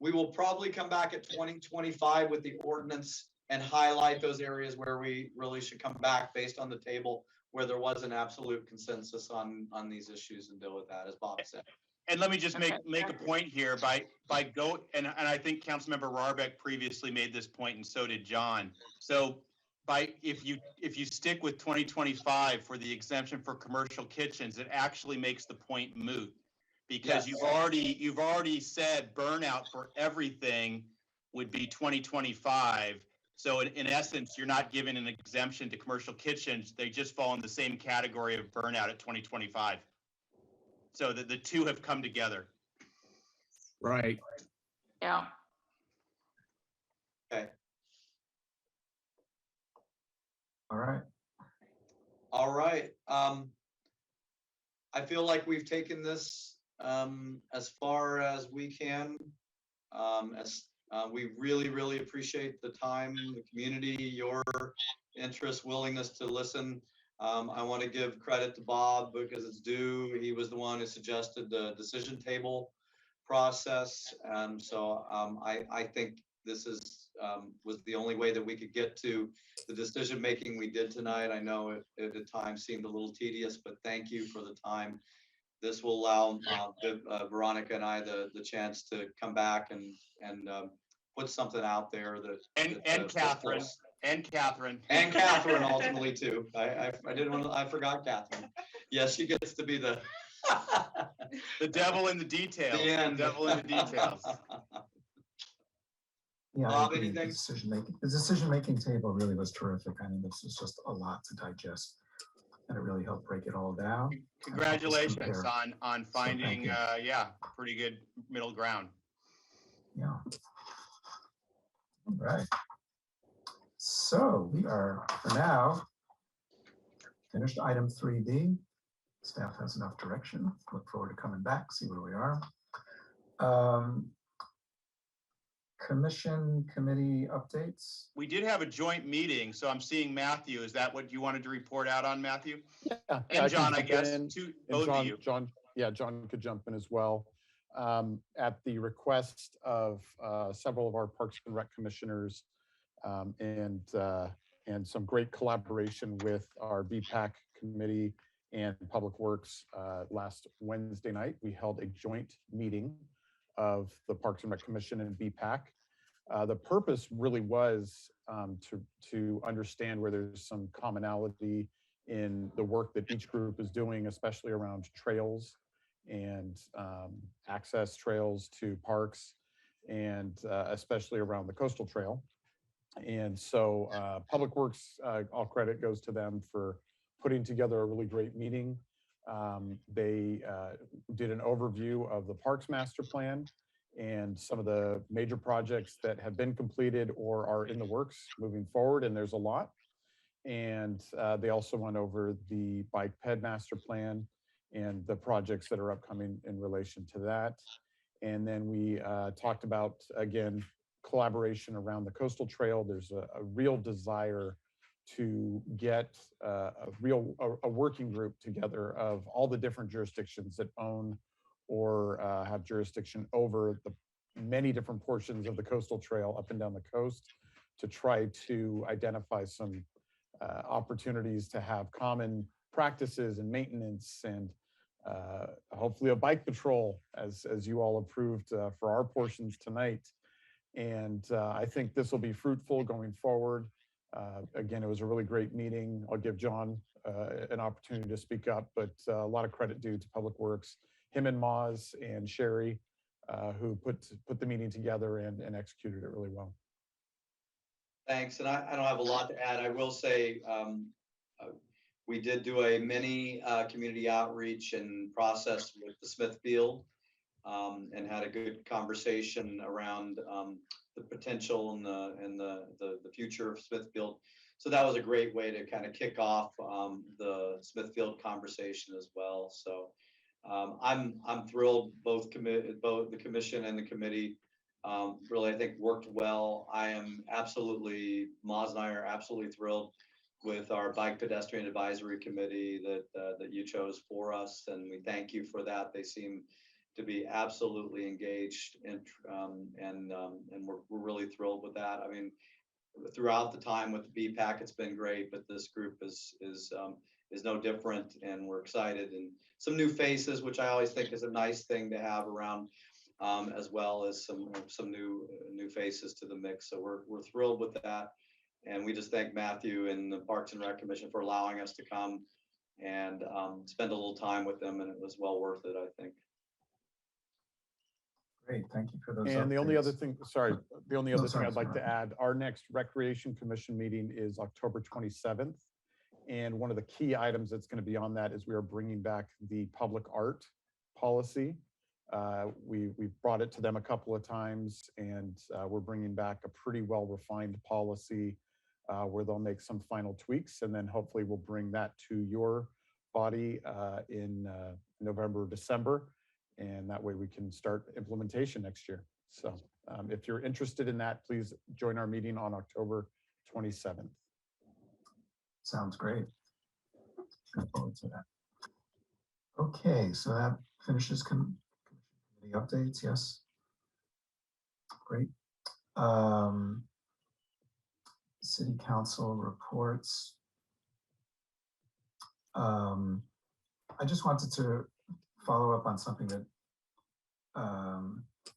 We will probably come back at 2025 with the ordinance and highlight those areas where we really should come back based on the table where there was an absolute consensus on these issues, and deal with that, as Bob said. And let me just make a point here and I think Councilmember Rarbeck previously made this point, and so did John. So if you stick with 2025 for the exemption for commercial kitchens, it actually makes the point moot, because Yes. you've already said burnout for everything would be 2025. So in essence, you're not giving an exemption to commercial kitchens. They just fall in the same category of burnout at 2025. So the two have come together. Right. Yeah. Okay. All right. All right. I feel like we've taken this as far as we can. We really appreciate the time, the community, your interest, willingness to listen. I want to give credit to Bob because it's due. He was the one who suggested the decision table process. So I think this was the only way that we could get to the decision making we did tonight. I know it at the time seemed a little tedious, but thank you for the time. This will allow Veronica and I the chance to come back and put something out there that And Catherine. And Catherine. And Catherine ultimately too. I didn't want to, I forgot Catherine. Yes, she gets to be the devil in the details. The end. The devil in the details. Yeah, Bob, I agree. anything? The decision-making table really was terrific. I mean, this is just a lot to digest, and it really helped break it all down. Congratulations on finding, you. pretty good middle ground. Yeah. All right. So we are, for now, finished item 3B. Staff has enough direction. Look forward to coming back, see where we are. Commission committee updates. We did have a joint meeting, so I'm seeing Matthew. Is that what you wanted to report out on, Matthew? Yeah, And John, I can jump guess, in, both of you. John could jump in as well. At the request of several of our Parks and Rec commissioners, and some great collaboration with our BPAC committee and Public Works, last Wednesday night, we held a joint meeting of the Parks and Rec Commission and BPAC. The purpose really was to understand where there's some commonality in the work that each group is doing, especially around trails and access trails to parks, and especially around the coastal trail. And so Public Works, all credit goes to them for putting together a really great meeting. They did an overview of the Parks Master Plan and some of the major projects that have been completed or are in the works moving forward, and there's a lot. And they also went over the Bike Ped Master Plan and the projects that are upcoming in relation to that. And then we talked about, again, collaboration around the coastal trail. There's a real desire to get a working group together of all the different jurisdictions that own or have jurisdiction over the many different portions of the coastal trail up and down the coast, to try to identify some opportunities to have common practices and maintenance, and hopefully a bike patrol, as you all approved for our portions tonight. And I think this will be fruitful going forward. Again, it was a really great meeting. I'll give John an opportunity to speak up, but a lot of credit due to Public Works, him and Moz and Sherry, who put the meeting together and executed it really well. Thanks, and I don't have a lot to add. I will say we did do a mini community outreach and process with the Smithfield, and had a good conversation around the potential and the future of Smithfield. So that was a great way to kind of kick off the Smithfield conversation as well. So I'm thrilled both the commission and the committee really, I think, worked well. Moz and I are absolutely thrilled with our Bike Pedestrian Advisory Committee that you chose for us, and we thank you for that. They seem to be absolutely engaged, and we're really thrilled with that. I mean, throughout the time with the BPAC, it's been great, but this group is no different, and we're excited. And some new faces, which I always think is a nice thing to have around, as well as some new faces to the mix. So we're thrilled with that, and we just thank Matthew and the Parks and Rec Commission for allowing us to come and spend a little time with them, and it was well worth it, I think. Great, thank you for those. And the only other thing, thing I'd like sorry. to add, our next Recreation Commission meeting is October 27th. And one of the key items that's going to be on that is we are bringing back the public art policy. We've brought it to them a couple of times, and we're bringing back a pretty well-refined policy where they'll make some final tweaks, and then hopefully we'll bring that to your body in November, December. And that way we can start implementation next year. So if you're interested in that, please join our meeting on October 27th. Sounds great. Looking forward to that. Okay, so that finishes committee updates. Yes. Great. City Council reports. I just wanted to follow up on something that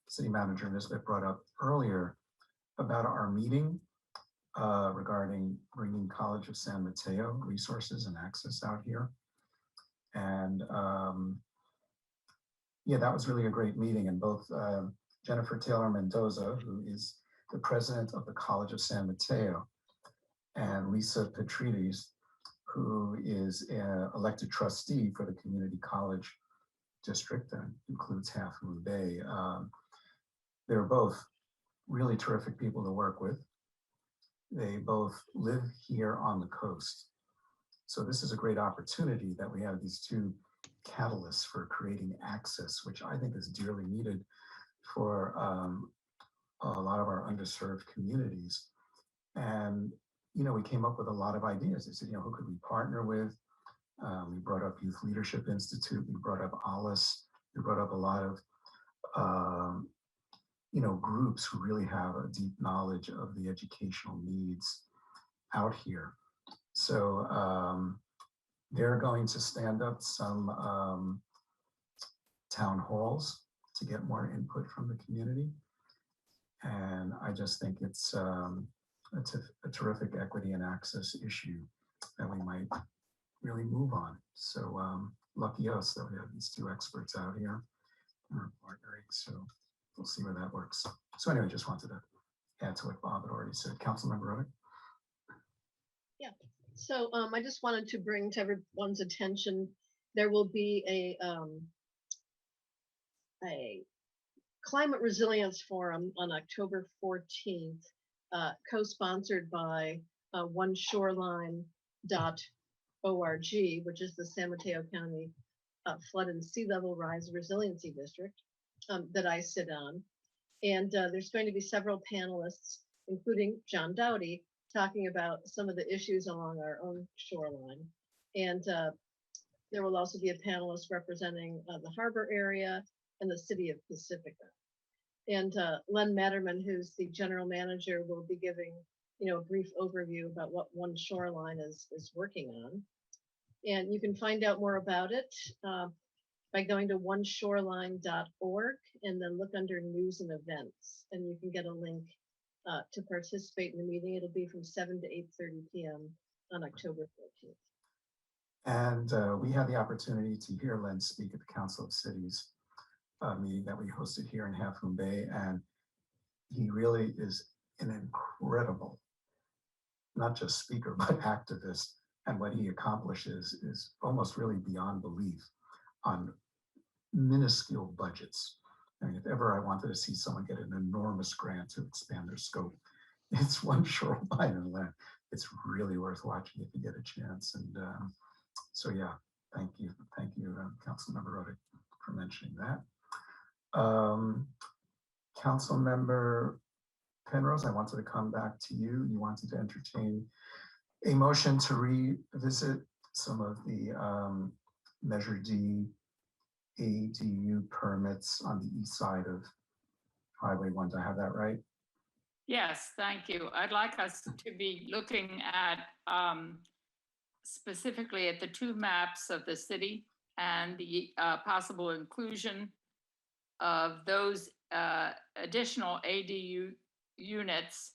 City Manager Nisbet brought up earlier about our meeting regarding bringing College of San Mateo resources and access out here. And yeah, that was really a great meeting. And both Jennifer Taylor Mendoza, who is the president of the College of San Mateo, and Lisa Petrides, who is an elected trustee for the community college district that includes Half Moon Bay. They're both really terrific people to work with. They both live here on the coast. So this is a great opportunity that we have these two catalysts for creating access, which I think is dearly needed for a lot of our underserved communities. And, you know, we came up with a lot of ideas. They said, you know, who could we partner with? We brought up Youth Leadership Institute. We brought up ALICE. We brought up a lot of, you know, groups who really have a deep knowledge of the educational needs out here. So they're going to stand up some town halls to get more input from the community. And I just think it's a terrific equity and access issue that we might really move on. So lucky us that we have these two experts out here and we're partnering. So we'll see where that works. So anyway, just wanted to add to what Bob had already said. Councilmember Rodick? Yeah, so I just wanted to bring to everyone's attention, there will be a climate resilience forum on October 14th, co-sponsored by oneshoreline.org, which is the San Mateo County Flood and Sea Level Rise Resiliency District that I sit on. And there's going to be several panelists, including John Dowdy, talking about some of the issues along our own shoreline. And there will also be a panelist representing the harbor area and the city of Pacifica. And Len Matterman, who's the general manager, will be giving a brief overview about what One Shoreline is working on. And you can find out more about it by going to oneshoreline.org and then look under news and events, and you can get a link to participate in the meeting. It'll be from 7 to 8:30 p.m. on October 14th. And we had the opportunity to hear Len speak at the Council of Cities meeting that we hosted here in Half Moon Bay, and he really is an incredible, not just speaker, but activist, and what he accomplishes is almost really beyond belief on minuscule budgets. I mean, if ever I wanted to see someone get an enormous grant to expand their scope, it's One Shoreline and Len. It's really worth watching if you get a chance. And so, yeah, thank you, Councilmember Rodick, for mentioning that. Councilmember Penrose, I wanted to come back to you. You wanted to entertain a motion to revisit some of the Measure D ADU permits on the east side of Highway 1. Do I have that right? Yes, thank you. I'd like us to be looking at specifically at the two maps of the city and the possible inclusion of those additional ADU units,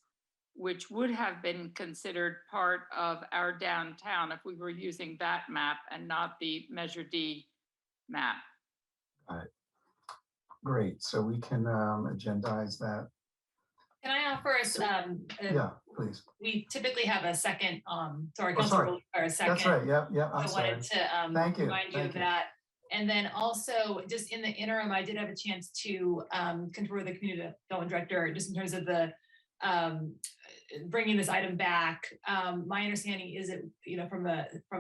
which would have been considered part of our downtown if we were using that map and not the Measure D map. Got it. Great. So we can agendize that. Can I offer us? Yeah, please. We typically have a second, so our Oh, council sorry. will require a second. That's right. Yeah, yeah. I I'm sorry. wanted to Thank you. remind you of that. And then also, just in the interim, I did have a chance to confer with the community development director, just in terms of the bringing this item back. My understanding is that, from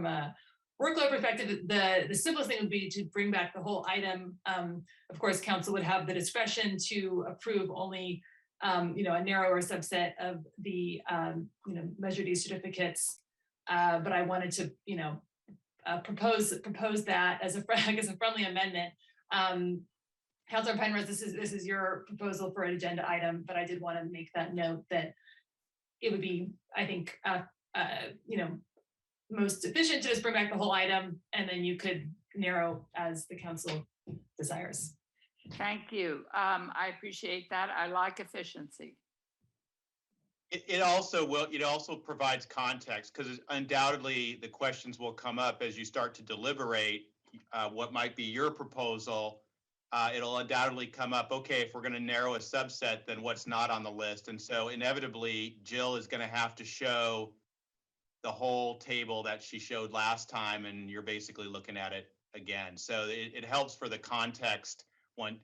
a workload perspective, the simplest thing would be to bring back the whole item. Of course, council would have the discretion to approve only a narrower subset of the Measure D certificates. But I wanted to propose that as a friendly amendment. Councilor Penrose, this is your proposal for an agenda item, but I did want to make that note that it would be, I think, most efficient to just bring back the whole item, and then you could narrow as the council desires. Thank you. I appreciate that. I like efficiency. It also provides context, because undoubtedly the questions will come up as you start to deliberate what might be your proposal. It'll undoubtedly come up, okay, if we're going to narrow a subset, then what's not on the list? And so inevitably, Jill is going to have to show the whole table that she showed last time, and you're basically looking at it again. So it helps for the context to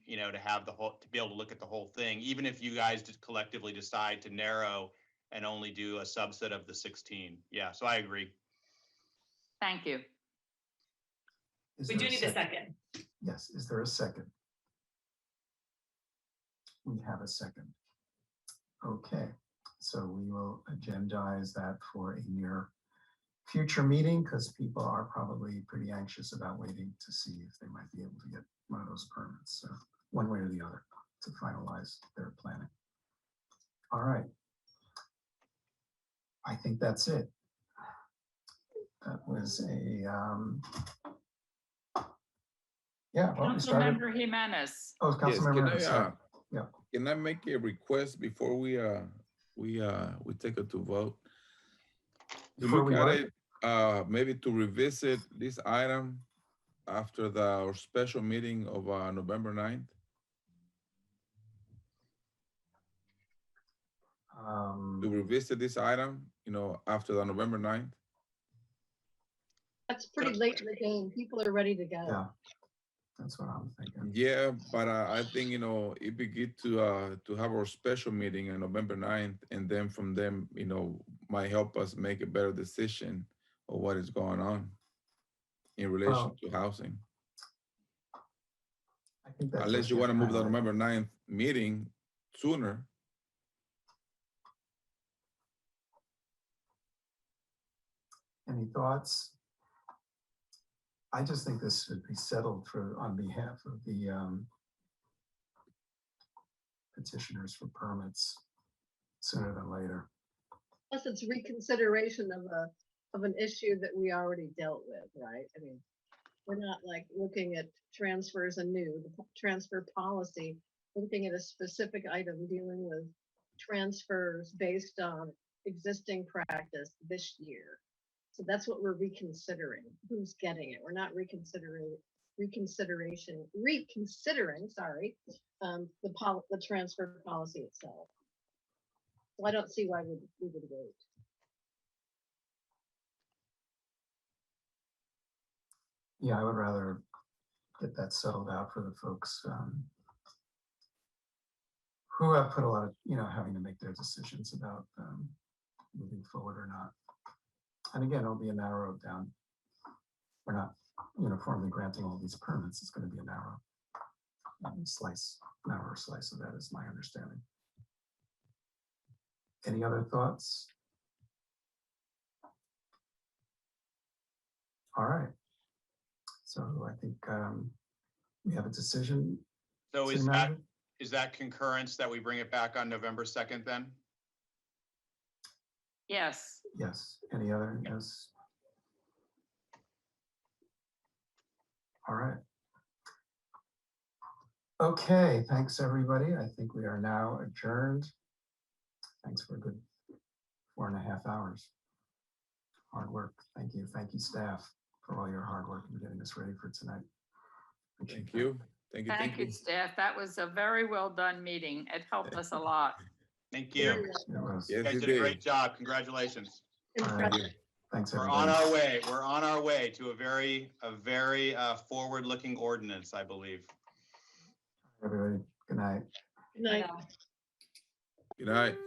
have to be able to look at the whole thing, even if you guys just collectively decide to narrow and only do a subset of the 16. Yeah, so I agree. Thank you. We do need a second. Yes, is there a second? We have a second. Okay, so we will agendize that for a near future meeting, because people are probably pretty anxious about waiting to see if they might be able to get one of those permits, so one way or the other, to finalize their planning. All right. I think that's it. That was a, yeah. Well, we started. Councilmember Jimenez. Oh, Councilmember Yes, Jimenez. Yeah. Can I make a request before we take it to vote? To Before look we at what? it, maybe to revisit this item after our special meeting of November 9th. to revisit this item, after the November 9th? That's pretty late in the game. People are ready to go. Yeah, that's what I'm thinking. Yeah, but I think, it'd be good to have our special meeting on November 9th, and then from them, might help us make a better decision of what is going on in relation to housing. I think that's Unless you want to move the November 9th meeting sooner. Any thoughts? I just think this should be settled on behalf of the petitioners for permits sooner than later. Plus, it's reconsideration of an issue that we already dealt with, right? I mean, we're not like looking at transfers anew, the transfer policy, looking at a specific item dealing with transfers based on existing practice this year. So that's what we're reconsidering. Who's getting it? We're not reconsidering, sorry, the transfer policy itself. So I don't see why we would wait. Yeah, I would rather get that settled out for the folks who have put a lot of, having to make their decisions about moving forward or not. And again, it'll be a narrowed down. We're not uniformly granting all these permits. It's going to be a narrower slice of that, is my understanding. Any other thoughts? All right. So I think we have a decision. So is that concurrence that we bring it back on November 2nd then? Yes. Yes. Any other? Yes. All right. Okay. Thanks, everybody. I think we are now adjourned. Thanks for a good 4.5 hours. Hard work. Thank you. Thank you, staff, for all your hard work in getting this ready for tonight. Thank you. Thank you. Thank you, staff. That was a very well done meeting. It helped us a lot. Thank you. Yes, You guys you did a did. great job. Congratulations. Thank you. Thanks, We're everybody. on our way. We're on our way to a very forward-looking ordinance, I believe. Everybody, good night. Good night. Good night.